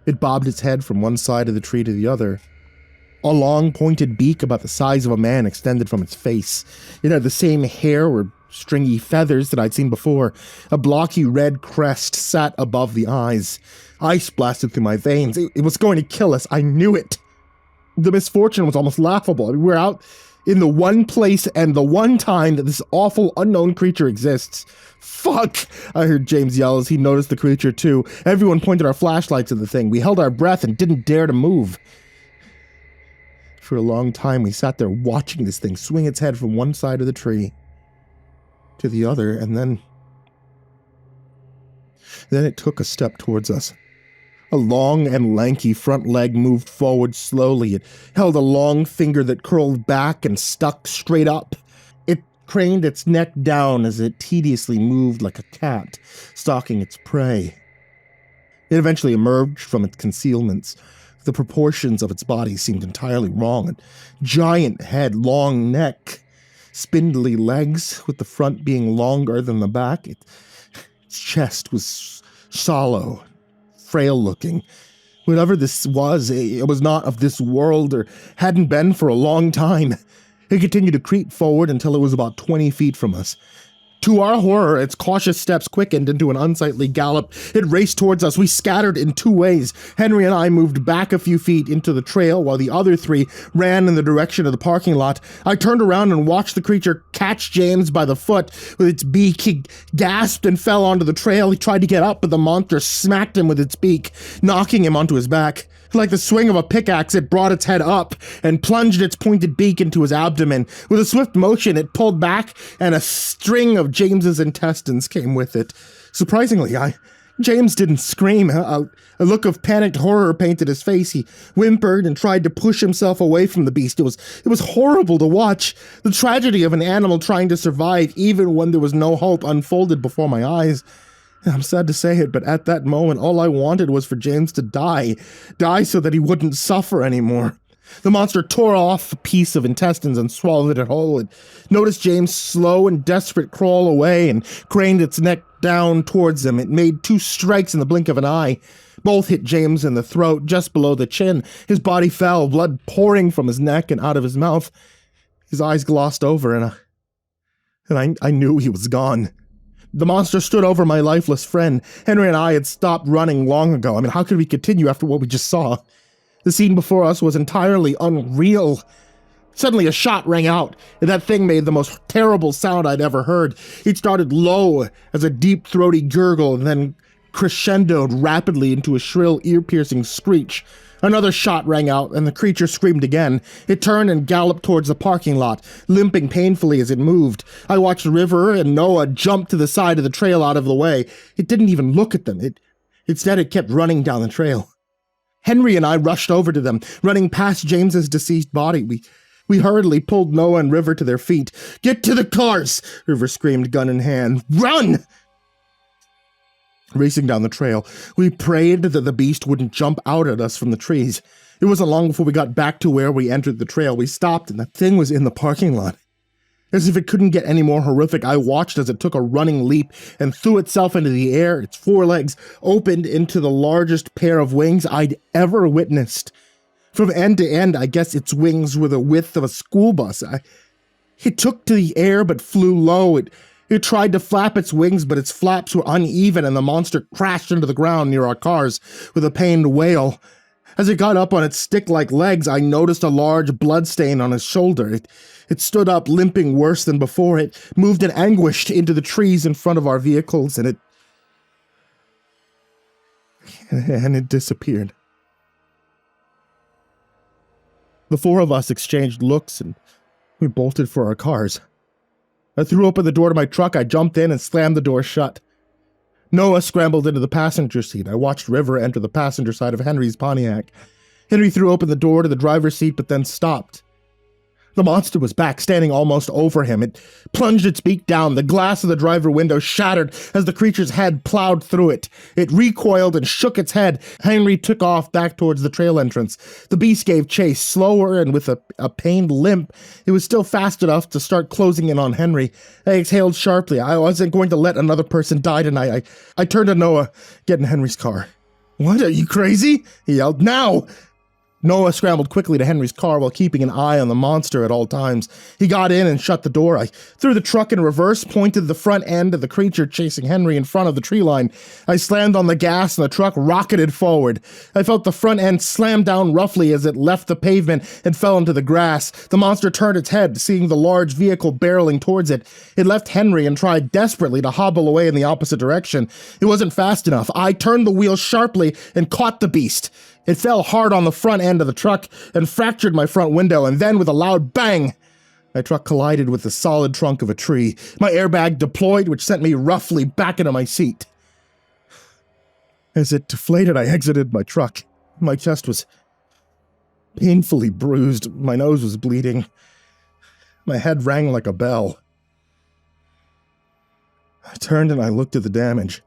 It bobbed its head from one side of the tree to the other. A long, pointed beak about the size of a man extended from its face. It had the same hair or stringy feathers that I'd seen before. A blocky red crest sat above the eyes. Ice blasted through my veins. It was going to kill us. I knew it. The misfortune was almost laughable. I mean, we're out in the one place and the one time that this awful unknown creature exists. Fuck! I heard James yell as he noticed the creature too. Everyone pointed our flashlights at the thing. We held our breath and didn't dare to move. For a long time, we sat there watching this thing swing its head from one side of the tree to the other, and then it took a step towards us. A long and lanky front leg moved forward slowly. It held a long finger that curled back and stuck straight up. It craned its neck down as it tediously moved like a cat, stalking its prey. It eventually emerged from its concealments. The proportions of its body seemed entirely wrong. A giant head, long neck, spindly legs, with the front being longer than the back. Its chest was hollow, frail-looking. Whatever this was, it was not of this world, or hadn't been for a long time. It continued to creep forward until it was about 20 feet from us. To our horror, its cautious steps quickened into an unsightly gallop. It raced towards us. We scattered in two ways. Henry and I moved back a few feet into the trail, while the other three ran in the direction of the parking lot. I turned around and watched the creature catch James by the foot with its beak. He gasped and fell onto the trail. He tried to get up, but the monster smacked him with its beak, knocking him onto his back. Like the swing of a pickaxe, it brought its head up and plunged its pointed beak into his abdomen. With a swift motion, it pulled back, and a string of James's intestines came with it. Surprisingly, James didn't scream. A look of panicked horror painted his face. He whimpered and tried to push himself away from the beast. It was horrible to watch. The tragedy of an animal trying to survive, even when there was no hope, unfolded before my eyes. I'm sad to say it, but at that moment, all I wanted was for James to die. Die so that he wouldn't suffer anymore. The monster tore off a piece of intestines and swallowed it whole. It noticed James' slow and desperate crawl away and craned its neck down towards him. It made 2 strikes in the blink of an eye. Both hit James in the throat, just below the chin. His body fell, blood pouring from his neck and out of his mouth. His eyes glossed over, and I knew he was gone. The monster stood over my lifeless friend. Henry and I had stopped running long ago. I mean, how could we continue after what we just saw? The scene before us was entirely unreal. Suddenly a shot rang out, and that thing made the most terrible sound I'd ever heard. It started low as a deep throaty gurgle and then crescendoed rapidly into a shrill, ear-piercing screech. Another shot rang out, and the creature screamed again. It turned and galloped towards the parking lot, limping painfully as it moved. I watched River and Noah jump to the side of the trail out of the way. It didn't even look at them. Instead, it kept running down the trail. Henry and I rushed over to them, running past James's deceased body. We hurriedly pulled Noah and River to their feet. "Get to the cars!" River screamed, gun in hand. "Run!" Racing down the trail, we prayed that the beast wouldn't jump out at us from the trees. It wasn't long before we got back to where we entered the trail. We stopped, and that thing was in the parking lot. As if it couldn't get any more horrific, I watched as it took a running leap and threw itself into the air. Its forelegs opened into the largest pair of wings I'd ever witnessed. From end to end, I guess its wings were the width of a school bus. It took to the air but flew low. It tried to flap its wings, but its flaps were uneven, and the monster crashed into the ground near our cars with a pained wail. As it got up on its stick-like legs, I noticed a large bloodstain on its shoulder. It stood up, limping worse than before. It moved in anguish into the trees in front of our vehicles, and it disappeared. The 4 of us exchanged looks, and we bolted for our cars. I threw open the door to my truck. I jumped in and slammed the door shut. Noah scrambled into the passenger seat. I watched River enter the passenger side of Henry's Pontiac. Henry threw open the door to the driver's seat, but then stopped. The monster was back, standing almost over him. It plunged its beak down. The glass of the driver window shattered as the creature's head plowed through it. It recoiled and shook its head. Henry took off back towards the trail entrance. The beast gave chase, slower and with a pained limp. It was still fast enough to start closing in on Henry. I exhaled sharply. I wasn't going to let another person die tonight. I turned to Noah. Get in Henry's car. What? Are you crazy? He yelled. Now! Noah scrambled quickly to Henry's car while keeping an eye on the monster at all times. He got in and shut the door. I threw the truck in reverse, pointed the front end of the creature chasing Henry in front of the tree line. I slammed on the gas and the truck rocketed forward. I felt the front end slam down roughly as it left the pavement and fell into the grass. The monster turned its head, seeing the large vehicle barreling towards it. It left Henry and tried desperately to hobble away in the opposite direction. It wasn't fast enough. I turned the wheel sharply and caught the beast. It fell hard on the front end of the truck and fractured my front window, and then with a loud bang, my truck collided with the solid trunk of a tree. My airbag deployed, which sent me roughly back into my seat. As it deflated, I exited my truck. My chest was painfully bruised. My nose was bleeding. My head rang like a bell. I turned and I looked at the damage.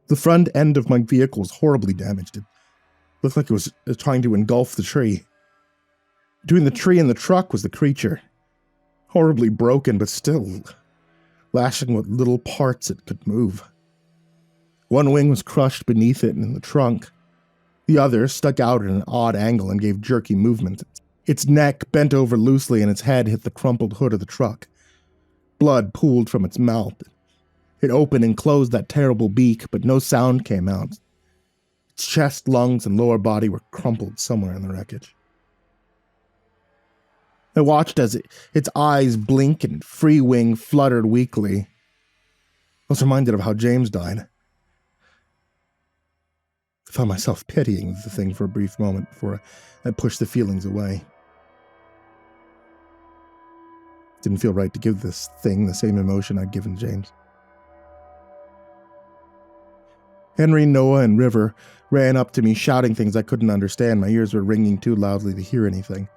The front end of my vehicle was horribly damaged. It looked like it was trying to engulf the tree. Between the tree and the truck was the creature. Horribly broken, but still lashing what little parts it could move. One wing was crushed beneath it and in the trunk. The other stuck out at an odd angle and gave jerky movement. Its neck bent over loosely and its head hit the crumpled hood of the truck. Blood pooled from its mouth. It opened and closed that terrible beak, but no sound came out. Its chest, lungs, and lower body were crumpled somewhere in the wreckage. I watched as its eyes blinked and free wing fluttered weakly. I was reminded of how James died. I found myself pitying the thing for a brief moment before I pushed the feelings away. It didn't feel right to give this thing the same emotion I'd given James. Henry, Noah, and River ran up to me, shouting things I couldn't understand. My ears were ringing too loudly to hear anything.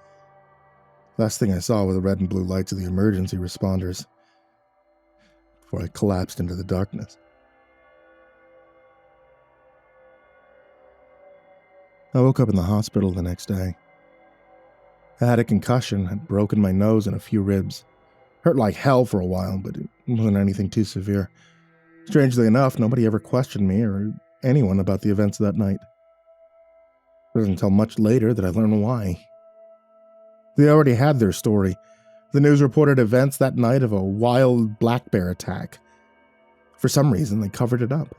Last thing I saw were the red and blue lights of the emergency responders before I collapsed into the darkness. I woke up in the hospital the next day. I had a concussion, had broken my nose and a few ribs. Hurt like hell for a while, but it wasn't anything too severe. Strangely enough, nobody ever questioned me or anyone about the events of that night. It wasn't until much later that I learned why. They already had their story. The news reported events that night of a wild black bear attack. For some reason, they covered it up.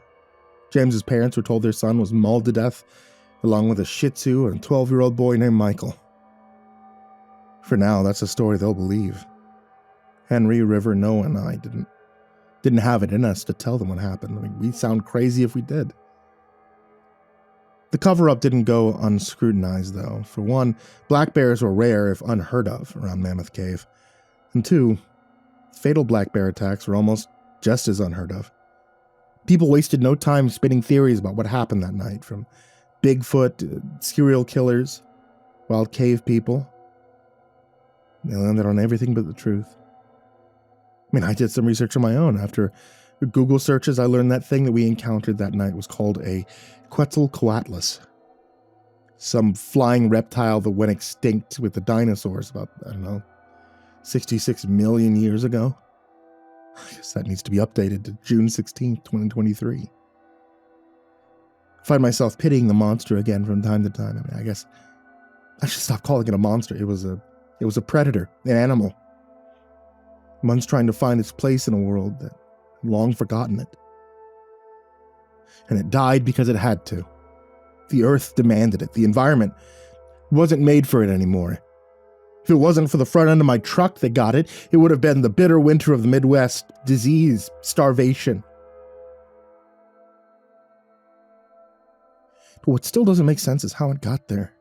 James's parents were told their son was mauled to death, along with a Shih Tzu and a 12-year-old boy named Michael. For now, that's a story they'll believe. Henry, River, Noah, and I didn't have it in us to tell them what happened. I mean, we'd sound crazy if we did. The cover-up didn't go unscrutinized, though. For one, black bears were rare, if unheard of, around Mammoth Cave. And two, fatal black bear attacks were almost just as unheard of. People wasted no time spinning theories about what happened that night, from Bigfoot, serial killers, wild cave people. They landed on everything but the truth. I mean, I did some research on my own. After Google searches, I learned that thing that we encountered that night was called a Quetzalcoatlus. Some flying reptile that went extinct with the dinosaurs about, 66 million years ago. I guess that needs to be updated to June 16th, 2023. I find myself pitying the monster again from time to time. I mean, I guess I should stop calling it a monster. It was a predator, an animal. One's trying to find its place in a world that had long forgotten it. And it died because it had to. The earth demanded it. The environment wasn't made for it anymore. If it wasn't for the front end of my truck that got it, it would have been the bitter winter of the Midwest, disease, starvation. But what still doesn't make sense is how it got there.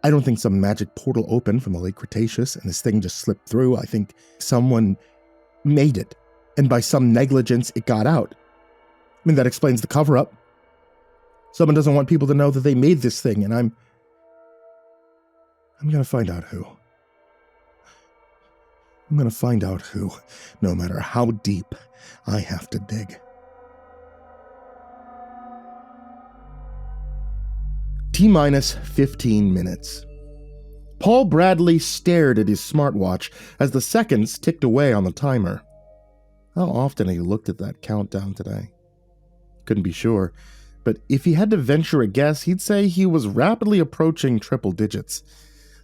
I don't think some magic portal opened from the late Cretaceous and this thing just slipped through. I think someone made it, and by some negligence, it got out. I mean, that explains the cover-up. Someone doesn't want people to know that they made this thing, and I'm I'm gonna find out who. I'm gonna find out who, no matter how deep I have to dig. T-minus 15 minutes. Paul Bradley stared at his smartwatch as the seconds ticked away on the timer. How often had he looked at that countdown today? Couldn't be sure, but if he had to venture a guess, he'd say he was rapidly approaching triple digits.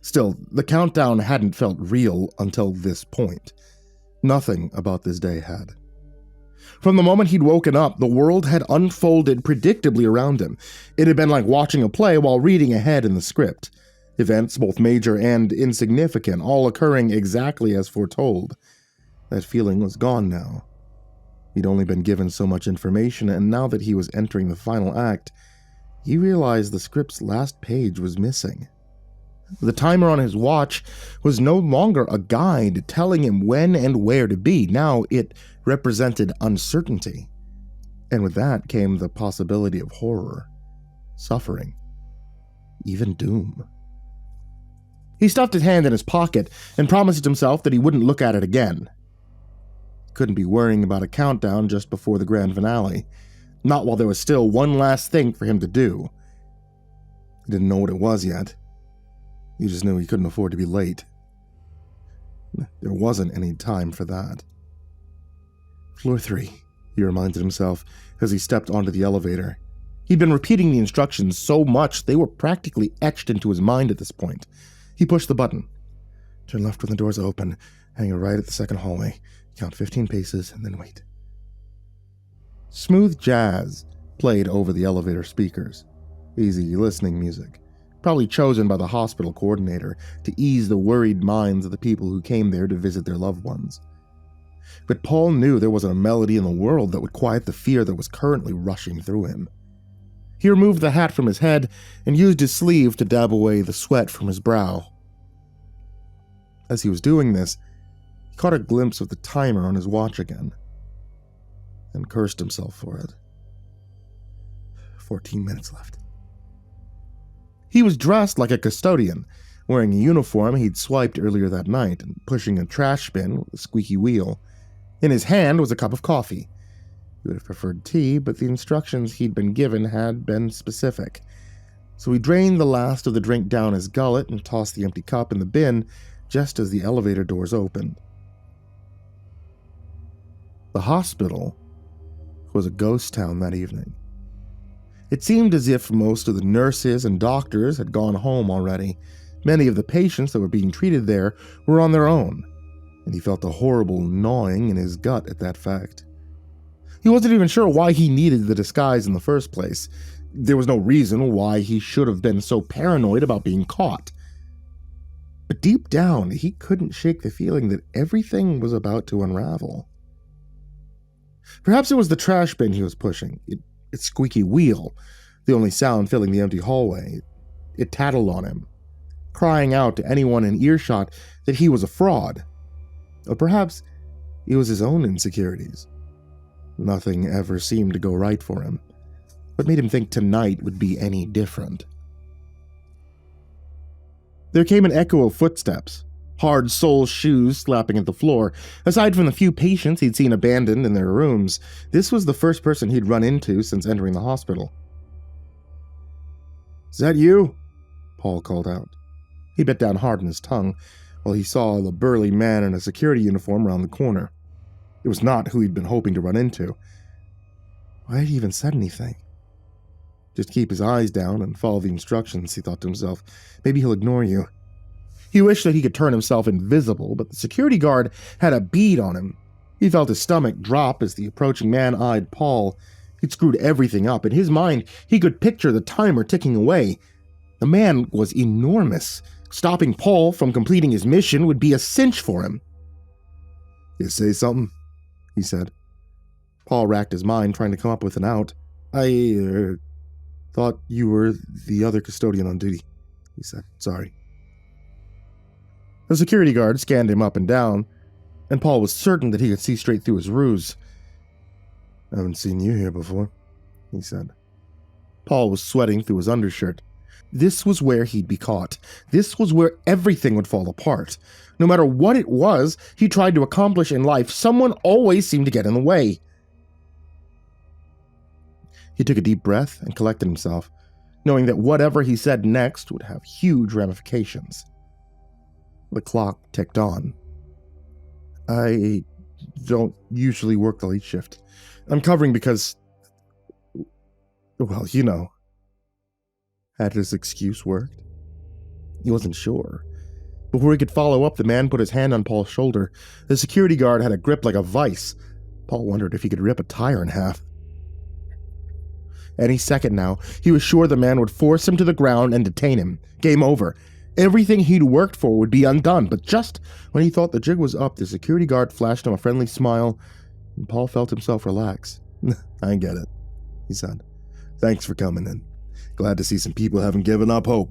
Still, the countdown hadn't felt real until this point. Nothing about this day had. From the moment he'd woken up, the world had unfolded predictably around him. It had been like watching a play while reading ahead in the script. Events, both major and insignificant, all occurring exactly as foretold. That feeling was gone now. He'd only been given so much information, and now that he was entering the final act, he realized the script's last page was missing. The timer on his watch was no longer a guide telling him when and where to be. Now it represented uncertainty. And with that came the possibility of horror, suffering, even doom. He stuffed his hand in his pocket and promised himself that he wouldn't look at it again. He couldn't be worrying about a countdown just before the grand finale, not while there was still one last thing for him to do. He didn't know what it was yet. He just knew he couldn't afford to be late. There wasn't any time for that. Floor 3, he reminded himself as he stepped onto the elevator. He'd been repeating the instructions so much they were practically etched into his mind at this point. He pushed the button. Turn left when the doors open, hang a right at the second hallway, count 15 paces, and then wait. Smooth jazz played over the elevator speakers. Easy listening music. Probably chosen by the hospital coordinator to ease the worried minds of the people who came there to visit their loved ones. But Paul knew there wasn't a melody in the world that would quiet the fear that was currently rushing through him. He removed the hat from his head and used his sleeve to dab away the sweat from his brow. As he was doing this, he caught a glimpse of the timer on his watch again, and cursed himself for it. 14 minutes left. He was dressed like a custodian, wearing a uniform he'd swiped earlier that night and pushing a trash bin with a squeaky wheel. In his hand was a cup of coffee. He would have preferred tea, but the instructions he'd been given had been specific. So he drained the last of the drink down his gullet and tossed the empty cup in the bin just as the elevator doors opened. The hospital was a ghost town that evening. It seemed as if most of the nurses and doctors had gone home already. Many of the patients that were being treated there were on their own, and he felt a horrible gnawing in his gut at that fact. He wasn't even sure why he needed the disguise in the first place. There was no reason why he should have been so paranoid about being caught. But deep down, he couldn't shake the feeling that everything was about to unravel. Perhaps it was the trash bin he was pushing. Its squeaky wheel, the only sound filling the empty hallway. It tattled on him, crying out to anyone in earshot that he was a fraud. Or perhaps it was his own insecurities. Nothing ever seemed to go right for him. What made him think tonight would be any different? There came an echo of footsteps, hard sole shoes slapping at the floor. Aside from the few patients he'd seen abandoned in their rooms, this was the first person he'd run into since entering the hospital. "Is that you?" Paul called out. He bit down hard on his tongue while he saw the burly man in a security uniform around the corner. It was not who he'd been hoping to run into. Why had he even said anything? Just keep his eyes down and follow the instructions, he thought to himself. Maybe he'll ignore you. He wished that he could turn himself invisible, but the security guard had a bead on him. He felt his stomach drop as the approaching man eyed Paul. He'd screwed everything up. In his mind, he could picture the timer ticking away. The man was enormous. Stopping Paul from completing his mission would be a cinch for him. "You say something?" he said. Paul racked his mind, trying to come up with an out. I thought you were the other custodian on duty," he said. "Sorry." The security guard scanned him up and down, and Paul was certain that he could see straight through his ruse. "I haven't seen you here before," he said. Paul was sweating through his undershirt. This was where he'd be caught. This was where everything would fall apart. No matter what it was he tried to accomplish in life, someone always seemed to get in the way. He took a deep breath and collected himself, knowing that whatever he said next would have huge ramifications. The clock ticked on. I don't usually work the late shift. I'm covering because, well, you know. Had his excuse worked? He wasn't sure. Before he could follow up, the man put his hand on Paul's shoulder. The security guard had a grip like a vice. Paul wondered if he could rip a tire in half. Any second now, he was sure the man would force him to the ground and detain him. Game over. Everything he'd worked for would be undone, but just when he thought the jig was up, the security guard flashed him a friendly smile, and Paul felt himself relax. I get it, he said. Thanks for coming in. Glad to see some people haven't given up hope.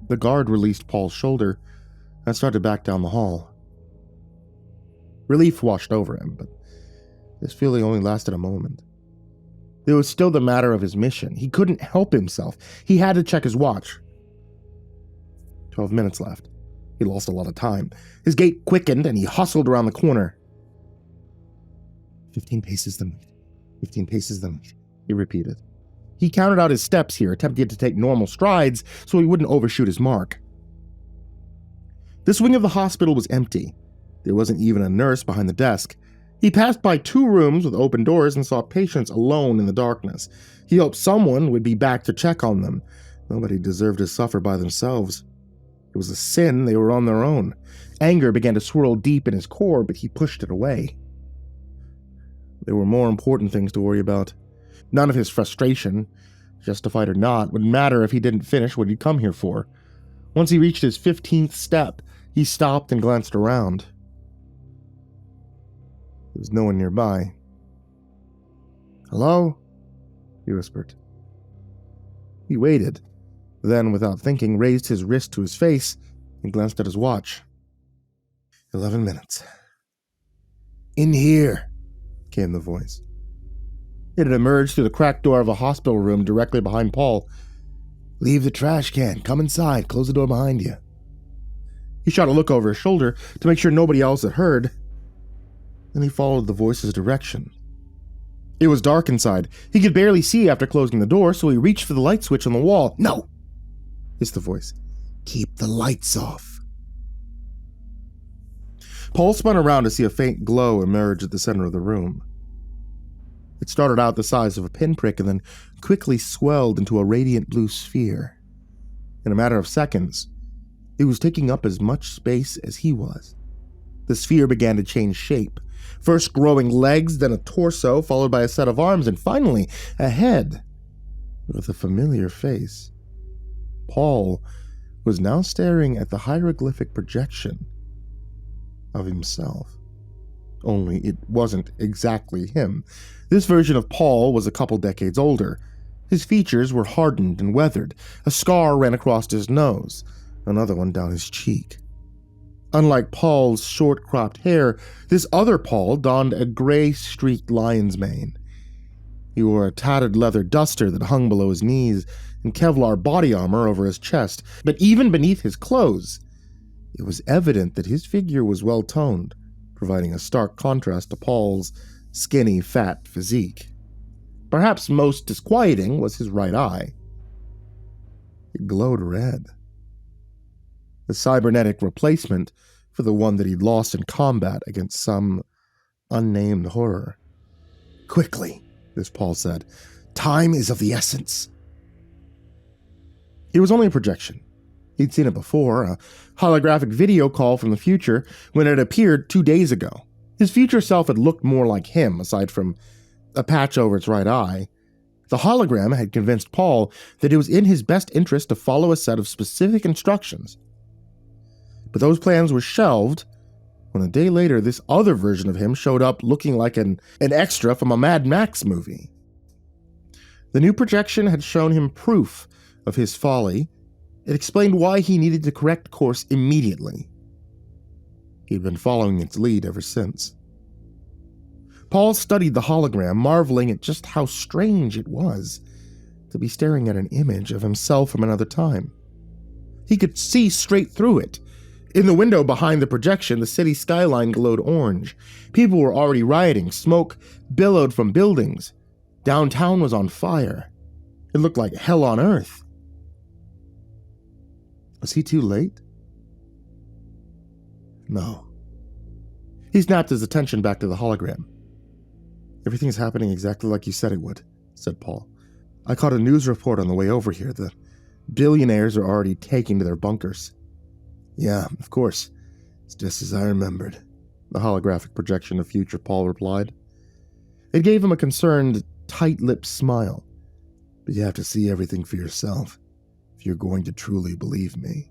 The guard released Paul's shoulder and started back down the hall. Relief washed over him, but this feeling only lasted a moment. It was still the matter of his mission. He couldn't help himself. He had to check his watch. 12 minutes left. He lost a lot of time. His gait quickened and he hustled around the corner. 15 paces the minute. 15 paces the minute, he repeated. He counted out his steps here, attempting to take normal strides so he wouldn't overshoot his mark. This wing of the hospital was empty. There wasn't even a nurse behind the desk. He passed by 2 rooms with open doors and saw patients alone in the darkness. He hoped someone would be back to check on them. Nobody deserved to suffer by themselves. It was a sin they were on their own. Anger began to swirl deep in his core, but he pushed it away. There were more important things to worry about. None of his frustration, justified or not, would matter if he didn't finish what he'd come here for. Once he reached his 15th step, he stopped and glanced around. There was no one nearby. "Hello?" he whispered. He waited, then, without thinking, raised his wrist to his face and glanced at his watch. 11 minutes. "In here," came the voice. It had emerged through the cracked door of a hospital room directly behind Paul. "Leave the trash can. Come inside. Close the door behind you." He shot a look over his shoulder to make sure nobody else had heard. Then he followed the voice's direction. It was dark inside. He could barely see after closing the door, so he reached for the light switch on the wall. "No!" hissed the voice. "Keep the lights off." Paul spun around to see a faint glow emerge at the center of the room. It started out the size of a pinprick and then quickly swelled into a radiant blue sphere. In a matter of seconds, it was taking up as much space as he was. The sphere began to change shape, first growing legs, then a torso, followed by a set of arms, and finally a head with a familiar face. Paul was now staring at the hieroglyphic projection of himself. Only it wasn't exactly him. This version of Paul was a couple decades older. His features were hardened and weathered. A scar ran across his nose, another one down his cheek. Unlike Paul's short-cropped hair, this other Paul donned a gray-streaked lion's mane. He wore a tattered leather duster that hung below his knees and Kevlar body armor over his chest. But even beneath his clothes, it was evident that his figure was well-toned, providing a stark contrast to Paul's skinny, fat physique. Perhaps most disquieting was his right eye. It glowed red. The cybernetic replacement for the one that he'd lost in combat against some unnamed horror. "Quickly," this Paul said. "Time is of the essence." It was only a projection. He'd seen it before, a holographic video call from the future when it appeared 2 days ago. His future self had looked more like him, aside from a patch over its right eye. The hologram had convinced Paul that it was in his best interest to follow a set of specific instructions. But those plans were shelved when a day later this other version of him showed up looking like an extra from a Mad Max movie. The new projection had shown him proof of his folly. It explained why he needed to correct course immediately. He'd been following its lead ever since. Paul studied the hologram, marveling at just how strange it was. to be staring at an image of himself from another time. He could see straight through it. In the window behind the projection, the city skyline glowed orange. People were already rioting. Smoke billowed from buildings. Downtown was on fire. It looked like hell on earth. Was he too late? No. He snapped his attention back to the hologram. Everything's happening exactly like you said it would, said Paul. I caught a news report on the way over here. The billionaires are already taking to their bunkers. Yeah, of course. It's just as I remembered, the holographic projection of future Paul replied. It gave him a concerned, tight-lipped smile. But you have to see everything for yourself, if you're going to truly believe me.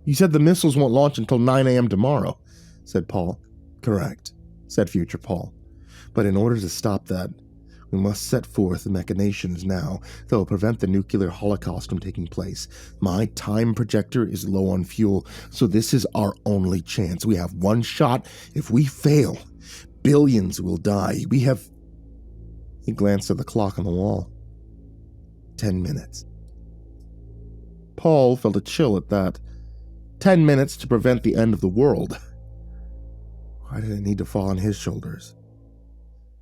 You said the missiles won't launch until 9 a.m. tomorrow, said Paul. Correct, said future Paul. But in order to stop that, we must set forth the machinations now that will prevent the nuclear holocaust from taking place. My time projector is low on fuel, so this is our only chance. We have one shot. If we fail, billions will die. We have... He glanced at the clock on the wall. 10 minutes. Paul felt a chill at that. 10 minutes to prevent the end of the world. Why did it need to fall on his shoulders?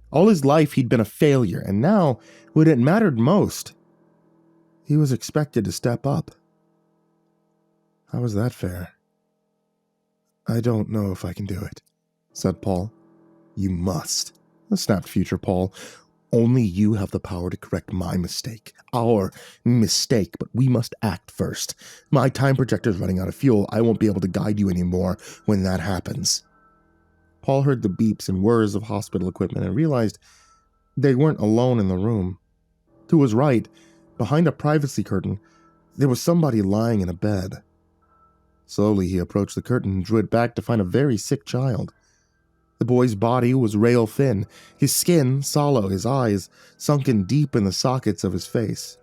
All his life he'd been a failure, and now, when it mattered most, he was expected to step up. How was that fair? I don't know if I can do it, said Paul. You must, snapped future Paul. Only you have the power to correct my mistake. Our mistake, but we must act first. My time projector's running out of fuel. I won't be able to guide you anymore when that happens. Paul heard the beeps and whirs of hospital equipment and realized they weren't alone in the room. To his right, behind a privacy curtain, there was somebody lying in a bed. Slowly he approached the curtain and drew it back to find a very sick child. The boy's body was rail thin, his skin sallow, his eyes sunken deep in the sockets of his face.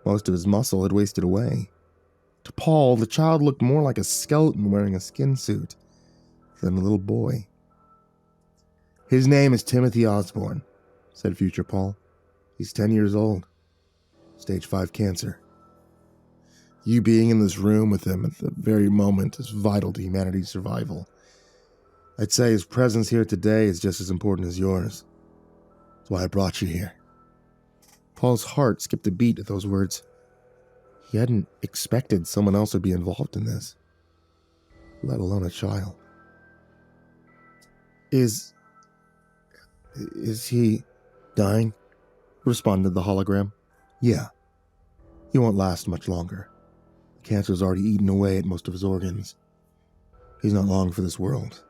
Most of his muscle had wasted away. To Paul, the child looked more like a skeleton wearing a skin suit than a little boy. His name is Timothy Osborne, said future Paul. He's 10 years old. Stage 5 cancer. You being in this room with him at the very moment is vital to humanity's survival. I'd say his presence here today is just as important as yours. That's why I brought you here. Paul's heart skipped a beat at those words. He hadn't expected someone else would be involved in this, let alone a child. Is he dying? Responded the hologram. Yeah. He won't last much longer. The cancer's already eaten away at most of his organs. He's not long for this world.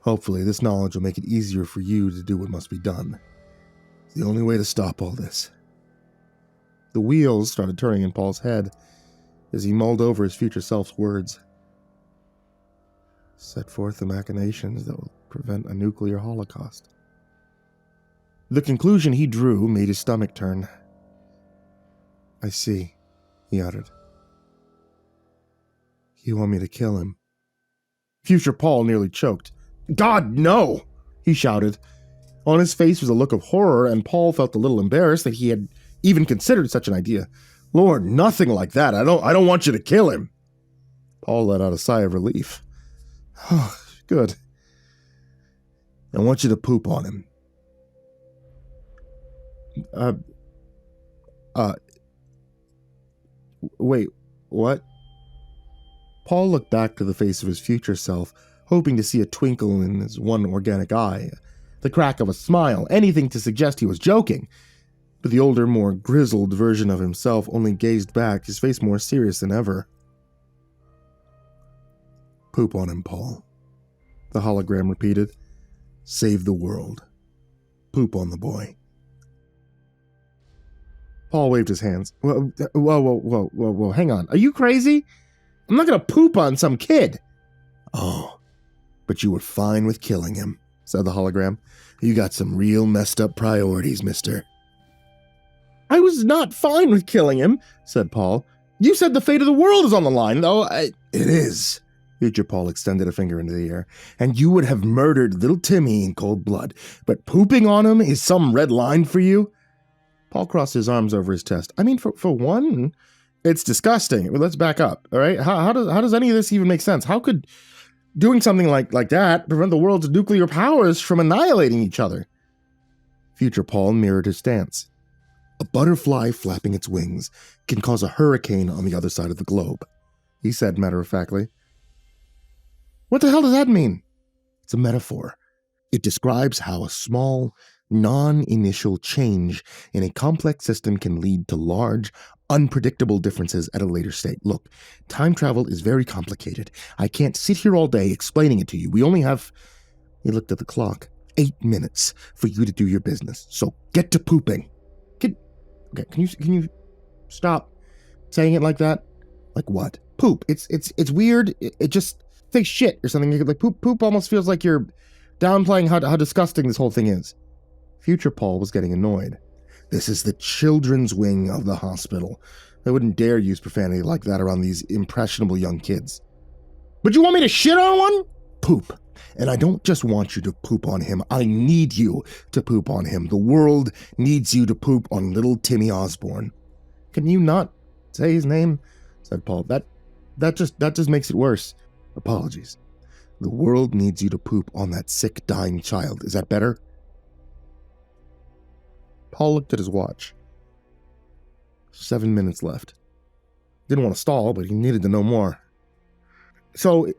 Hopefully, this knowledge will make it easier for you to do what must be done. It's the only way to stop all this. The wheels started turning in Paul's head as he mulled over his future self's words. Set forth the machinations that will prevent a nuclear holocaust. The conclusion he drew made his stomach turn. I see, he uttered. You want me to kill him? Future Paul nearly choked. God, no! He shouted. On his face was a look of horror, and Paul felt a little embarrassed that he had even considered such an idea. Lord, nothing like that. I don't want you to kill him. Paul let out a sigh of relief. Oh, good. I want you to poop on him. Wait, what? Paul looked back to the face of his future self, hoping to see a twinkle in his one organic eye, the crack of a smile, anything to suggest he was joking. But the older, more grizzled version of himself only gazed back, his face more serious than ever. Poop on him, Paul, the hologram repeated. Save the world. Poop on the boy. Paul waved his hands. Whoa, hang on. Are you crazy? I'm not going to poop on some kid. Oh, but you were fine with killing him, said the hologram. You got some real messed up priorities, mister. I was not fine with killing him, said Paul. You said the fate of the world is on the line, though. It is. Future Paul extended a finger into the air. And you would have murdered little Timmy in cold blood. But pooping on him is some red line for you? Paul crossed his arms over his chest. I mean, for one, it's disgusting. Well, let's back up, all right? How does any of this even make sense? How could doing something like that prevent the world's nuclear powers from annihilating each other? Future Paul mirrored his stance. A butterfly flapping its wings can cause a hurricane on the other side of the globe, he said matter-of-factly. What the hell does that mean? It's a metaphor. It describes how a small, non-initial change in a complex system can lead to large, unpredictable differences at a later state. Look, time travel is very complicated. I can't sit here all day explaining it to you. We only have, he looked at the clock, 8 minutes for you to do your business. So get to pooping. Can you stop saying it like that? Like what? Poop. It's weird. It just say shit or something. Like poop almost feels like you're downplaying how disgusting this whole thing is. Future Paul was getting annoyed. This is the children's wing of the hospital. I wouldn't dare use profanity like that around these impressionable young kids. But you want me to shit on one? Poop. And I don't just want you to poop on him. I need you to poop on him. The world needs you to poop on little Timmy Osborne. Can you not say his name? Said Paul. That just makes it worse. Apologies. The world needs you to poop on that sick, dying child. Is that better? Paul looked at his watch. 7 minutes left. Didn't want to stall, but he needed to know more. So,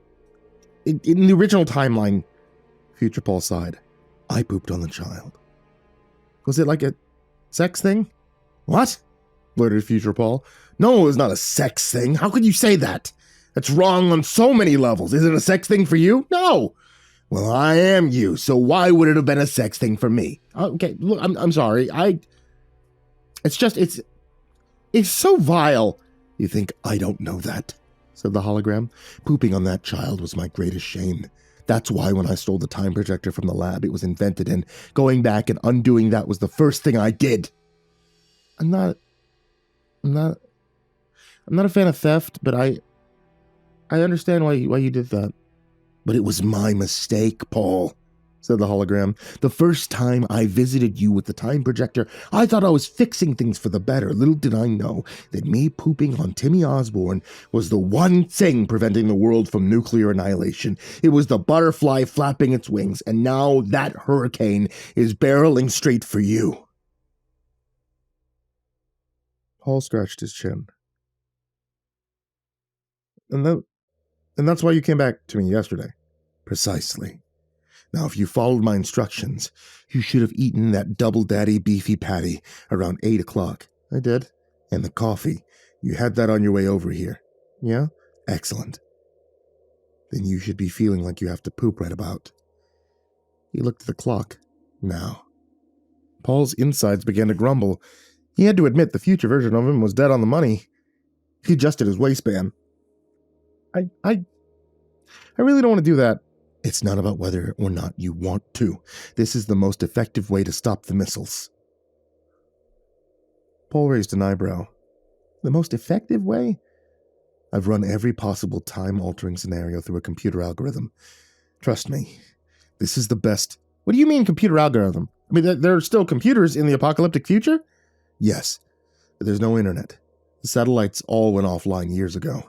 in the original timeline, Future Paul sighed. I pooped on the child. Was it like a sex thing? What? Blurted Future Paul. No, it was not a sex thing. How could you say that? That's wrong on so many levels. Is it a sex thing for you? No. Well, I am you, so why would it have been a sex thing for me? Okay, look, I'm sorry. It's so vile. You think I don't know that? Said the hologram. Pooping on that child was my greatest shame. That's why when I stole the time projector from the lab, it was invented, and going back and undoing that was the first thing I did. I'm not a fan of theft, but I understand why you did that. But it was my mistake, Paul, said the hologram. The first time I visited you with the time projector, I thought I was fixing things for the better. Little did I know that me pooping on Timmy Osborne was the one thing preventing the world from nuclear annihilation. It was the butterfly flapping its wings, and now that hurricane is barreling straight for you. Paul scratched his chin. And that's why you came back to me yesterday. Precisely. Now, if you followed my instructions, you should have eaten that double daddy beefy patty around 8 o'clock. I did. And the coffee. You had that on your way over here. Yeah? Excellent. Then you should be feeling like you have to poop right about. He looked at the clock. Now. Paul's insides began to grumble. He had to admit the future version of him was dead on the money. He adjusted his waistband. I really don't want to do that. It's not about whether or not you want to. This is the most effective way to stop the missiles. Paul raised an eyebrow. The most effective way? I've run every possible time-altering scenario through a computer algorithm. Trust me, this is the best. What do you mean computer algorithm? I mean, there are still computers in the apocalyptic future? Yes, but there's no internet. The satellites all went offline years ago.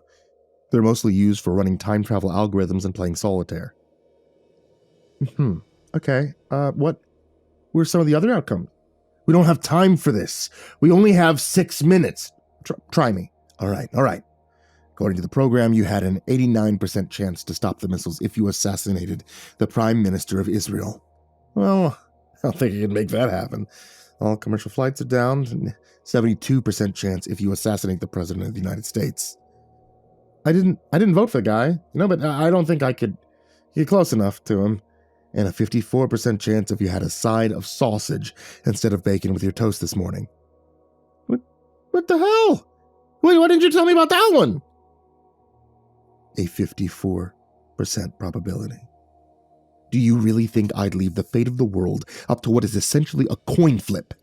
They're mostly used for running time travel algorithms and playing solitaire. Okay, what were some of the other outcomes? We don't have time for this. We only have 6 minutes. Try me. All right. According to the program, you had an 89% chance to stop the missiles if you assassinated the Prime Minister of Israel. Well, I don't think you can make that happen. All commercial flights are down, and 72% chance if you assassinate the President of the United States. I didn't vote for the guy, but I don't think I could get close enough to him. And a 54% chance if you had a side of sausage instead of bacon with your toast this morning. What the hell? Wait, why didn't you tell me about that one? A 54% probability. Do you really think I'd leave the fate of the world up to what is essentially a coin flip?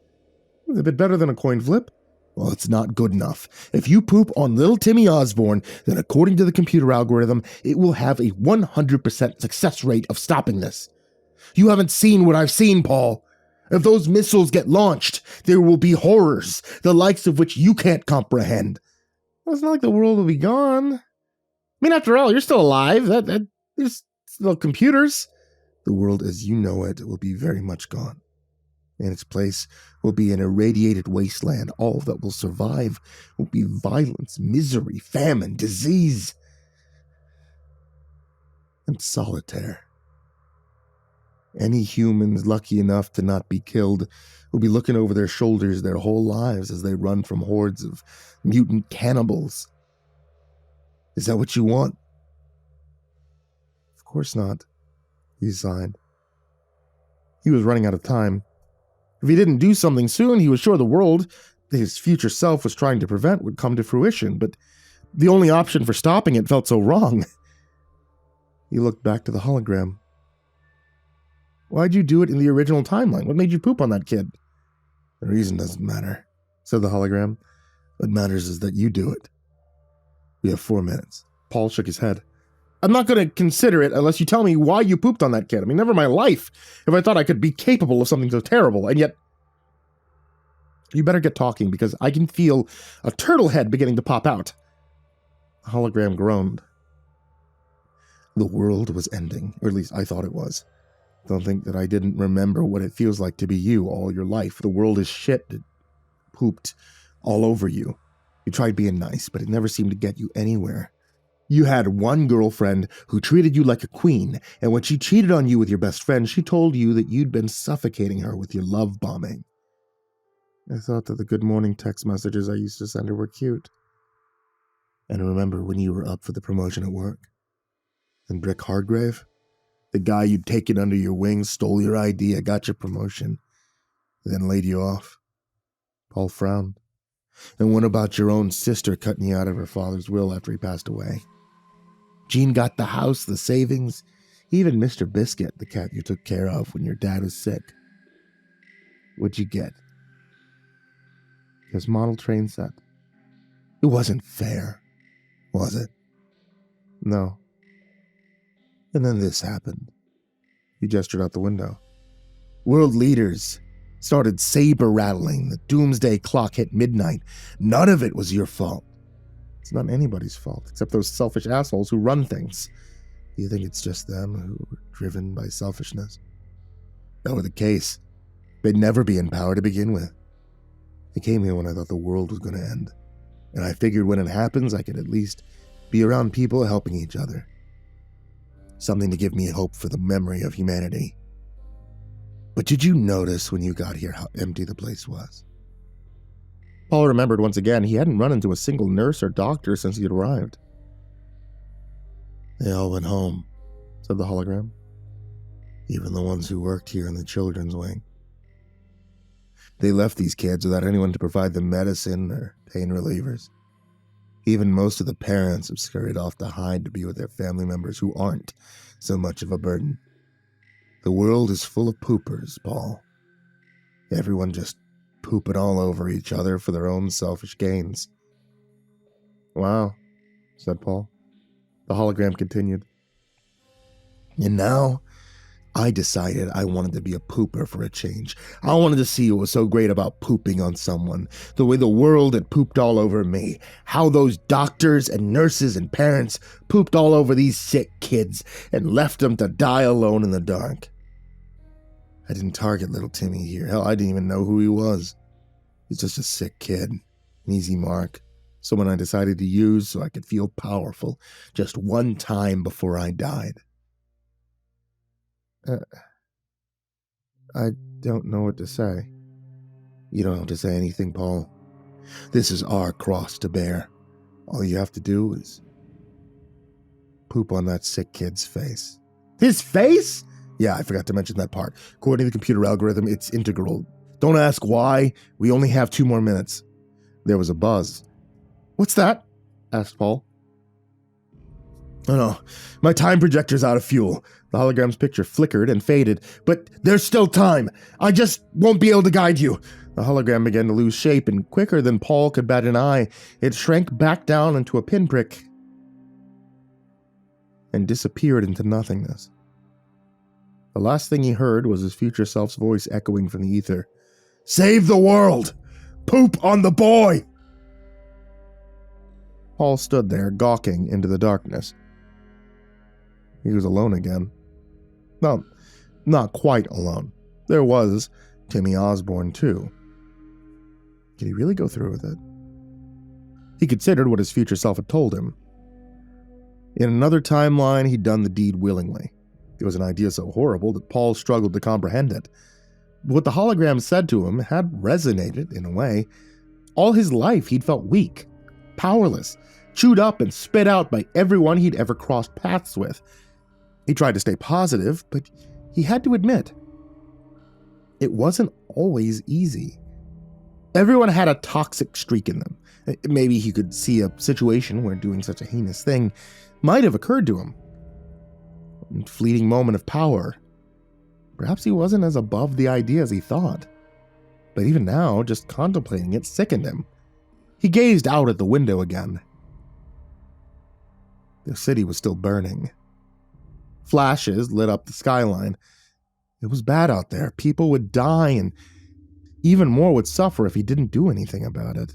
It's a bit better than a coin flip. Well, it's not good enough. If you poop on little Timmy Osborne, then according to the computer algorithm, it will have a 100% success rate of stopping this. You haven't seen what I've seen, Paul. If those missiles get launched, There will be horrors, the likes of which you can't comprehend. Well, it's not like the world will be gone. I mean, after all, you're still alive. There's still computers. The world as you know it will be very much gone. In its place will be an irradiated wasteland. All that will survive will be violence, misery, famine, disease, and solitaire. Any humans lucky enough to not be killed will be looking over their shoulders their whole lives as they run from hordes of mutant cannibals. Is that what you want? Of course not, he sighed. He was running out of time. If he didn't do something soon, he was sure the world that his future self was trying to prevent would come to fruition, but the only option for stopping it felt so wrong. He looked back to the hologram. Why'd you do it in the original timeline? What made you poop on that kid? The reason doesn't matter, said the hologram. What matters is that you do it. We have 4 minutes. Paul shook his head. I'm not going to consider it unless you tell me why you pooped on that kid. I mean, never my life if I thought I could be capable of something so terrible, and yet... You better get talking, because I can feel a turtle head beginning to pop out. The hologram groaned. The world was ending, or at least I thought it was. Don't think that I didn't remember what it feels like to be you all your life. The world is shit. It pooped all over you. You tried being nice, but it never seemed to get you anywhere. You had one girlfriend who treated you like a queen, and when she cheated on you with your best friend, she told you that you'd been suffocating her with your love bombing. I thought that the good morning text messages I used to send her were cute. And remember when you were up for the promotion at work? And Brick Hardgrave? The guy you'd taken under your wing stole your idea, got your promotion, then laid you off. Paul frowned. And what about your own sister cutting you out of her father's will after he passed away? Jean got the house, the savings, even Mr. Biscuit, the cat you took care of when your dad was sick. What'd you get? His model train set. It wasn't fair, was it? No. And then this happened. He gestured out the window. World leaders started saber-rattling. The doomsday clock hit midnight. None of it was your fault. It's not anybody's fault, except those selfish assholes who run things. Do you think it's just them who were driven by selfishness? If that were the case, they'd never be in power to begin with. I came here when I thought the world was going to end, and I figured when it happens, I could at least be around people helping each other. Something to give me hope for the memory of humanity. But did you notice when you got here how empty the place was? Paul remembered once again he hadn't run into a single nurse or doctor since he had arrived. They all went home, said the hologram. Even the ones who worked here in the children's wing. They left these kids without anyone to provide them medicine or pain relievers. Even most of the parents have scurried off to hide to be with their family members who aren't so much of a burden. The world is full of poopers, Paul. Everyone just pooping all over each other for their own selfish gains. Wow, said Paul. The hologram continued. And now, I decided I wanted to be a pooper for a change. I wanted to see what was so great about pooping on someone. The way the world had pooped all over me. How those doctors and nurses and parents pooped all over these sick kids and left them to die alone in the dark. I didn't target little Timmy here. Hell, I didn't even know who he was. He's just a sick kid. An easy mark. Someone I decided to use so I could feel powerful just one time before I died. I don't know what to say. You don't have to say anything, Paul. This is our cross to bear. All you have to do is poop on that sick kid's face. His face? Yeah, I forgot to mention that part. According to the computer algorithm, it's integral. Don't ask why. We only have 2 more minutes. There was a buzz. What's that? Asked Paul. Oh no, my time projector's out of fuel. The hologram's picture flickered and faded, but there's still time. I just won't be able to guide you. The hologram began to lose shape, and quicker than Paul could bat an eye, it shrank back down into a pinprick and disappeared into nothingness. The last thing he heard was his future self's voice echoing from the ether. Save the world! Poop on the boy! Paul stood there, gawking into the darkness. He was alone again. Well, not quite alone. There was Timmy Osborne, too. Did he really go through with it? He considered what his future self had told him. In another timeline, he'd done the deed willingly. It was an idea so horrible that Paul struggled to comprehend it. But what the hologram said to him had resonated, in a way. All his life, he'd felt weak, powerless, chewed up and spit out by everyone he'd ever crossed paths with. He tried to stay positive, but he had to admit, it wasn't always easy. Everyone had a toxic streak in them. Maybe he could see a situation where doing such a heinous thing might have occurred to him. A fleeting moment of power. Perhaps he wasn't as above the idea as he thought. But even now, just contemplating it sickened him. He gazed out at the window again. The city was still burning. Flashes lit up the skyline. It was bad out there. People would die, and even more would suffer if he didn't do anything about it.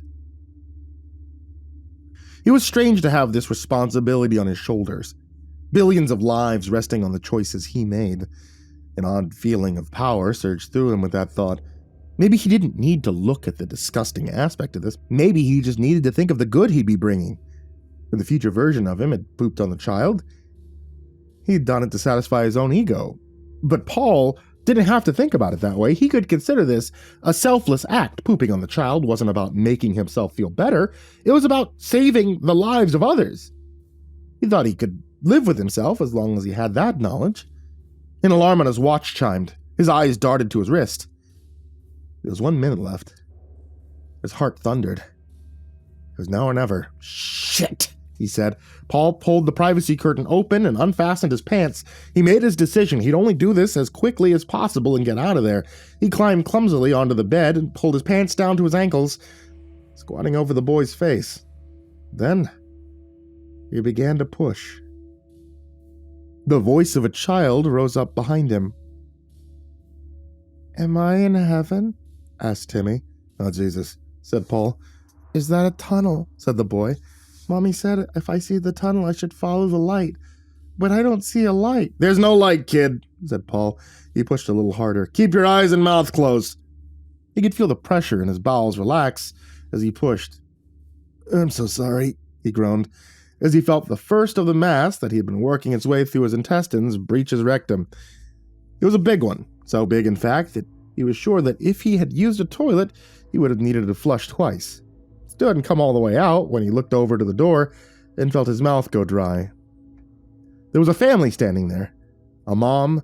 It was strange to have this responsibility on his shoulders. Billions of lives resting on the choices he made. An odd feeling of power surged through him with that thought. Maybe he didn't need to look at the disgusting aspect of this. Maybe he just needed to think of the good he'd be bringing. When the future version of him had pooped on the child, he'd done it to satisfy his own ego. But Paul didn't have to think about it that way. He could consider this a selfless act. Pooping on the child wasn't about making himself feel better. It was about saving the lives of others. He thought he could live with himself as long as he had that knowledge. An alarm on his watch chimed. His eyes darted to his wrist. There was 1 minute left. His heart thundered. It was now or never. Shit, he said. Paul pulled the privacy curtain open and unfastened his pants. He made his decision. He'd only do this as quickly as possible and get out of there. He climbed clumsily onto the bed and pulled his pants down to his ankles, squatting over the boy's face. Then he began to push. The voice of a child rose up behind him. "Am I in heaven?" asked Timmy. "Oh, Jesus," said Paul. "Is that a tunnel?" said the boy. "Mommy said if I see the tunnel, I should follow the light. But I don't see a light." "There's no light, kid," said Paul. He pushed a little harder. "Keep your eyes and mouth closed." He could feel the pressure in his bowels relax as he pushed. "I'm so sorry," he groaned, as he felt the first of the mass that he had been working its way through his intestines breach his rectum. It was a big one, so big in fact that he was sure that if he had used a toilet, he would have needed to flush twice. Still hadn't come all the way out when he looked over to the door and felt his mouth go dry. There was a family standing there. A mom,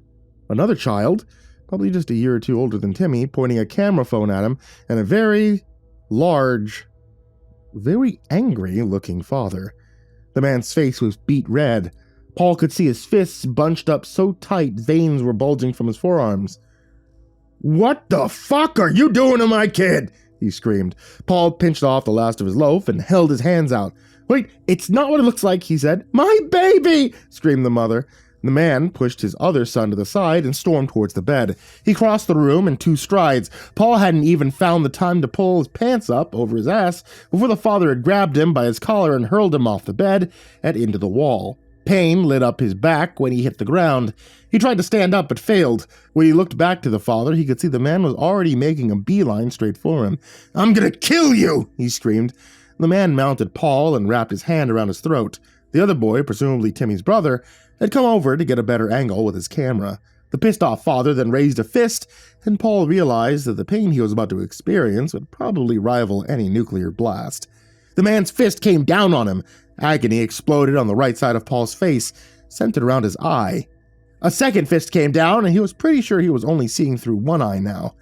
another child, probably just a year or two older than Timmy, pointing a camera phone at him, and a very large, very angry-looking father. The man's face was beet red. Paul could see his fists bunched up so tight veins were bulging from his forearms. "What the fuck are you doing to my kid?" he screamed. Paul pinched off the last of his loaf and held his hands out. "Wait, it's not what it looks like," he said. "My baby!" screamed the mother. The man pushed his other son to the side and stormed towards the bed. He crossed the room in 2 strides. Paul hadn't even found the time to pull his pants up over his ass before the father had grabbed him by his collar and hurled him off the bed and into the wall. Pain lit up his back when he hit the ground. He tried to stand up but failed. When he looked back to the father, he could see the man was already making a beeline straight for him. "I'm gonna kill you!" he screamed. The man mounted Paul and wrapped his hand around his throat. The other boy, presumably Timmy's brother, had come over to get a better angle with his camera. The pissed-off father then raised a fist, and Paul realized that the pain he was about to experience would probably rival any nuclear blast. The man's fist came down on him. Agony exploded on the right side of Paul's face, centered around his eye. A second fist came down, and he was pretty sure he was only seeing through one eye now.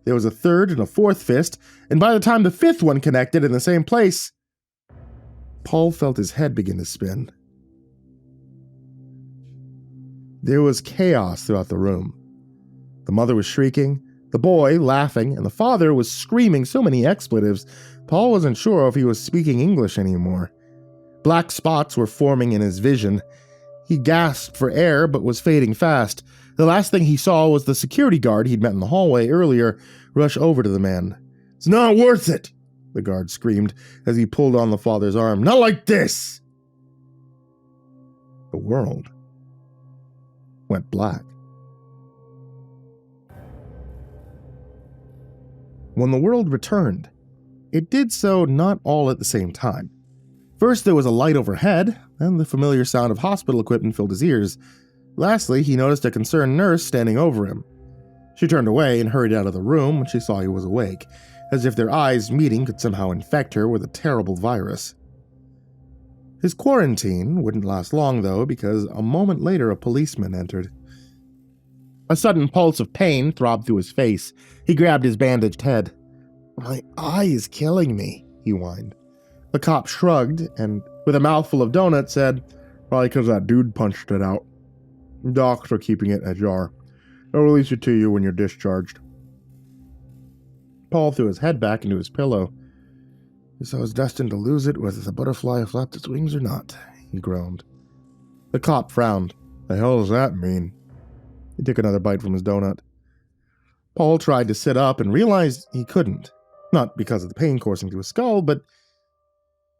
There was a third and a fourth fist, and by the time the fifth one connected in the same place, Paul felt his head begin to spin. There was chaos throughout the room. The mother was shrieking, the boy laughing, and the father was screaming so many expletives, Paul wasn't sure if he was speaking English anymore. Black spots were forming in his vision. He gasped for air but was fading fast. The last thing he saw was the security guard he'd met in the hallway earlier rush over to the man. "It's not worth it," the guard screamed as he pulled on the father's arm. "Not like this!" The world went black. When the world returned, it did so not all at the same time. First there was a light overhead, then the familiar sound of hospital equipment filled his ears. Lastly, he noticed a concerned nurse standing over him. She turned away and hurried out of the room when she saw he was awake, as if their eyes meeting could somehow infect her with a terrible virus. His quarantine wouldn't last long, though, because a moment later a policeman entered. A sudden pulse of pain throbbed through his face. He grabbed his bandaged head. "My eye is killing me," he whined. The cop shrugged and, with a mouthful of donuts, said, "Probably because that dude punched it out. Docs are keeping it ajar. They'll release it to you when you're discharged." Paul threw his head back into his pillow. "Guess I was destined to lose it whether the butterfly flapped its wings or not," he groaned. The cop frowned. "The hell does that mean?" He took another bite from his donut. Paul tried to sit up and realized he couldn't. Not because of the pain coursing through his skull, but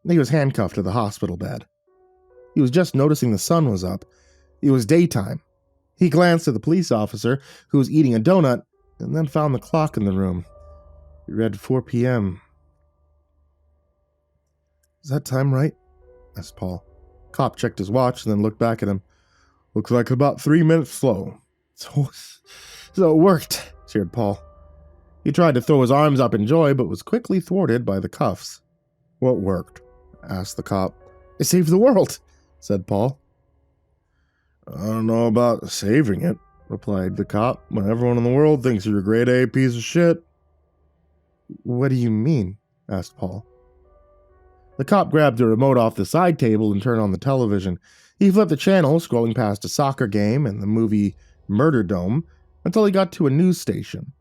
he was handcuffed to the hospital bed. He was just noticing the sun was up. It was daytime. He glanced at the police officer, who was eating a donut, and then found the clock in the room. It read 4 p.m. "Is that time right?" asked Paul. Cop checked his watch and then looked back at him. "Looks like about 3 minutes slow." So it worked, cheered Paul. He tried to throw his arms up in joy, but was quickly thwarted by the cuffs. "What worked?" asked the cop. "It saved the world," said Paul. "I don't know about saving it," replied the cop, "when everyone in the world thinks you're a grade A piece of shit." "What do you mean?" asked Paul. The cop grabbed the remote off the side table and turned on the television. He flipped the channel, scrolling past a soccer game and the movie Murder Dome, until he got to a news station.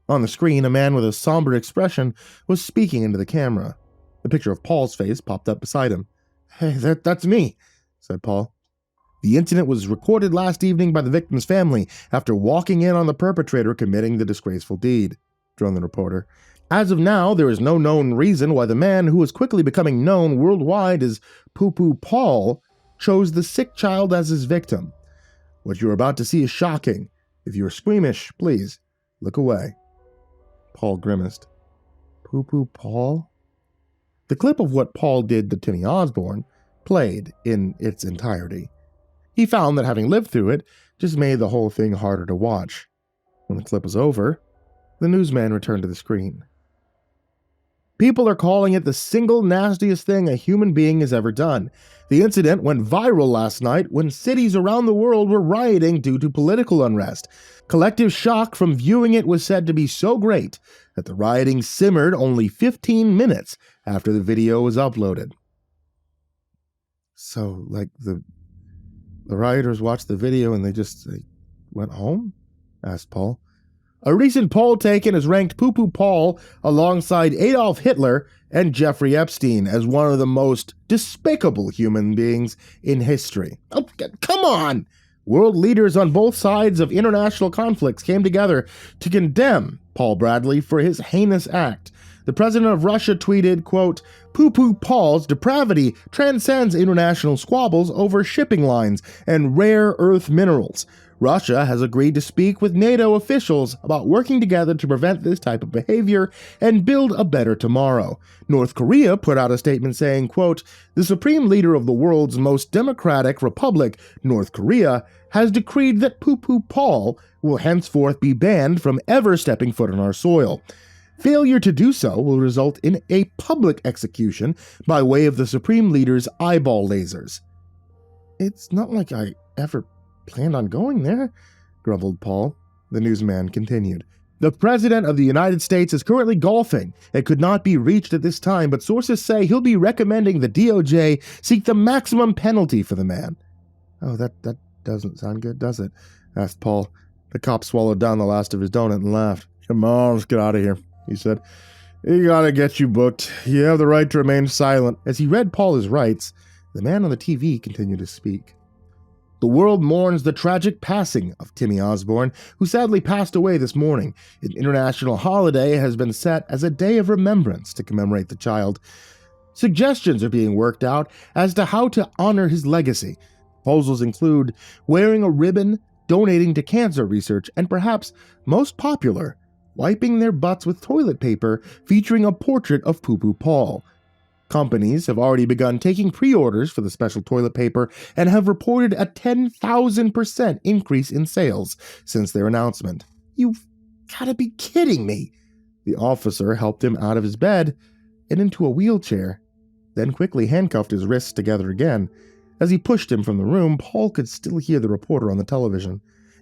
On the screen, a man with a somber expression was speaking into the camera. The picture of Paul's face popped up beside him. "Hey, that's me," said Paul. "The incident was recorded last evening by the victim's family after walking in on the perpetrator committing the disgraceful deed," droned the reporter. "As of now, there is no known reason why the man who is quickly becoming known worldwide as Poo Poo Paul chose the sick child as his victim. What you are about to see is shocking. If you are squeamish, please look away." Paul grimaced. "Poo Poo Paul?" The clip of what Paul did to Timmy Osborne played in its entirety. He found that having lived through it just made the whole thing harder to watch. When the clip was over, the newsman returned to the screen. "People are calling it the single nastiest thing a human being has ever done. The incident went viral last night when cities around the world were rioting due to political unrest. Collective shock from viewing it was said to be so great that the rioting simmered only 15 minutes after the video was uploaded." "So, like, the rioters watched the video and they went home?" asked Paul. "A recent poll taken has ranked Poo Poo Paul alongside Adolf Hitler and Jeffrey Epstein as one of the most despicable human beings in history." "Oh, come on!" World leaders on both sides of international conflicts came together to condemn Paul Bradley for his heinous act. The president of Russia tweeted, quote, "Poo Poo Paul's depravity transcends international squabbles over shipping lines and rare earth minerals. Russia has agreed to speak with NATO officials about working together to prevent this type of behavior and build a better tomorrow." North Korea put out a statement saying, quote, "The supreme leader of the world's most democratic republic, North Korea, has decreed that Poo Poo Paul will henceforth be banned from ever stepping foot on our soil. Failure to do so will result in a public execution by way of the supreme leader's eyeball lasers." "It's not like I ever planned on going there," grumbled Paul. The newsman continued. "The President of the United States is currently golfing and could not be reached at this time, but sources say he'll be recommending the DOJ seek the maximum penalty for the man." "Oh, that doesn't sound good, does it?" asked Paul. The cop swallowed down the last of his donut and laughed. "Come on, let's get out of here," he said. "You gotta get you booked. You have the right to remain silent." As he read Paul his rights, the man on the TV continued to speak. The world mourns the tragic passing of Timmy Osborne, who sadly passed away this morning. An international holiday has been set as a day of remembrance to commemorate the child. Suggestions are being worked out as to how to honor his legacy. Proposals include wearing a ribbon, donating to cancer research, and perhaps most popular, wiping their butts with toilet paper featuring a portrait of Poo Poo Paul. Companies have already begun taking pre-orders for the special toilet paper and have reported a 10,000% increase in sales since their announcement. You've gotta be kidding me! The officer helped him out of his bed and into a wheelchair, then quickly handcuffed his wrists together again. As he pushed him from the room, Paul could still hear the reporter on the television.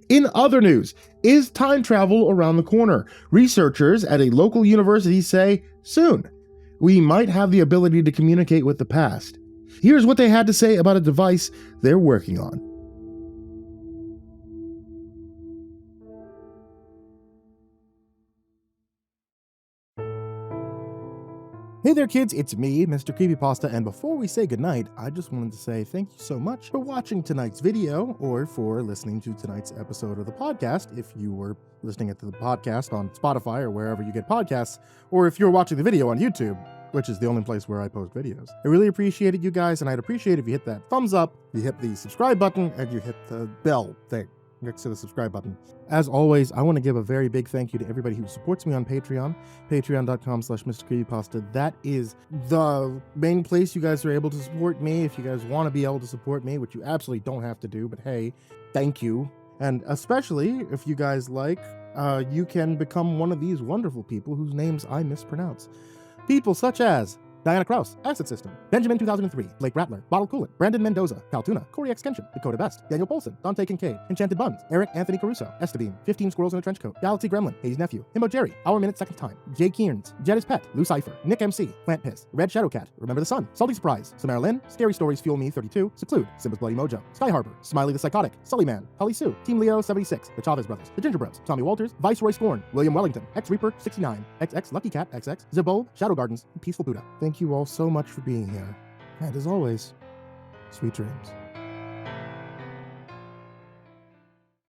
In other news, is time travel around the corner? Researchers at a local university say soon. We might have the ability to communicate with the past. Here's what they had to say about a device they're working on. Hey there kids, it's me, MrCreepyPasta, and before we say goodnight, I just wanted to say thank you so much for watching tonight's video, or for listening to tonight's episode of the podcast, if you were listening to the podcast on Spotify or wherever you get podcasts, or if you're watching the video on YouTube, which is the only place where I post videos. I really appreciate it, you guys, and I'd appreciate if you hit that thumbs up, you hit the subscribe button, and you hit the bell thing next to the subscribe button. As always, I want to give a very big thank you to everybody who supports me on Patreon, patreon.com/MrCreepyPasta. That is the main place you guys are able to support me if you guys want to be able to support me, which you absolutely don't have to do, but hey, thank you. And especially if you guys like, you can become one of these wonderful people whose names I mispronounce. People such as Diana Kraus, AcidSystem, Benjamin 2003, Blake Rattler, Bottle Coolant, Brandon Mendoza, Caltuna, CoryxKenshin, Dakota Best, Daniel Poulsen, Dante Kinkade, Enchanted Buns, Eric Anthony Caruso, Estebean, 15 Squirrels in a Trench Coat, Galaxy Gremlin, Hayes Nephew, Himbo Jerry, Our Minute Second Time, Jay Kearns, Jed is Pet, Lou Cypher, Nick MC, Plant Piss, Red Shadowcat, Remember the Sun, Salty Surprise, Samara Lynn, Scary Stories Fuel Me 32, Seclude, Simba's Bloody Mojo, Sky Harbor, Smiley the Psychotic, Sully Man, Holly Sue, Team Leo 76, The Chavez Brothers, The Ginger Bros, Tommy Walters, Viceroy Scorn, William Wellington, X Reaper 69, XX Lucky Cat XX, Zabold, Shadow Gardens, and Peaceful Buddha. Thank you all so much for being here. And as always, sweet dreams.